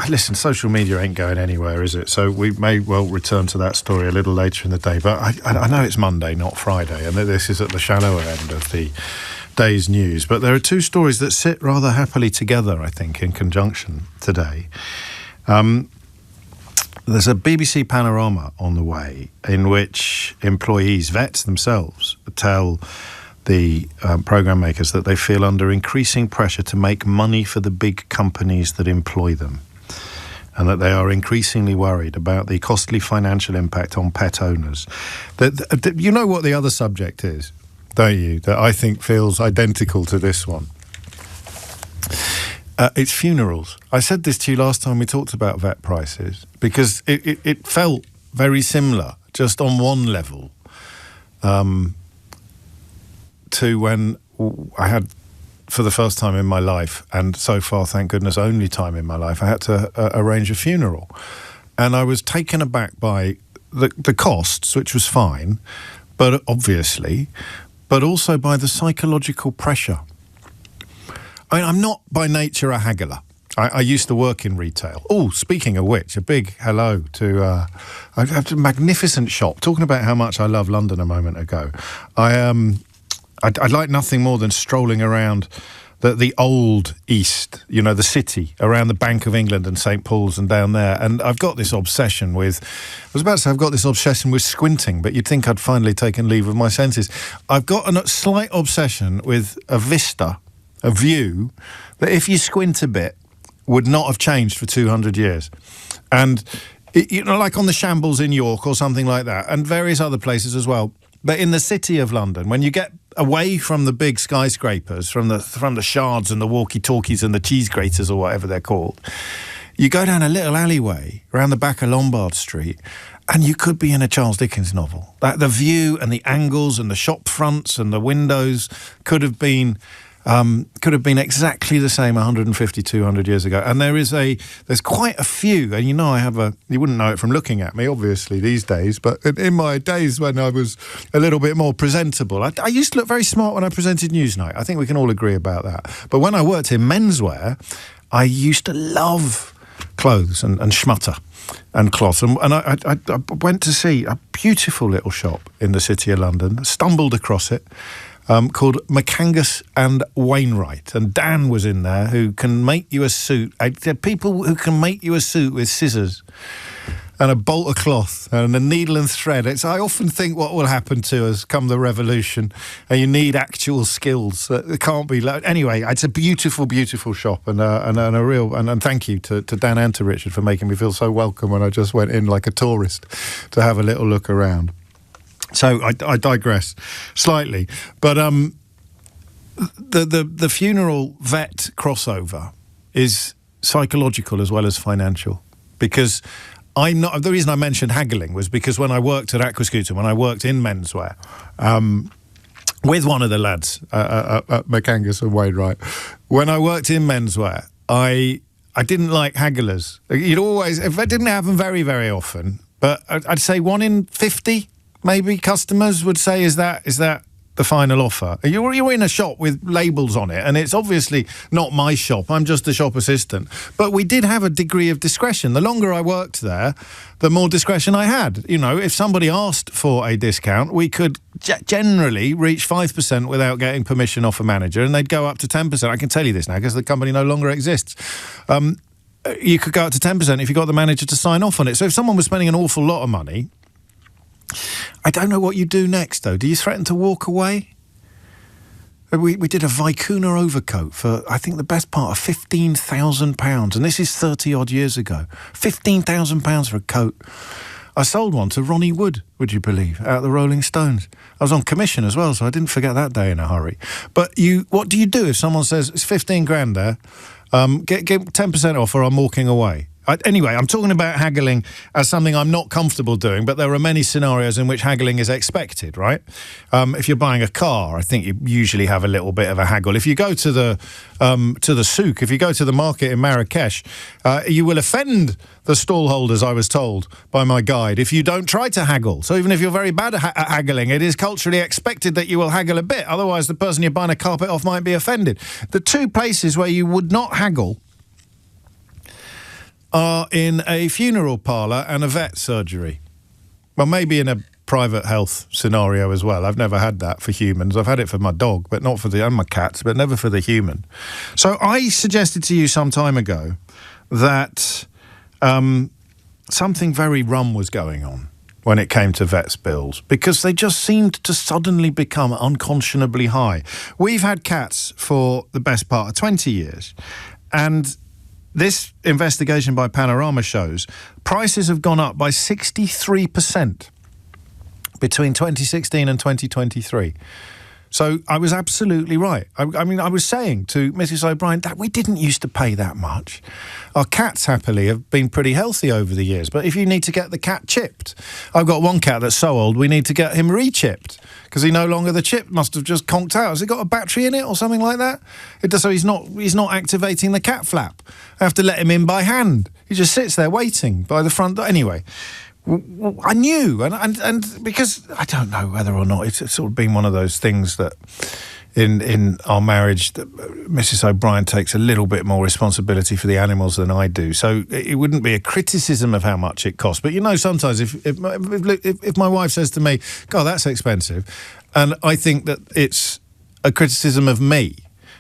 B: Listen, social media ain't going anywhere, is it? So we may well return to that story a little later in the day. But I know it's Monday, not Friday, and this is at the shallower end of the day's news. But there are two stories that sit rather happily together, I think, in conjunction today. There's a BBC panorama on the way in which employees, vets themselves, tell the programme makers that they feel under increasing pressure to make money for the big companies that employ them, and that they are increasingly worried about the costly financial impact on pet owners. You know what the other subject is, don't you, that I think feels identical to this one? It's funerals. I said this to you last time we talked about vet prices, because it felt very similar, just on one level, to when I had for the first time in my life, and so far, thank goodness, only time in my life, I had to arrange a funeral. And I was taken aback by the costs, which was fine, but obviously, but also by the psychological pressure. I mean, I'm not by nature a haggler. I used to work in retail. Oh, speaking of which, a big hello to a magnificent shop. Talking about how much I love London a moment ago. I'd like nothing more than strolling around the old East, you know, the city, around the Bank of England and St. Paul's and down there. And I've got this obsession with, I've got this obsession with squinting, but you'd think I'd finally taken leave of my senses. I've got a slight obsession with a vista, a view, that if you squint a bit, would not have changed for 200 years. And, you know, like on the Shambles in York or something like that, and various other places as well. But in the city of London, when you get away from the big skyscrapers, from the shards and the walkie-talkies and the cheese graters or whatever they're called, you go down a little alleyway around the back of Lombard Street, and you could be in a Charles Dickens novel. The view and the angles and the shop fronts and the windows could have been exactly the same 150, 200 years ago. And there's quite a few, and you know, you wouldn't know it from looking at me, obviously, these days, but in my days when I was a little bit more presentable, I used to look very smart when I presented Newsnight. I think we can all agree about that. But when I worked in menswear, I used to love clothes and schmutter and cloth. And I went to see a beautiful little shop in the city of London, stumbled across it, called McAngus and Wainwright, and Dan was in there, who can make you a suit. People who can make you a suit with scissors and a bolt of cloth and a needle and thread. I often think what will happen to us come the revolution, and you need actual skills. It can't be. Anyway, it's a beautiful, beautiful shop, and a real. And thank you to Dan and to Richard for making me feel so welcome when I just went in like a tourist to have a little look around. So I digress slightly, but the funeral vet crossover is psychological as well as financial, because the reason I mentioned haggling was because when I worked at Aquascutum, when I worked in menswear, with one of the lads at McAngus and Wainwright, when I worked in menswear, I didn't like hagglers. It didn't happen very, very often, but I'd say 1 in 50. Maybe customers would say, is that the final offer? You're in a shop with labels on it, and it's obviously not my shop. I'm just a shop assistant. But we did have a degree of discretion. The longer I worked there, the more discretion I had. You know, if somebody asked for a discount, we could generally reach 5% without getting permission off a manager, and they'd go up to 10%. I can tell you this now because the company no longer exists. You could go up to 10% if you got the manager to sign off on it. So if someone was spending an awful lot of money, I don't know what you do next, though. Do you threaten to walk away? We did a Vicuna overcoat for, I think, the best part of £15,000. And this is 30-odd years ago. £15,000 for a coat. I sold one to Ronnie Wood, would you believe, out of the Rolling Stones. I was on commission as well, so I didn't forget that day in a hurry. But what do you do if someone says, it's 15 grand there, get 10% off or I'm walking away? Anyway, I'm talking about haggling as something I'm not comfortable doing, but there are many scenarios in which haggling is expected, right? If you're buying a car, I think you usually have a little bit of a haggle. If you go to the souk, if you go to the market in Marrakesh, you will offend the stallholders, I was told by my guide, if you don't try to haggle. So even if you're very bad at haggling, it is culturally expected that you will haggle a bit. Otherwise, the person you're buying a carpet off might be offended. The two places where you would not haggle are in a funeral parlour and a vet surgery. Well, maybe in a private health scenario as well. I've never had that for humans. I've had it for my dog, but not for and my cats, but never for the human. So I suggested to you some time ago that something very rum was going on when it came to vets' bills, because they just seemed to suddenly become unconscionably high. We've had cats for the best part of 20 years, and this investigation by Panorama shows prices have gone up by 63% between 2016 and 2023. So I was absolutely right. I mean, I was saying to Mrs. O'Brien that we didn't used to pay that much. Our cats, happily, have been pretty healthy over the years. But if you need to get the cat chipped, I've got one cat that's so old, we need to get him re-chipped because the chip must have just conked out. Has it got a battery in it or something like that? It does, so he's not activating the cat flap. I have to let him in by hand. He just sits there waiting by the front door. Anyway, I knew, and because I don't know whether or not it's sort of been one of those things that in our marriage that Mrs. O'Brien takes a little bit more responsibility for the animals than I do. So it wouldn't be a criticism of how much it costs. But sometimes if my wife says to me, "God, that's expensive," and I think that it's a criticism of me,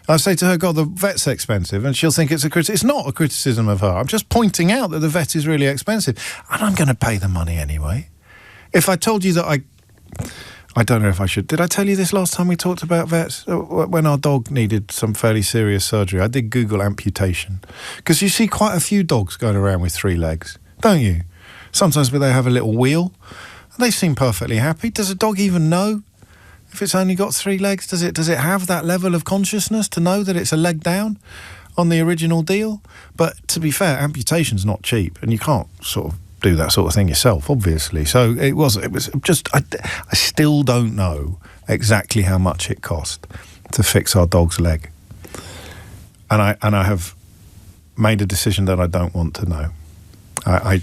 B: I say to her, "God, the vet's expensive," and she'll think it's it's not a criticism of her. I'm just pointing out that the vet is really expensive, and I'm going to pay the money anyway. If I told you that I don't know if I should. Did I tell you this last time we talked about vets? When our dog needed some fairly serious surgery, I did Google amputation. Because you see quite a few dogs going around with 3 legs, don't you? Sometimes they have a little wheel, and they seem perfectly happy. Does a dog even know if it's only got 3 legs? Does it have that level of consciousness to know that it's a leg down on the original deal? But to be fair, amputation's not cheap, and you can't sort of do that sort of thing yourself, obviously. So it was just I still don't know exactly how much it cost to fix our dog's leg, and I have made a decision that I don't want to know. I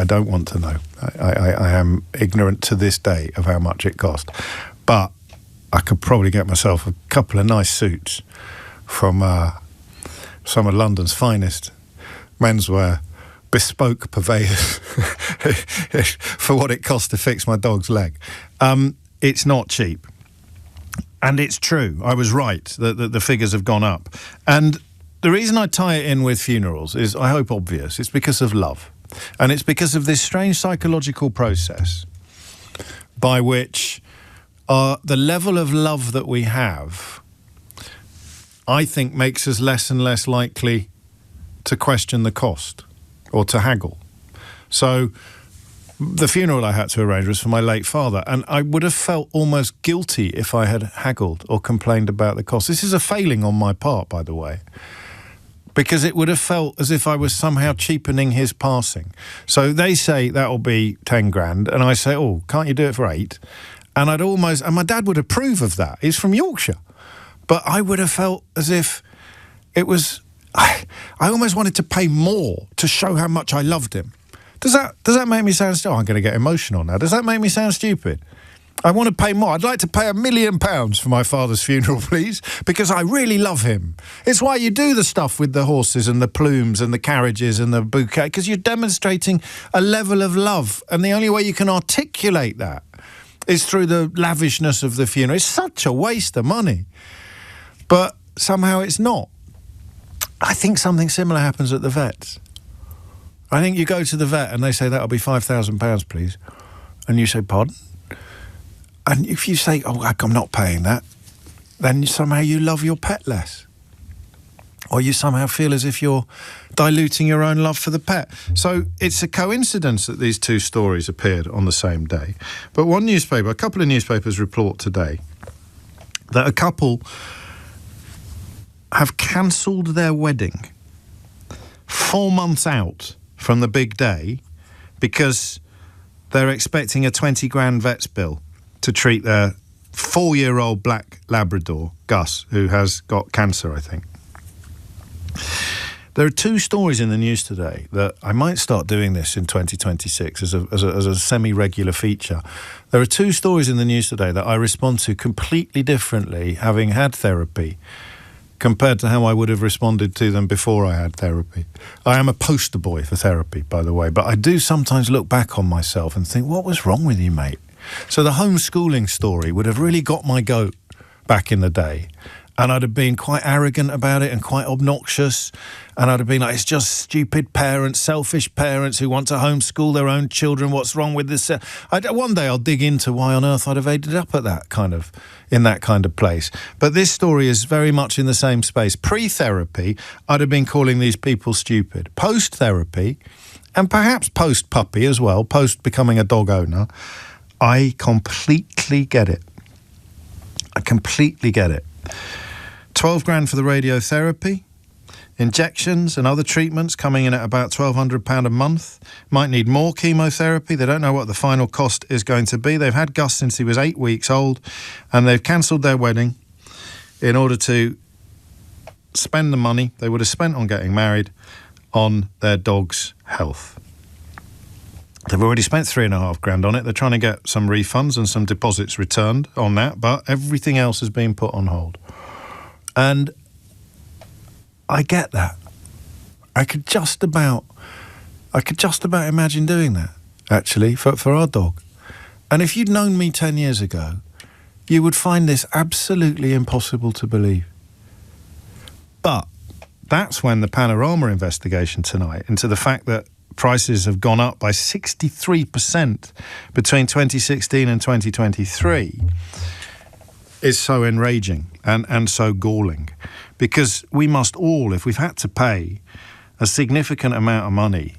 B: don't want to know. I am ignorant to this day of how much it cost, but I could probably get myself a couple of nice suits from some of London's finest menswear bespoke purveyors for what it costs to fix my dog's leg. It's not cheap. And it's true. I was right that the figures have gone up. And the reason I tie it in with funerals is, I hope, obvious. It's because of love. And it's because of this strange psychological process by which the level of love that we have, I think, makes us less and less likely to question the cost or to haggle. So the funeral I had to arrange was for my late father, and I would have felt almost guilty if I had haggled or complained about the cost. This is a failing on my part, by the way, because it would have felt as if I was somehow cheapening his passing. So they say that'll be 10 grand, and I say, "Oh, can't you do it for 8? And and my dad would approve of that. He's from Yorkshire. But I would have felt as if it was, I almost wanted to pay more to show how much I loved him. Does that make me sound stupid? I'm going to get emotional now. Does that make me sound stupid? I want to pay more. I'd like to pay £1 million for my father's funeral, please, because I really love him. It's why you do the stuff with the horses and the plumes and the carriages and the bouquet, because you're demonstrating a level of love. And the only way you can articulate that is through the lavishness of the funeral. It's such a waste of money. But somehow it's not. I think something similar happens at the vets. I think you go to the vet and they say, "That'll be £5,000, please." And you say, "Pardon?" And if you say, "Oh, I'm not paying that," then somehow you love your pet less. Or you somehow feel as if you're diluting your own love for the pet. So it's a coincidence that these two stories appeared on the same day. But a couple of newspapers report today that a couple have cancelled their wedding 4 months out from the big day because they're expecting a 20 grand vet's bill to treat their 4-year-old black Labrador, Gus, who has got cancer, I think. There are 2 stories in the news today that I might start doing this in 2026 as a semi-regular feature. There are 2 stories in the news today that I respond to completely differently, having had therapy, compared to how I would have responded to them before I had therapy. I am a poster boy for therapy, by the way, but I do sometimes look back on myself and think, what was wrong with you, mate? So the homeschooling story would have really got my goat back in the day. And I'd have been quite arrogant about it and quite obnoxious. And I'd have been like, it's just stupid parents, selfish parents who want to homeschool their own children. What's wrong with this? One day I'll dig into why on earth I'd have ended up at in that kind of place. But this story is very much in the same space. Pre-therapy, I'd have been calling these people stupid. Post-therapy, and perhaps post-puppy as well, post becoming a dog owner, I completely get it. I completely get it. 12 grand for the radiotherapy, injections and other treatments coming in at about £1,200 a month. Might need more chemotherapy. They don't know what the final cost is going to be. They've had Gus since he was 8 weeks old, and they've cancelled their wedding in order to spend the money they would have spent on getting married on their dog's health. They've already spent £3.5 grand on it. They're trying to get some refunds and some deposits returned on that, but everything else has been put on hold. And I get that. I could just about imagine doing that, actually, for our dog. And if you'd known me 10 years ago, you would find this absolutely impossible to believe. But that's when the Panorama investigation tonight into the fact that prices have gone up by 63% between 2016 and 2023 is so enraging and so galling. Because we must all, if we've had to pay a significant amount of money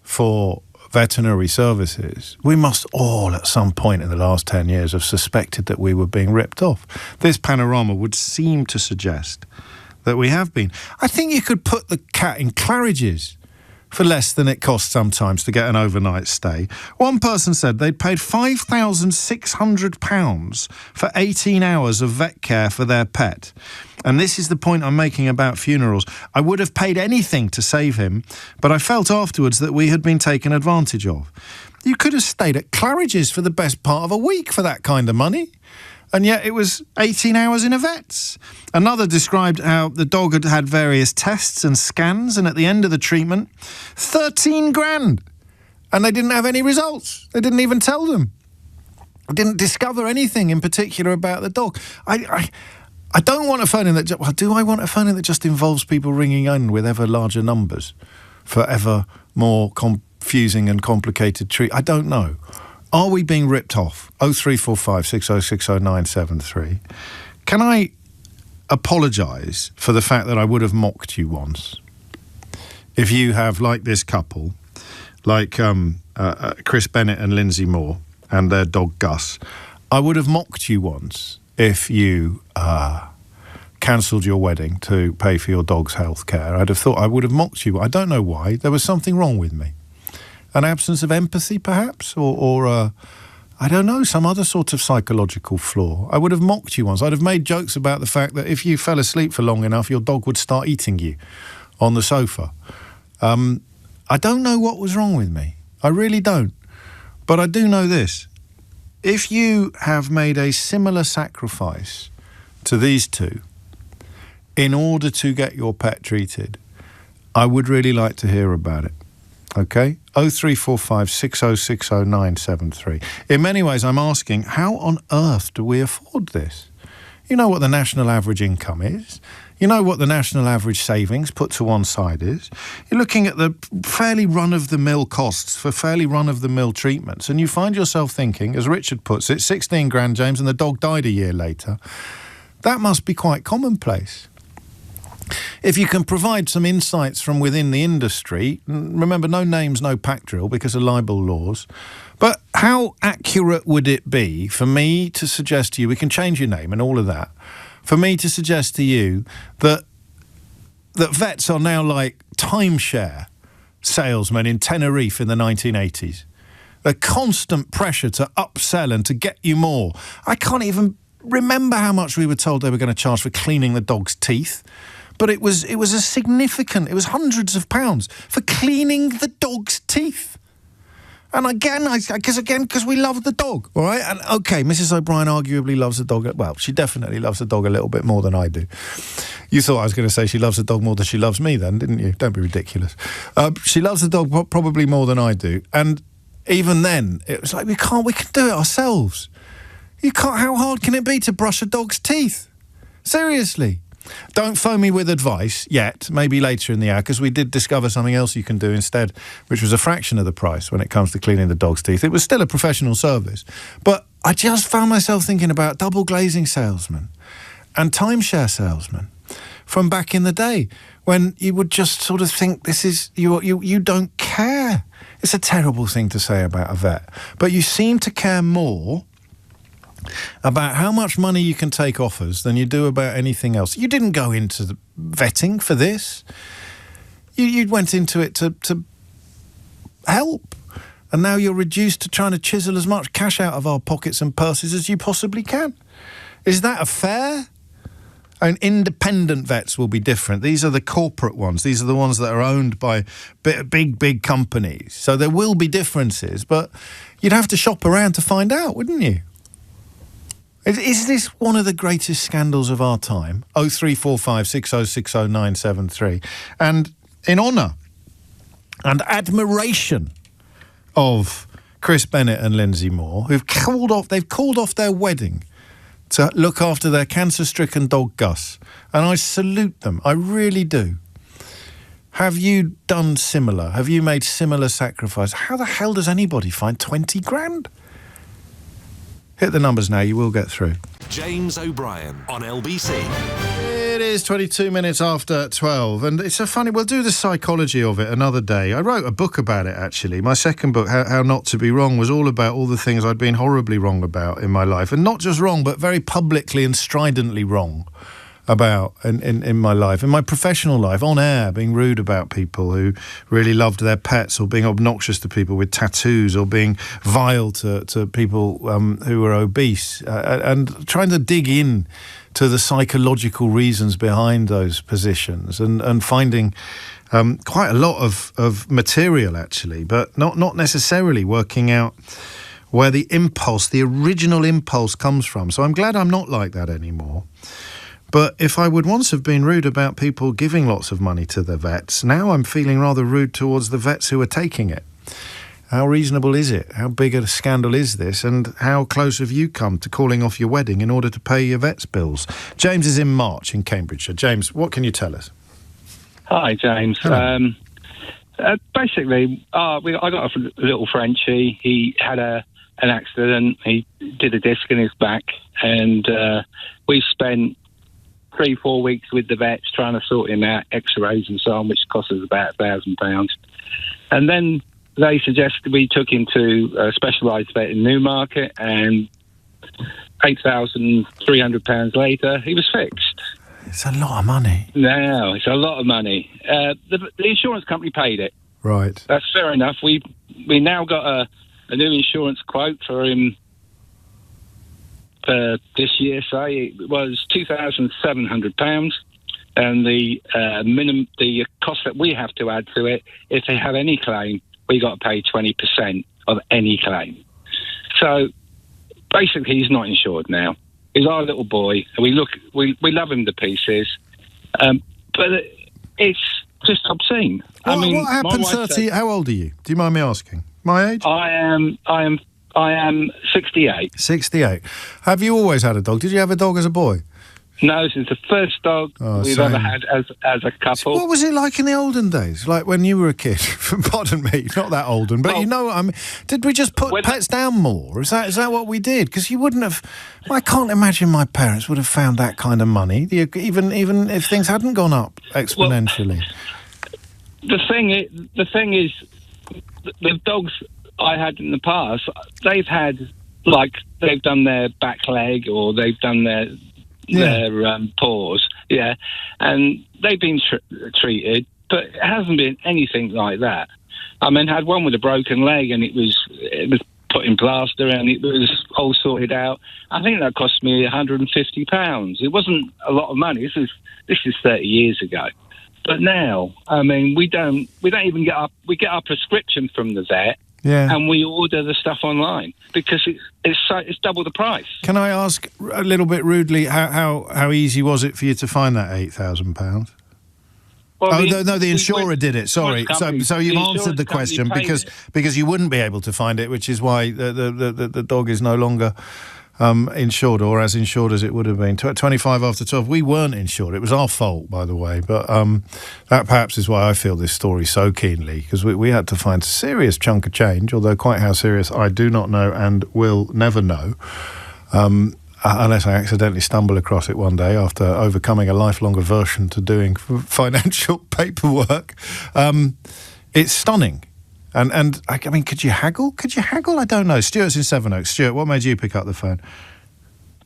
B: for veterinary services, we must all at some point in the last 10 years have suspected that we were being ripped off. This Panorama would seem to suggest that we have been. I think you could put the cat in Claridge's for less than it costs sometimes to get an overnight stay. One person said they'd paid £5,600 for 18 hours of vet care for their pet. And this is the point I'm making about funerals. I would have paid anything to save him, but I felt afterwards that we had been taken advantage of. You could have stayed at Claridge's for the best part of a week for that kind of money. And yet it was 18 hours in a vet's. Another described how the dog had had various tests and scans, and at the end of the treatment, 13 grand. And they didn't have any results. They didn't even tell them. Didn't discover anything in particular about the dog. I don't want a phone in that... Well, do I want a phone in that just involves people ringing in with ever larger numbers for ever more confusing and complicated I don't know. Are we being ripped off? 0345 6060 973. Can I apologise for the fact that I would have mocked you once? If you have, like this couple, like Chris Bennett and Lindsay Moore and their dog Gus, I would have mocked you once if you cancelled your wedding to pay for your dog's health care. I'd have thought I would have mocked you. I don't know why. There was something wrong with me. An absence of empathy, perhaps, or I don't know, some other sort of psychological flaw. I would have mocked you once. I'd have made jokes about the fact that if you fell asleep for long enough, your dog would start eating you on the sofa. I don't know what was wrong with me. I really don't. But I do know this. If you have made a similar sacrifice to these two in order to get your pet treated, I would really like to hear about it. Okay? 0345 6060 973. In many ways, I'm asking, how on earth do we afford this? You know what the national average income is. You know what the national average savings put to one side is. You're looking at the fairly run-of-the-mill costs for fairly run-of-the-mill treatments, and you find yourself thinking, as Richard puts it, 16 grand, James, and the dog died a year later. That must be quite commonplace. If you can provide some insights from within the industry, remember, no names, no pack drill because of libel laws, but how accurate would it be for me to suggest to you, we can change your name and all of that, for me to suggest to you that vets are now like timeshare salesmen in Tenerife in the 1980s. The constant pressure to upsell and to get you more. I can't even remember how much we were told they were going to charge for cleaning the dog's teeth. But it was it was hundreds of pounds for cleaning the dog's teeth. And again, I guess because we love the dog, all right? And okay, Mrs. O'Brien arguably loves the dog. Well, she definitely loves the dog a little bit more than I do. You thought I was going to say she loves the dog more than she loves me then, didn't you? Don't be ridiculous. She loves the dog probably more than I do. And even then, it was like, we can do it ourselves. You can't, how hard can it be to brush a dog's teeth? Seriously. Don't phone me with advice yet, maybe later in the hour, because we did discover something else you can do instead, which was a fraction of the price when it comes to cleaning the dog's teeth. It was still a professional service. But I just found myself thinking about double glazing salesmen and timeshare salesmen from back in the day when you would just sort of think this is, you don't care. It's a terrible thing to say about a vet, but you seem to care more about how much money you can take off us than you do about anything else. You didn't go into the vetting for this. You went into it to help. And now you're reduced to trying to chisel as much cash out of our pockets and purses as you possibly can. Is that fair? And independent vets will be different. These are the corporate ones. These are the ones that are owned by big companies. So there will be differences, but you'd have to shop around to find out, wouldn't you? Is this one of the greatest scandals of our time? 0345 6060 973. And in honour and admiration of Chris Bennett and Lindsay Moore, they've called off their wedding to look after their cancer-stricken dog Gus. And I salute them. I really do. Have you done similar? Have you made similar sacrifice? How the hell does anybody find 20 grand? Hit the numbers now, you will get through.
A: James O'Brien on LBC.
B: It is 22 minutes after 12, and it's a funny... We'll do the psychology of it another day. I wrote a book about it, actually. My second book, How Not to Be Wrong, was all about all the things I'd been horribly wrong about in my life. And not just wrong, but very publicly and stridently wrong about in my life. In my professional life, on air, being rude about people who really loved their pets, or being obnoxious to people with tattoos, or being vile to people who were obese, and trying to dig in to the psychological reasons behind those positions, and finding quite a lot of material, actually, but not necessarily working out where the original impulse comes from. So I'm glad I'm not like that anymore. But if I would once have been rude about people giving lots of money to the vets, now I'm feeling rather rude towards the vets who are taking it. How reasonable is it? How big a scandal is this? And how close have you come to calling off your wedding in order to pay your vet's bills? James is in March in Cambridgeshire. James, what can you tell us?
L: Hi, James. Basically, I got a little Frenchie. He had an accident. He did a disc in his back, and we spent 3-4 weeks with the vets trying to sort him out, x-rays and so on, which cost us about £1,000. And then they suggested we took him to a specialised vet in Newmarket, and £8,300 later, he was fixed.
B: It's a lot of money.
L: No, it's a lot of money. The insurance company paid it.
B: Right.
L: That's fair enough. We now got a new insurance quote for him for this year, say. It was £2,700, and the cost that we have to add to it, if they have any claim, we got to pay 20% of any claim. So basically, he's not insured now. He's our little boy, and we love him to pieces, but it's just obscene.
B: What happened 30? How old are you? Do you mind me asking? My age?
L: I am 68.
B: 68. Have you always had a dog? Did you have a dog as a boy?
L: No, this is the first dog we've ever had as a couple.
B: So what was it like in the olden days? Like when you were a kid? Pardon me, not that olden, but you know what I mean. Did we just put pets down more? Is that what we did? Because you wouldn't have... I can't imagine my parents would have found that kind of money, even if things hadn't gone up exponentially.
L: Well, the thing is, the dogs I had in the past, they've done their back leg, or they've done their paws, and they've been treated, but it hasn't been anything like that. I mean, I had one with a broken leg, and it was put in plaster, and it was all sorted out. I think that cost me £150. It wasn't a lot of money. This is 30 years ago. But now, I mean, we don't even get up. We get our prescription from the vet, and we order the stuff online because it's double the price.
B: Can I ask a little bit rudely, how easy was it for you to find that £8,000? Well, the insurer did it. Sorry, so you've answered the question because you wouldn't be able to find it, which is why the dog is no longer insured, or as insured as it would have been. 25 after 12. We weren't insured. It was our fault, by the way. But that perhaps is why I feel this story so keenly, because we had to find a serious chunk of change, although quite how serious I do not know and will never know, unless I accidentally stumble across it one day after overcoming a lifelong aversion to doing financial paperwork. It's stunning. And I mean, could you haggle? I don't know. Stuart's in Sevenoaks. Stuart, what made you pick up the phone?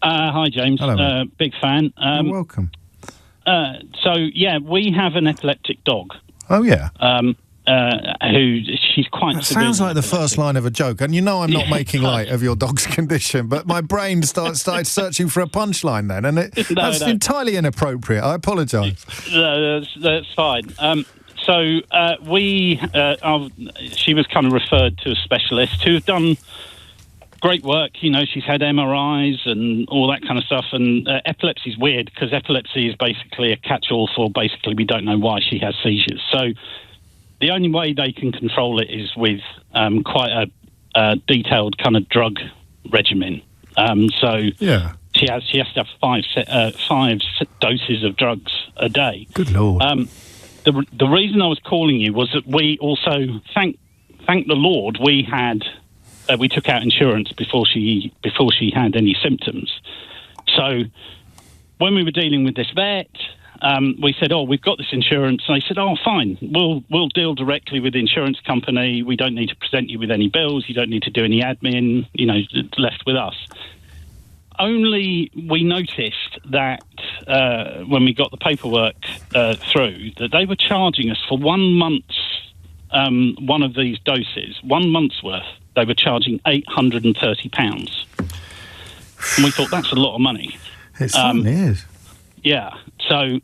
M: Hi, James.
B: Hello,
M: big fan.
B: You're welcome.
M: We have an epileptic dog.
B: Oh, yeah.
M: Who she's quite.
B: That sounds like the first line of a joke, and you know I'm not making light of your dog's condition, but my brain started searching for a punchline then, and that's entirely inappropriate. I apologise.
M: No, that's fine. She was kind of referred to a specialist who's done great work. You know, she's had MRIs and all that kind of stuff. And epilepsy's weird because epilepsy is basically a catch-all for basically we don't know why she has seizures. So the only way they can control it is with quite a detailed kind of drug regimen. She has to have five doses of drugs a day.
B: Good Lord.
M: The reason I was calling you was that we also thank the Lord we took out insurance before she had any symptoms. So when we were dealing with this vet, we said, we've got this insurance. And they said, fine, we'll deal directly with the insurance company. We don't need to present you with any bills. You don't need to do any admin, it's left with us. Only we noticed that when we got the paperwork through, that they were charging us for 1 month's one of these doses, 1 month's worth. They were charging £830. And we thought, that's a lot of money.
B: It certainly is.
M: Yeah. So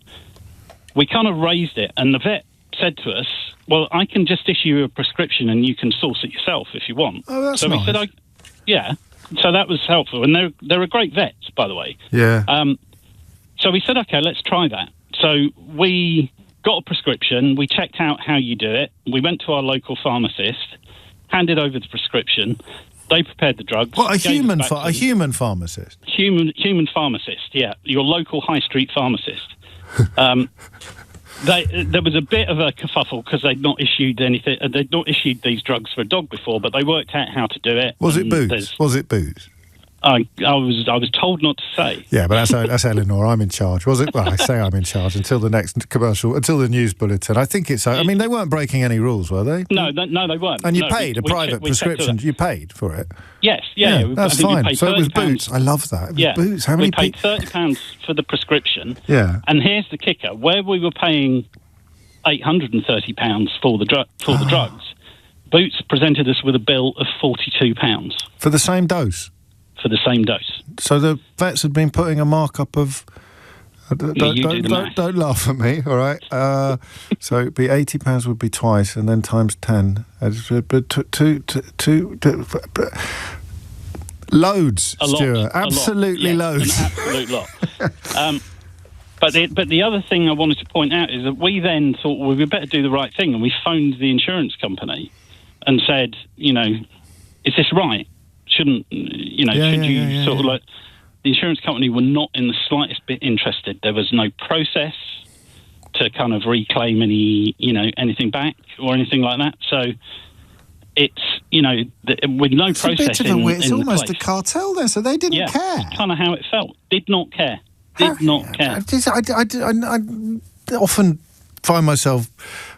M: we kind of raised it, and the vet said to us, well, I can just issue you a prescription and you can source it yourself if you want.
B: Oh, that's
M: so
B: nice.
M: We said, yeah. So that was helpful. And they're a great vets, by the way.
B: Yeah.
M: So we said, okay, let's try that. So we got a prescription. We checked out how you do it. We went to our local pharmacist, handed over the prescription. They prepared the drugs.
B: What, a human pharmacist?
M: Human pharmacist, yeah. Your local high street pharmacist. There was a bit of a kerfuffle because they'd not issued anything. They'd not issued these drugs for a dog before, but they worked out how to do it.
B: Was it booze? Was it booze?
M: I was told not to say.
B: Yeah, but that's Eleanor. I'm in charge. Was it? Well, I say I'm in charge until the next commercial, until the news bulletin. I think it's. I mean, they weren't breaking any rules, were they?
M: No, they weren't.
B: And you paid a private prescription. You paid for it.
M: Yes, yeah,
B: that's fine. So it was boots. I love that. It was boots. How many?
M: We paid £30 for the prescription.
B: Yeah.
M: And here's the kicker: where we were paying £830 for the drugs, Boots presented us with a bill of £42
B: for the same dose.
M: For the same dose.
B: So the vets had been putting a markup of. Don't laugh at me, all right? So it'd be £80 would be twice, and then times 10. Loads, Stuart. Absolutely loads.
M: An absolute lot. But the other thing I wanted to point out is that we then thought, well, we better do the right thing, and we phoned the insurance company and said, is this right? Shouldn't sort of like the insurance company were not in the slightest bit interested. There was no process to kind of reclaim anything back or anything like that. So it's with no process.
B: It's almost a cartel there. So they didn't care.
M: That's kind of how it felt. Did not care. I
B: often find myself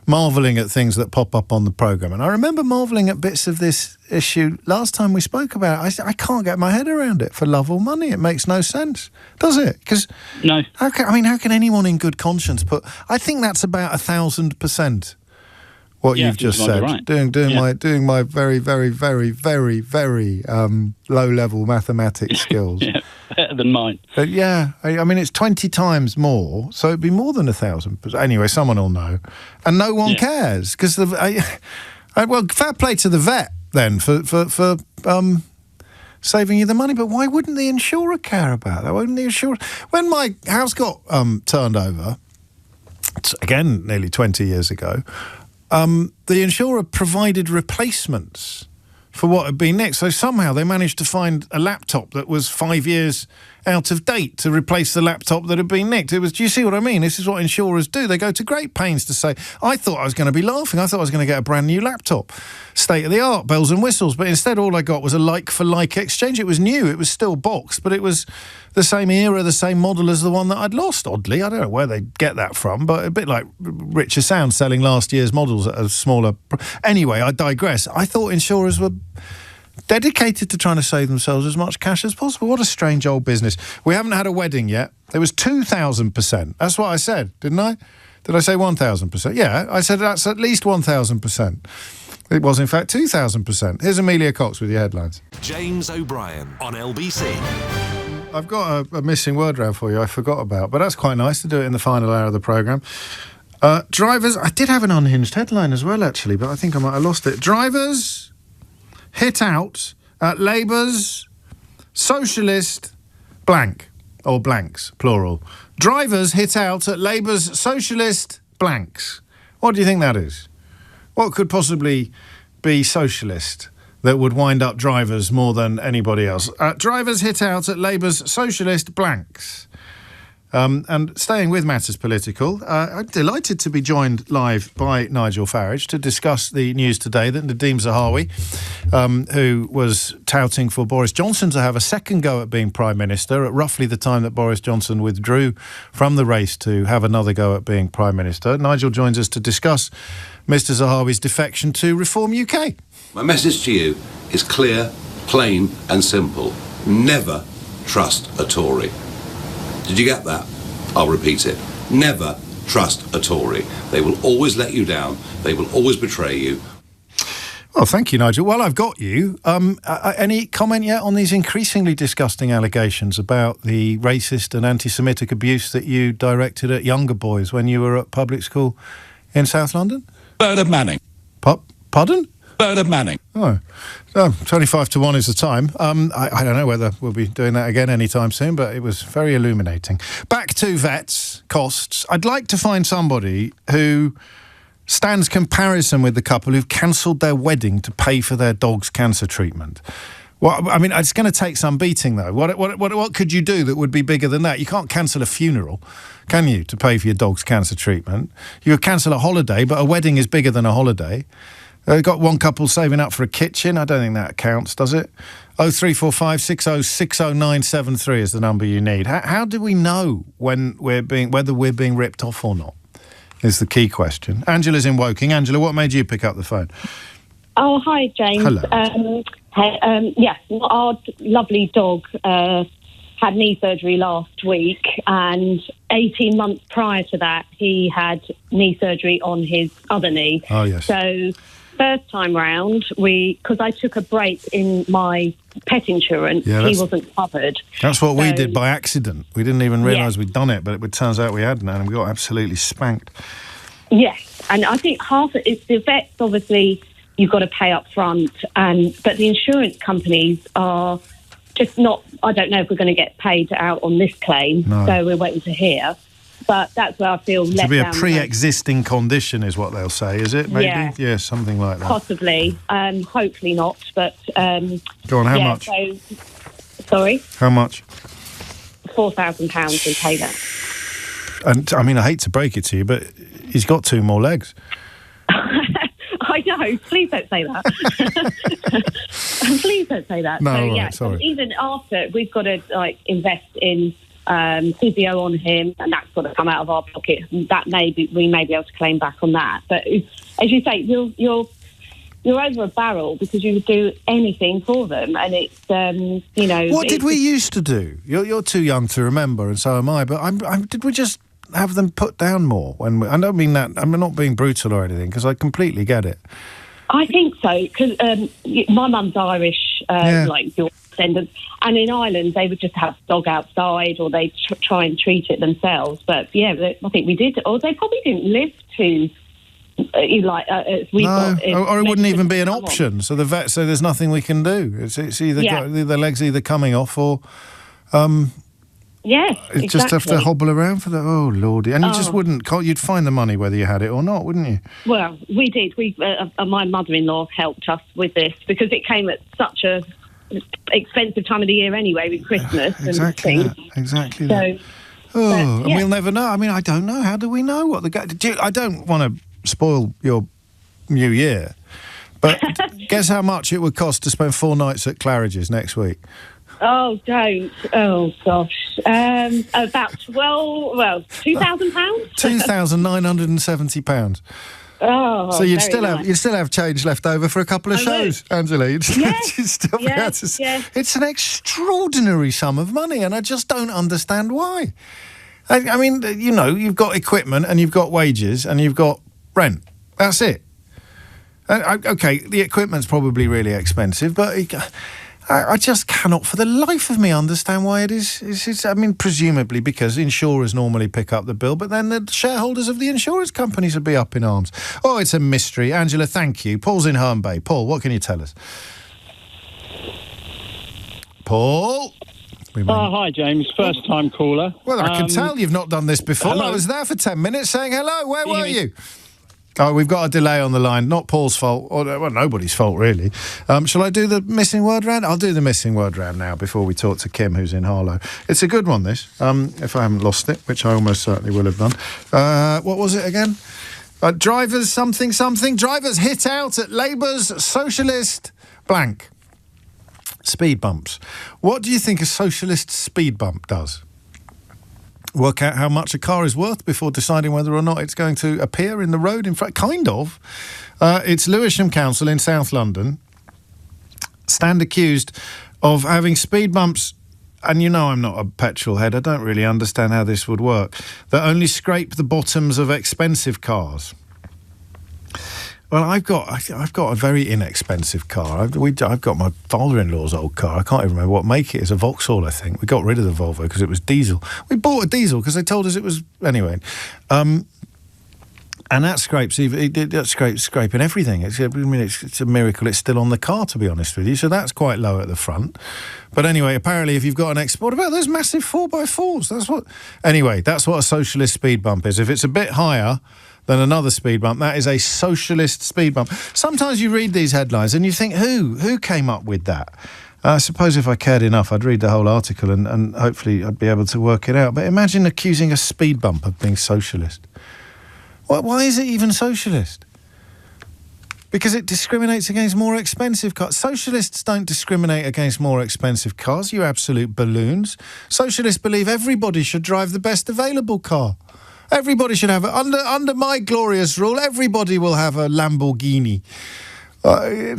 B: marvelling at things that pop up on the programme. And I remember marvelling at bits of this issue last time we spoke about it. I can't get my head around it for love or money. It makes no sense, does it? Because
M: no.
B: How can anyone in good conscience put... I think that's about 1,000% what you've just said.
M: Right.
B: Doing my very, very, very, very, very low-level mathematics skills.
M: Yeah, better than mine.
B: I mean, it's 20 times more, so it'd be more than 1,000. Anyway, someone will know. And no one cares, because well, fair play to the vet, then, for saving you the money, but why wouldn't the insurer care about that? Why wouldn't the insurer... When my house got turned over, again, nearly 20 years ago... the insurer provided replacements for what had been nicked. So somehow they managed to find a laptop that was 5 years out of date to replace the laptop that had been nicked. Do you see what I mean? This is what insurers do. They go to great pains to say, I thought I was going to be laughing. I thought I was going to get a brand new laptop. State of the art, bells and whistles. But instead all I got was a like-for-like exchange. It was new. It was still boxed, but it was the same era, the same model as the one that I'd lost, oddly. I don't know where they get that from, but a bit like Richer Sound selling last year's models at a smaller... Anyway, I digress. I thought insurers were dedicated to trying to save themselves as much cash as possible. What a strange old business. We haven't had a wedding yet. It was 2,000%. That's what I said, didn't I? Did I say 1,000%? Yeah, I said that's at least 1,000%. It was, in fact, 2,000%. Here's Amelia Cox with your headlines.
A: James O'Brien on LBC.
B: I've got a missing word round for you I forgot about, but that's quite nice to do it in the final hour of the programme. Drivers... I did have an unhinged headline as well, actually, but I think I might have lost it. Drivers hit out at Labour's socialist blank, or blanks, plural. Drivers hit out at Labour's socialist blanks. What do you think that is? What could possibly be socialist that would wind up drivers more than anybody else? Drivers hit out at Labour's socialist blanks. And staying with matters political, I'm delighted to be joined live by Nigel Farage to discuss the news today that Nadhim Zahawi, who was touting for Boris Johnson to have a second go at being Prime Minister at roughly the time that Boris Johnson withdrew from the race to have another go at being Prime Minister. Nigel joins us to discuss Mr Zahawi's defection to Reform UK.
N: My message to you is clear, plain and simple. Never trust a Tory. Did you get that? I'll repeat it. Never trust a Tory. They will always let you down. They will always betray you.
B: Well, thank you, Nigel. Well, I've got you. Any comment yet on these increasingly disgusting allegations about the racist and anti-Semitic abuse that you directed at younger boys when you were at public school in South London?
N: Bernard Manning.
B: Pardon?
N: Bernard Manning.
B: Oh, 25 to 1 is the time. I don't know whether we'll be doing that again anytime soon, but it was very illuminating. Back to vets, costs. I'd like to find somebody who stands comparison with the couple who've cancelled their wedding to pay for their dog's cancer treatment. Well, I mean, it's going to take some beating, though. What could you do that would be bigger than that? You can't cancel a funeral, can you, to pay for your dog's cancer treatment? You could cancel a holiday, but a wedding is bigger than a holiday. Got one couple saving up for a kitchen. I don't think that counts, does it? 0345 60 60973 is the number you need. How do we know whether we're being ripped off or not? Is the key question. Angela's in Woking. Angela, what made you pick up the phone?
D: Oh, hi, James.
B: Hello.
D: Our lovely dog had knee surgery last week, and 18 months prior to that, he had knee surgery on his other knee.
B: Oh, yes.
D: So first time round, because I took a break in my pet insurance, he wasn't covered.
B: That's what we did by accident. We didn't even realise we'd done it, but it turns out we hadn't, and we got absolutely spanked.
D: Yes, and I think half of it's the vets, obviously, you've got to pay up front, but the insurance companies are just not. I don't know if we're going to get paid out on this claim, so we're waiting to hear. But that's where I feel let down.
B: To be a pre-existing condition is what they'll say, is it? Maybe? Yeah, something like that.
D: Possibly. Hopefully not, but...
B: Go on, how much?
D: Sorry?
B: How much?
D: £4,000 we pay that.
B: And, I mean, I hate to break it to you, but he's got 2 more legs.
D: I know. Please don't say that. Please don't say that.
B: No, sorry.
D: Even after, we've got to invest in physio on him, and that's got to come out of our pocket. That we may be able to claim back on that. But as you say, you're over a barrel because you would do anything for them, and it's What
B: did we used to do? You're too young to remember, and so am I. But did we just have them put down more? I don't mean that. I'm not being brutal or anything, because I completely get it.
D: I think so, because my mum's Irish, like your descendants, and in Ireland they would just have the dog outside, or they'd try and treat it themselves. But I think we did, or they probably didn't live to. Or it
B: wouldn't even be an option. So the vet said there's nothing we can do. It's either the leg's either coming off or.
D: Yes,
B: you just have to hobble around for that. Oh, Lordy. And you just you'd find the money whether you had it or not, wouldn't you?
D: Well, we did. My mother-in-law helped us with this because it came at such a expensive time of the year anyway, with Christmas
B: Exactly that. And we'll never know. I mean, I don't know. How do we know what I don't want to spoil your new year, but guess how much it would cost to spend 4 nights at Claridge's next week?
D: Oh, don't. Oh, gosh. About £2,000?
B: £2,970.
D: Oh,
B: so you'd
D: very
B: still have change left over for a couple of shows, Angela. You'd still be able to. It's an extraordinary sum of money, and I just don't understand why. I mean, you know, you've got equipment and you've got wages and you've got rent. That's it. Okay, the equipment's probably really expensive, but I just cannot for the life of me understand why it is. I mean, presumably because insurers normally pick up the bill, but then the shareholders of the insurance companies would be up in arms. Oh, it's a mystery. Angela, thank you. Paul's in Herne Bay. Paul, what can you tell us? Paul?
M: Hi, James. First-time caller.
B: Well, I can tell you've not done this before.
M: Hello.
B: I was there for 10 minutes saying hello. Where were you? Oh, we've got a delay on the line. Not Paul's fault. Well, nobody's fault, really. Shall I do the missing word round? I'll do the missing word round now before we talk to Kim, who's in Harlow. It's a good one, this, if I haven't lost it, which I almost certainly will have done. What was it again? Drivers something. Drivers hit out at Labour's socialist blank. Speed bumps. What do you think a socialist speed bump does? Work out how much a car is worth before deciding whether or not it's going to appear in the road in front. Kind of. It's Lewisham Council in South London stand accused of having speed bumps, and you know I'm not a petrol head, I don't really understand how this would work, that only scrape the bottoms of expensive cars. Well, I've got a very inexpensive car. I've got my father-in-law's old car. I can't even remember what make it is. A Vauxhall, I think. We got rid of the Volvo because it was diesel. We bought a diesel because they told us it was anyway. And that scrapes scraping everything. It's a miracle it's still on the car, to be honest with you. So that's quite low at the front. But anyway, apparently, if you've got an what about those massive 4x4s? That's what a socialist speed bump is. If it's a bit higher than another speed bump, that is a socialist speed bump. Sometimes you read these headlines and you think, who came up with that? I suppose if I cared enough, I'd read the whole article and hopefully I'd be able to work it out. But imagine accusing a speed bump of being socialist. Why is it even socialist? Because it discriminates against more expensive cars. Socialists don't discriminate against more expensive cars, you absolute balloons. Socialists believe everybody should drive the best available car. Everybody should have under my glorious rule, everybody will have a Lamborghini.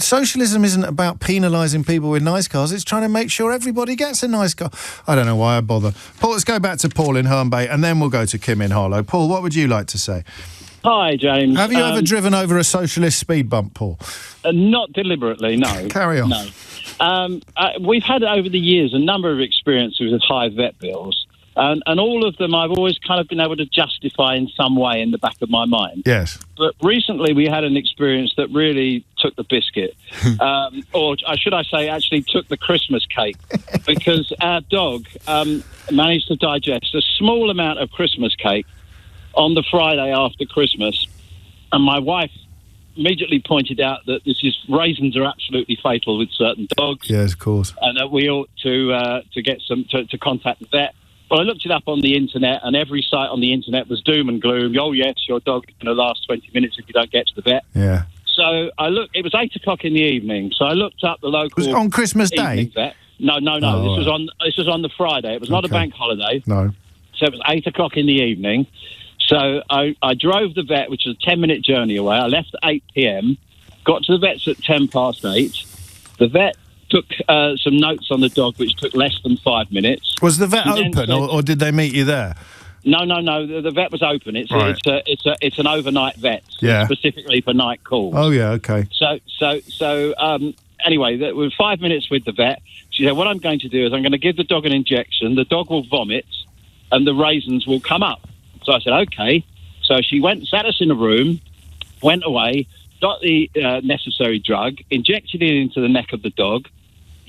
B: Socialism isn't about penalising people with nice cars. It's trying to make sure everybody gets a nice car. I don't know why I bother. Paul, let's go back to Paul in Herne Bay and then we'll go to Kim in Harlow. Paul, what would you like to say?
M: Hi, James.
B: Have you ever driven over a socialist speed bump, Paul?
M: Not deliberately, no.
B: Carry on.
M: No. We've had over the years a number of experiences with high vet bills. And all of them I've always kind of been able to justify in some way in the back of my mind.
B: Yes.
M: But recently we had an experience that really took the biscuit. Or should I say actually took the Christmas cake. Because our dog managed to digest a small amount of Christmas cake on the Friday after Christmas. And my wife immediately pointed out that raisins are absolutely fatal with certain dogs.
B: Yes, of course. And
M: that we ought to get to contact the vet. Well, I looked it up on the internet, and every site on the internet was doom and gloom. Oh, yes, your dog is going to last 20 minutes if you don't get to the vet.
B: Yeah.
M: So it was 8 o'clock in the evening, so I looked up the local...
B: Was it on Christmas Day?
M: Vet. No.
B: Oh,
M: this was on the Friday. It was not a bank holiday.
B: No.
M: So it was 8 o'clock in the evening. So I drove the vet, which was a 10-minute journey away. I left at 8 p.m., got to the vet's at 8. The vet took some notes on the dog, which took less than 5 minutes.
B: Was the vet open, or did they meet you there?
M: No. The vet was open. It's an overnight vet, specifically for night calls.
B: Oh yeah, okay.
M: Anyway, there were 5 minutes with the vet. She said, "What I'm going to do is I'm going to give the dog an injection. The dog will vomit, and the raisins will come up." So I said, "Okay." So she sat us in a room, went away, got the necessary drug, injected it into the neck of the dog.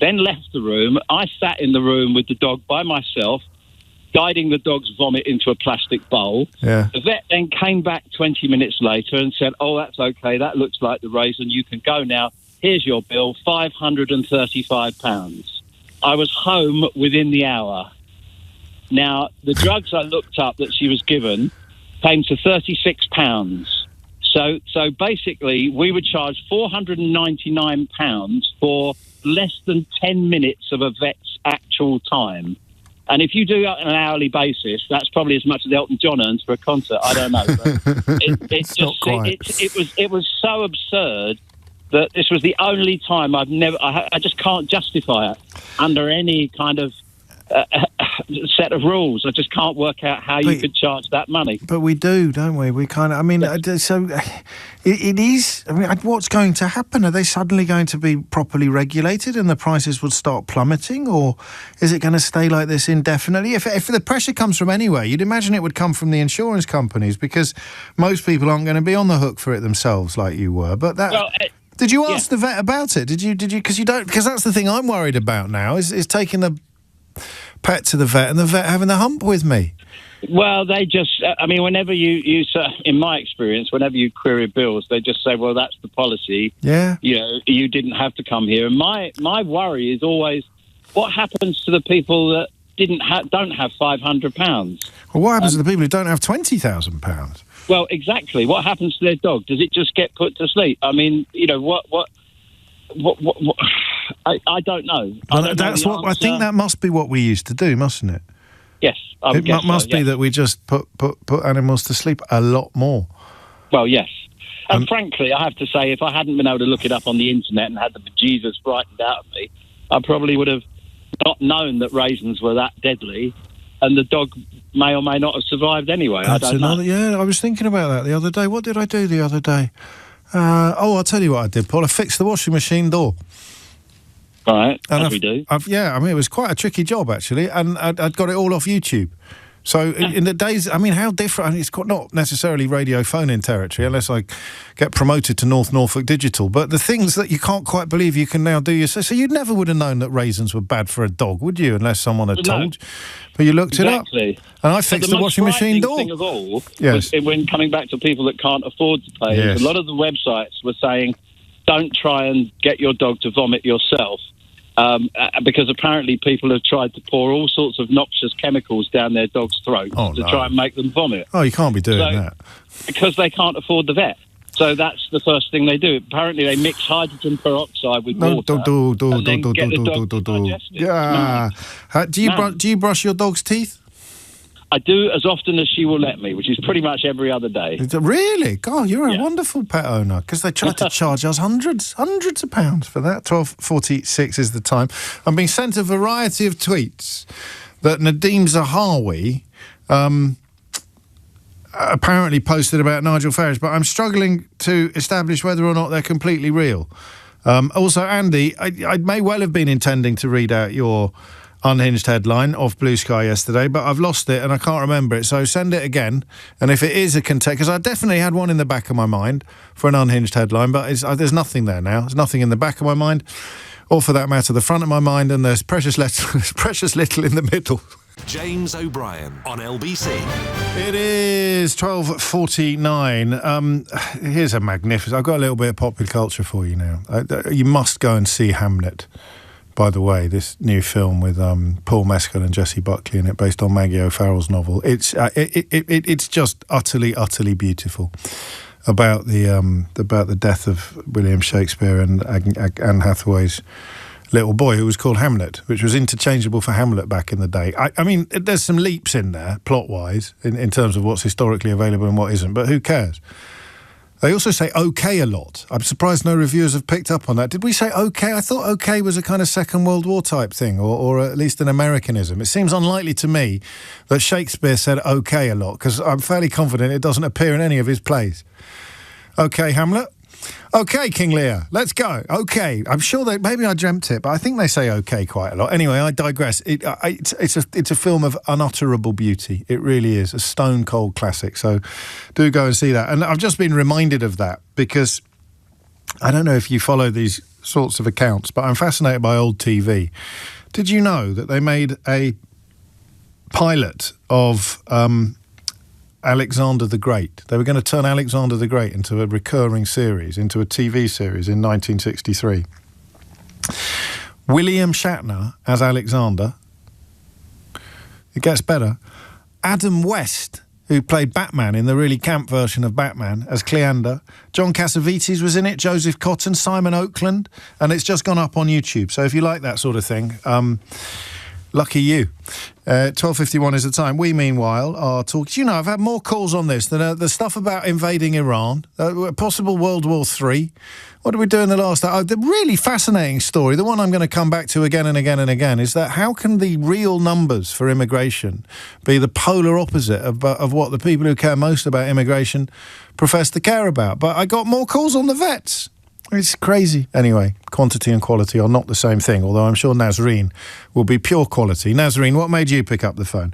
M: Then left the room. I sat in the room with the dog by myself, guiding the dog's vomit into a plastic bowl.
B: Yeah.
M: The vet then came back 20 minutes later and said, "Oh, that's okay. That looks like the raisin. You can go now. Here's your bill, £535. I was home within the hour. Now, the drugs I looked up that she was given came to £36. So basically, we were charged £499 for less than 10 minutes of a vet's actual time. And if you do it on an hourly basis, that's probably as much as Elton John earns for a concert. I don't know. But it was so absurd that this was the only time I just can't justify it under any kind of set of rules. I just can't work out how you could charge that money.
B: But we do, don't we? We kind of, I mean, so it is, I mean, what's going to happen? Are they suddenly going to be properly regulated and the prices would start plummeting? Or is it going to stay like this indefinitely? If the pressure comes from anywhere, you'd imagine it would come from the insurance companies, because most people aren't going to be on the hook for it themselves like you were. But that... Well, did you ask the vet about it? Did you? Because that's the thing I'm worried about now, is taking the pet to the vet and the vet having the hump with me.
M: Well, they just, I mean, whenever you in my experience, whenever you query bills, they just say, well, that's the policy.
B: Yeah.
M: You know, you didn't have to come here. And my worry is always, what happens to the people that don't have £500?
B: Well, what happens to the people who don't have £20,000?
M: Well, exactly. What happens to their dog? Does it just get put to sleep? I mean, you know, what I don't know.
B: I think that must be what we used to do, mustn't it?
M: Yes, I would guess
B: must be that we just put animals to sleep a lot more.
M: Well, yes. And frankly, I have to say, if I hadn't been able to look it up on the internet and had the bejesus frightened out of me, I probably would have not known that raisins were that deadly, and the dog may or may not have survived anyway. I don't know.
B: Yeah, I was thinking about that the other day. What did I do the other day? I'll tell you what I did, Paul. I fixed the washing machine door.
M: All right, as we do.
B: I mean, it was quite a tricky job, actually, and I'd got it all off YouTube. So in the days, I mean, how different... I mean, it's not necessarily radio phone-in territory, unless I get promoted to North Norfolk Digital, but the things that you can't quite believe you can now do yourself. So you never would have known that raisins were bad for a dog, would you, unless someone had told you? But you looked it up. And I fixed the washing machine door.
M: The thing of all was when coming back to people that can't afford to pay, a lot of the websites were saying, don't try and get your dog to vomit yourself. Because apparently people have tried to pour all sorts of noxious chemicals down their dog's throat to try and make them vomit.
B: Oh, you can't be doing that.
M: Because they can't afford the vet. So that's the first thing they do. Apparently they mix hydrogen peroxide with water and then get the dog to digest it.
B: Yeah. Do you brush your dog's teeth?
M: I do as often as she will let me, which is pretty much every other day.
B: Really? God, you're a wonderful pet owner, because they tried to charge us hundreds of pounds for that. 12:46 is the time. I'm being sent a variety of tweets that Nadeem Zahawi apparently posted about Nigel Farage, but I'm struggling to establish whether or not they're completely real. Also, Andy, I may well have been intending to read out your unhinged headline off Blue Sky yesterday, but I've lost it and I can't remember it, so send it again. And if it is a contest, because I definitely had one in the back of my mind for an unhinged headline, but there's nothing there now. There's nothing in the back of my mind, or for that matter, the front of my mind, and there's precious little in the middle.
A: James O'Brien on LBC.
B: It is 12:49. Here's a magnificent... I've got a little bit of popular culture for you now. You must go and see Hamlet. By the way, this new film with Paul Mescal and Jessie Buckley in it, based on Maggie O'Farrell's novel, it's just utterly beautiful, about the death of William Shakespeare and Anne Hathaway's little boy, who was called Hamlet, which was interchangeable for Hamlet back in the day. I mean, there's some leaps in there plot-wise in terms of what's historically available and what isn't, but who cares? They also say okay a lot. I'm surprised no reviewers have picked up on that. Did we say okay? I thought okay was a kind of Second World War type thing, or at least an Americanism. It seems unlikely to me that Shakespeare said okay a lot, because I'm fairly confident it doesn't appear in any of his plays. Okay, Hamlet? Okay, King Lear, let's go. Okay, I'm sure maybe I dreamt it, but I think they say okay quite a lot. Anyway, I digress. It's a film of unutterable beauty. It really is a stone cold classic. So do go and see that. And I've just been reminded of that because I don't know if you follow these sorts of accounts, but I'm fascinated by old TV. Did you know that they made a pilot of Alexander the Great? They were going to turn Alexander the Great into a recurring series, into a TV series in 1963. William Shatner as Alexander. It gets better. Adam West, who played Batman in the really camp version of Batman, as Cleander. John Cassavetes was in it, Joseph Cotton, Simon Oakland, and it's just gone up on YouTube. So if you like that sort of thing, Lucky you. 12:51 is the time. We, meanwhile, are talking... I've had more calls on this than the stuff about invading Iran, possible World War III. What did we do in the last... the really fascinating story, the one I'm going to come back to again and again and again, is that how can the real numbers for immigration be the polar opposite of what the people who care most about immigration profess to care about? But I got more calls on the vets. It's crazy. Anyway, quantity and quality are not the same thing, although I'm sure Nazreen will be pure quality. Nazreen, what made you pick up the phone?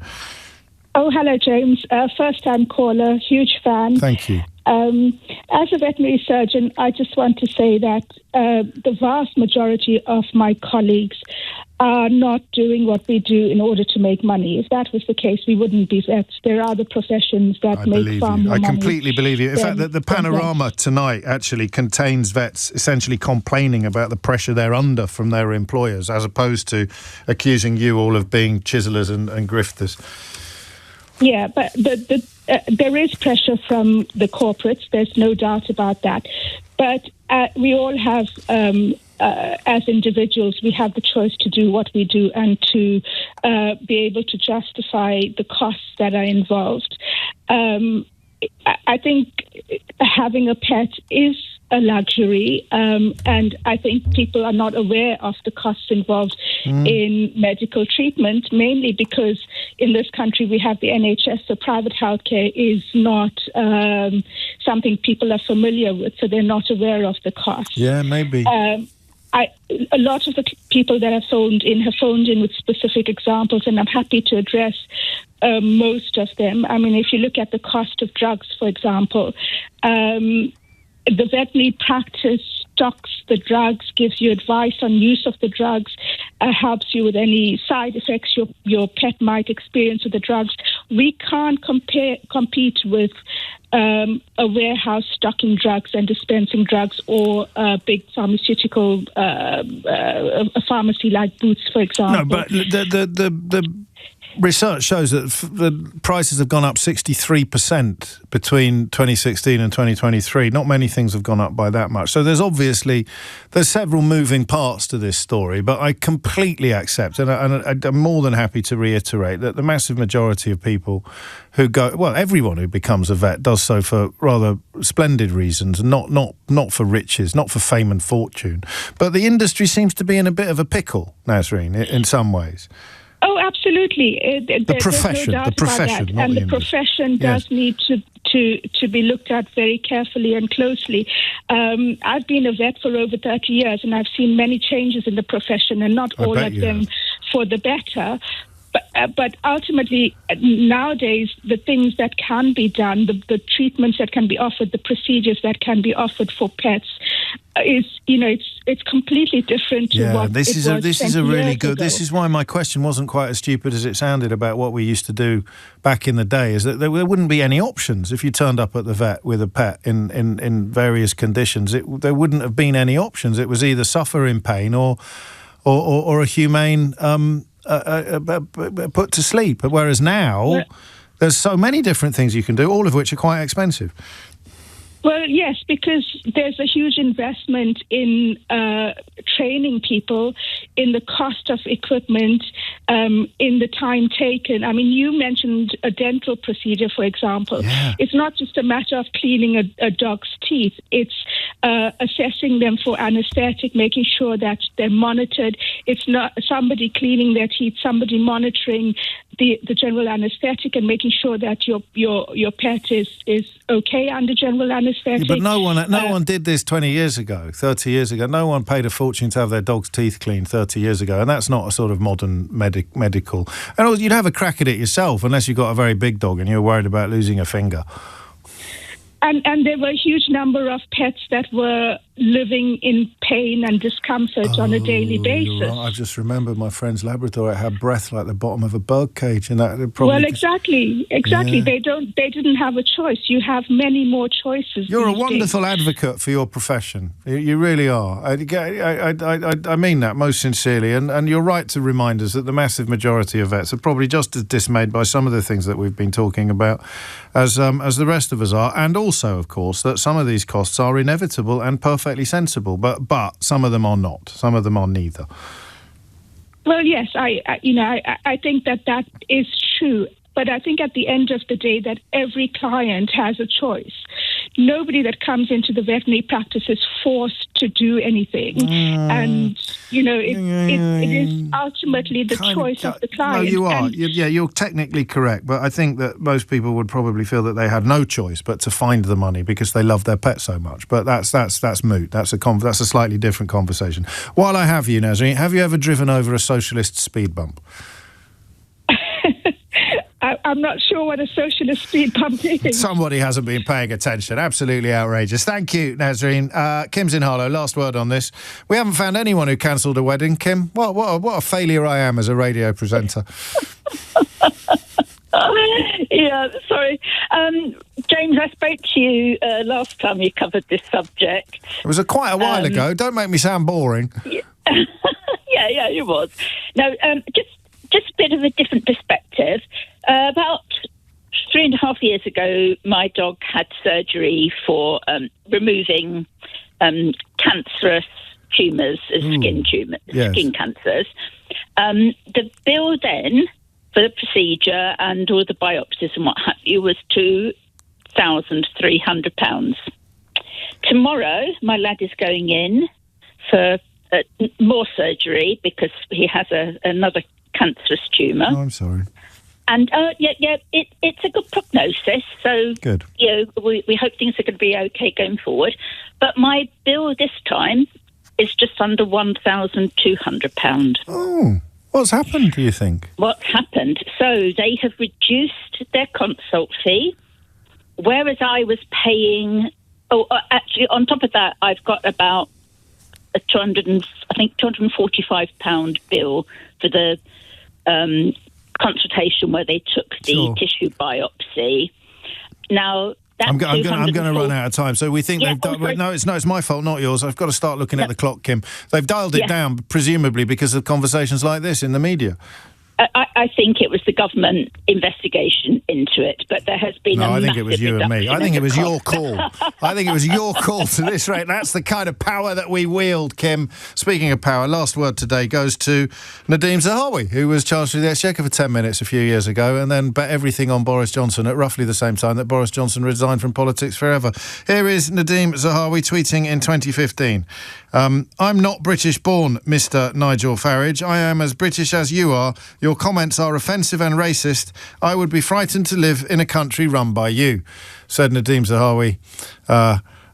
O: Oh, hello, James. First-time caller, huge fan.
B: Thank you.
O: As a veterinary surgeon, I just want to say that the vast majority of my colleagues are not doing what we do in order to make money. If that was the case, we wouldn't be vets. There are other professions that make far more money.
B: I completely believe you. In fact, the panorama tonight actually contains vets essentially complaining about the pressure they're under from their employers, as opposed to accusing you all of being chiselers and grifters.
O: Yeah, but there is pressure from the corporates. There's no doubt about that. But we all have, as individuals, we have the choice to do what we do and to be able to justify the costs that are involved. I think having a pet is a luxury, and I think people are not aware of the costs involved in medical treatment, mainly because in this country we have the NHS, so private healthcare is not something people are familiar with, so they're not aware of the costs.
B: Yeah, maybe.
O: A lot of the people that have phoned in with specific examples, and I'm happy to address most of them. I mean, if you look at the cost of drugs, for example, the veterinary practice stocks the drugs, gives you advice on use of the drugs, helps you with any side effects your pet might experience with the drugs. We can't compete with a warehouse stocking drugs and dispensing drugs, or a big pharmaceutical a pharmacy like Boots, for example.
B: No, but the research shows that the prices have gone up 63% between 2016 and 2023. Not many things have gone up by that much. So there's several moving parts to this story, but I completely accept, and I'm more than happy to reiterate, that the massive majority of people who go, well, everyone who becomes a vet does so for rather splendid reasons, not for riches, not for fame and fortune. But the industry seems to be in a bit of a pickle, Nazreen, in some ways.
O: Oh, absolutely.
B: The profession,
O: and the profession does need to be looked at very carefully and closely. I've been a vet for over 30 years, and I've seen many changes in the profession, and not all of them for the better. But ultimately, nowadays, the things that can be done, the treatments that can be offered, the procedures that can be offered for pets, it's completely different to what
B: this
O: it
B: is
O: was
B: this is a really good.
O: ago.
B: This is why my question wasn't quite as stupid as it sounded about what we used to do back in the day. Is that there wouldn't be any options if you turned up at the vet with a pet in various conditions. There wouldn't have been any options. It was either suffer in pain or a humane. Put to sleep. Whereas now, there's so many different things you can do, all of which are quite expensive.
O: Well, yes, because there's a huge investment in training people, in the cost of equipment, in the time taken. I mean, you mentioned a dental procedure, for example. Yeah. It's not just a matter of cleaning a dog's teeth. It's assessing them for anesthetic, making sure that they're monitored. It's not somebody cleaning their teeth, somebody monitoring the general anesthetic and making sure that your pet is okay under general anesthetic.
B: Yeah, but no one did this 20 years ago, 30 years ago. No one paid a fortune to have their dog's teeth cleaned 30 years ago, and that's not a sort of modern medical. And also, you'd have a crack at it yourself unless you've got a very big dog and you're worried about losing a finger.
O: And there were a huge number of pets that were living in pain and discomfort on a daily basis.
B: Right. I just remembered my friend's Labrador. It had breath like the bottom of a bird cage, and that probably.
O: Well, exactly. Yeah. They didn't have a choice. You have many more choices.
B: You're a wonderful advocate for your profession. You really are. I mean that most sincerely, and you're right to remind us that the massive majority of vets are probably just as dismayed by some of the things that we've been talking about as the rest of us are, and also, of course, that some of these costs are inevitable and perfectly sensible, but some of them are not. Some of them are neither.
O: Well, yes, I think that is true. But I think at the end of the day that every client has a choice. Nobody that comes into the veterinary practice is forced to do anything. And, it is ultimately the choice of the client.
B: No, you are. You're technically correct. But I think that most people would probably feel that they had no choice but to find the money because they love their pet so much. But that's moot. That's a slightly different conversation. While I have you, Nazreen, have you ever driven over a socialist speed bump?
O: I'm not sure what a socialist speed bump is.
B: Somebody hasn't been paying attention. Absolutely outrageous. Thank you, Nazreen. Kim's in Harlow. Last word on this. We haven't found anyone who cancelled a wedding. Kim, what a failure I am as a radio presenter.
P: Yeah, sorry. James, I spoke to you last time you covered this subject.
B: It was quite a while ago. Don't make me sound boring.
P: Yeah, yeah, it was. No, just a bit of a different perspective. About 3.5 years ago, my dog had surgery for removing cancerous tumours, skin cancers. The bill then for the procedure and all the biopsies and what have you was £2,300. Tomorrow, my lad is going in for more surgery because he has another cancerous tumour.
B: Oh, I'm sorry.
P: And it's a good prognosis. So
B: good.
P: We hope things are going to be okay going forward. But my bill this time is just under £1,200.
B: Oh, what's happened? Do you think?
P: What's happened? So they have reduced their consult fee, whereas I was paying. Oh, actually, on top of that, I've got about a £245 bill for the consultation where they took the tissue biopsy. Now
B: I'm going to run out of time. So we think they've done. No, it's my fault, not yours. I've got to start looking at the clock, Kim. They've dialed it down, presumably because of conversations like this in the media.
P: I think it was the government investigation into it, but there has been
B: I think it was you and me. I think it was your call. I think it was your call to this rate. That's the kind of power that we wield, Kim. Speaking of power, last word today goes to Nadeem Zahawi, who was Chancellor of the Exchequer for 10 minutes a few years ago and then bet everything on Boris Johnson at roughly the same time that Boris Johnson resigned from politics forever. Here is Nadeem Zahawi tweeting in 2015. I'm not British born, Mr. Nigel Farage. I am as British as you are. Your comments are offensive and racist. I would be frightened to live in a country run by you, said Nadeem Zahawi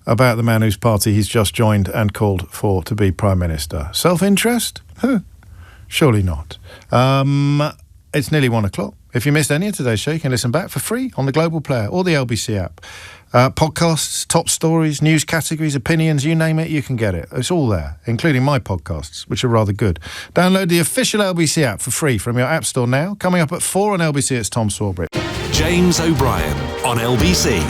B: about the man whose party he's just joined and called for to be Prime Minister. Self-interest? Surely not. It's nearly 1 o'clock. If you missed any of today's show, you can listen back for free on the Global Player or the LBC app. Podcasts, top stories, news categories, opinions, you name it, you can get it. It's all there, including my podcasts, which are rather good. Download the official LBC app for free from your app store now. Coming up at 4 on LBC, it's Tom Sawbridge.
A: James O'Brien on LBC.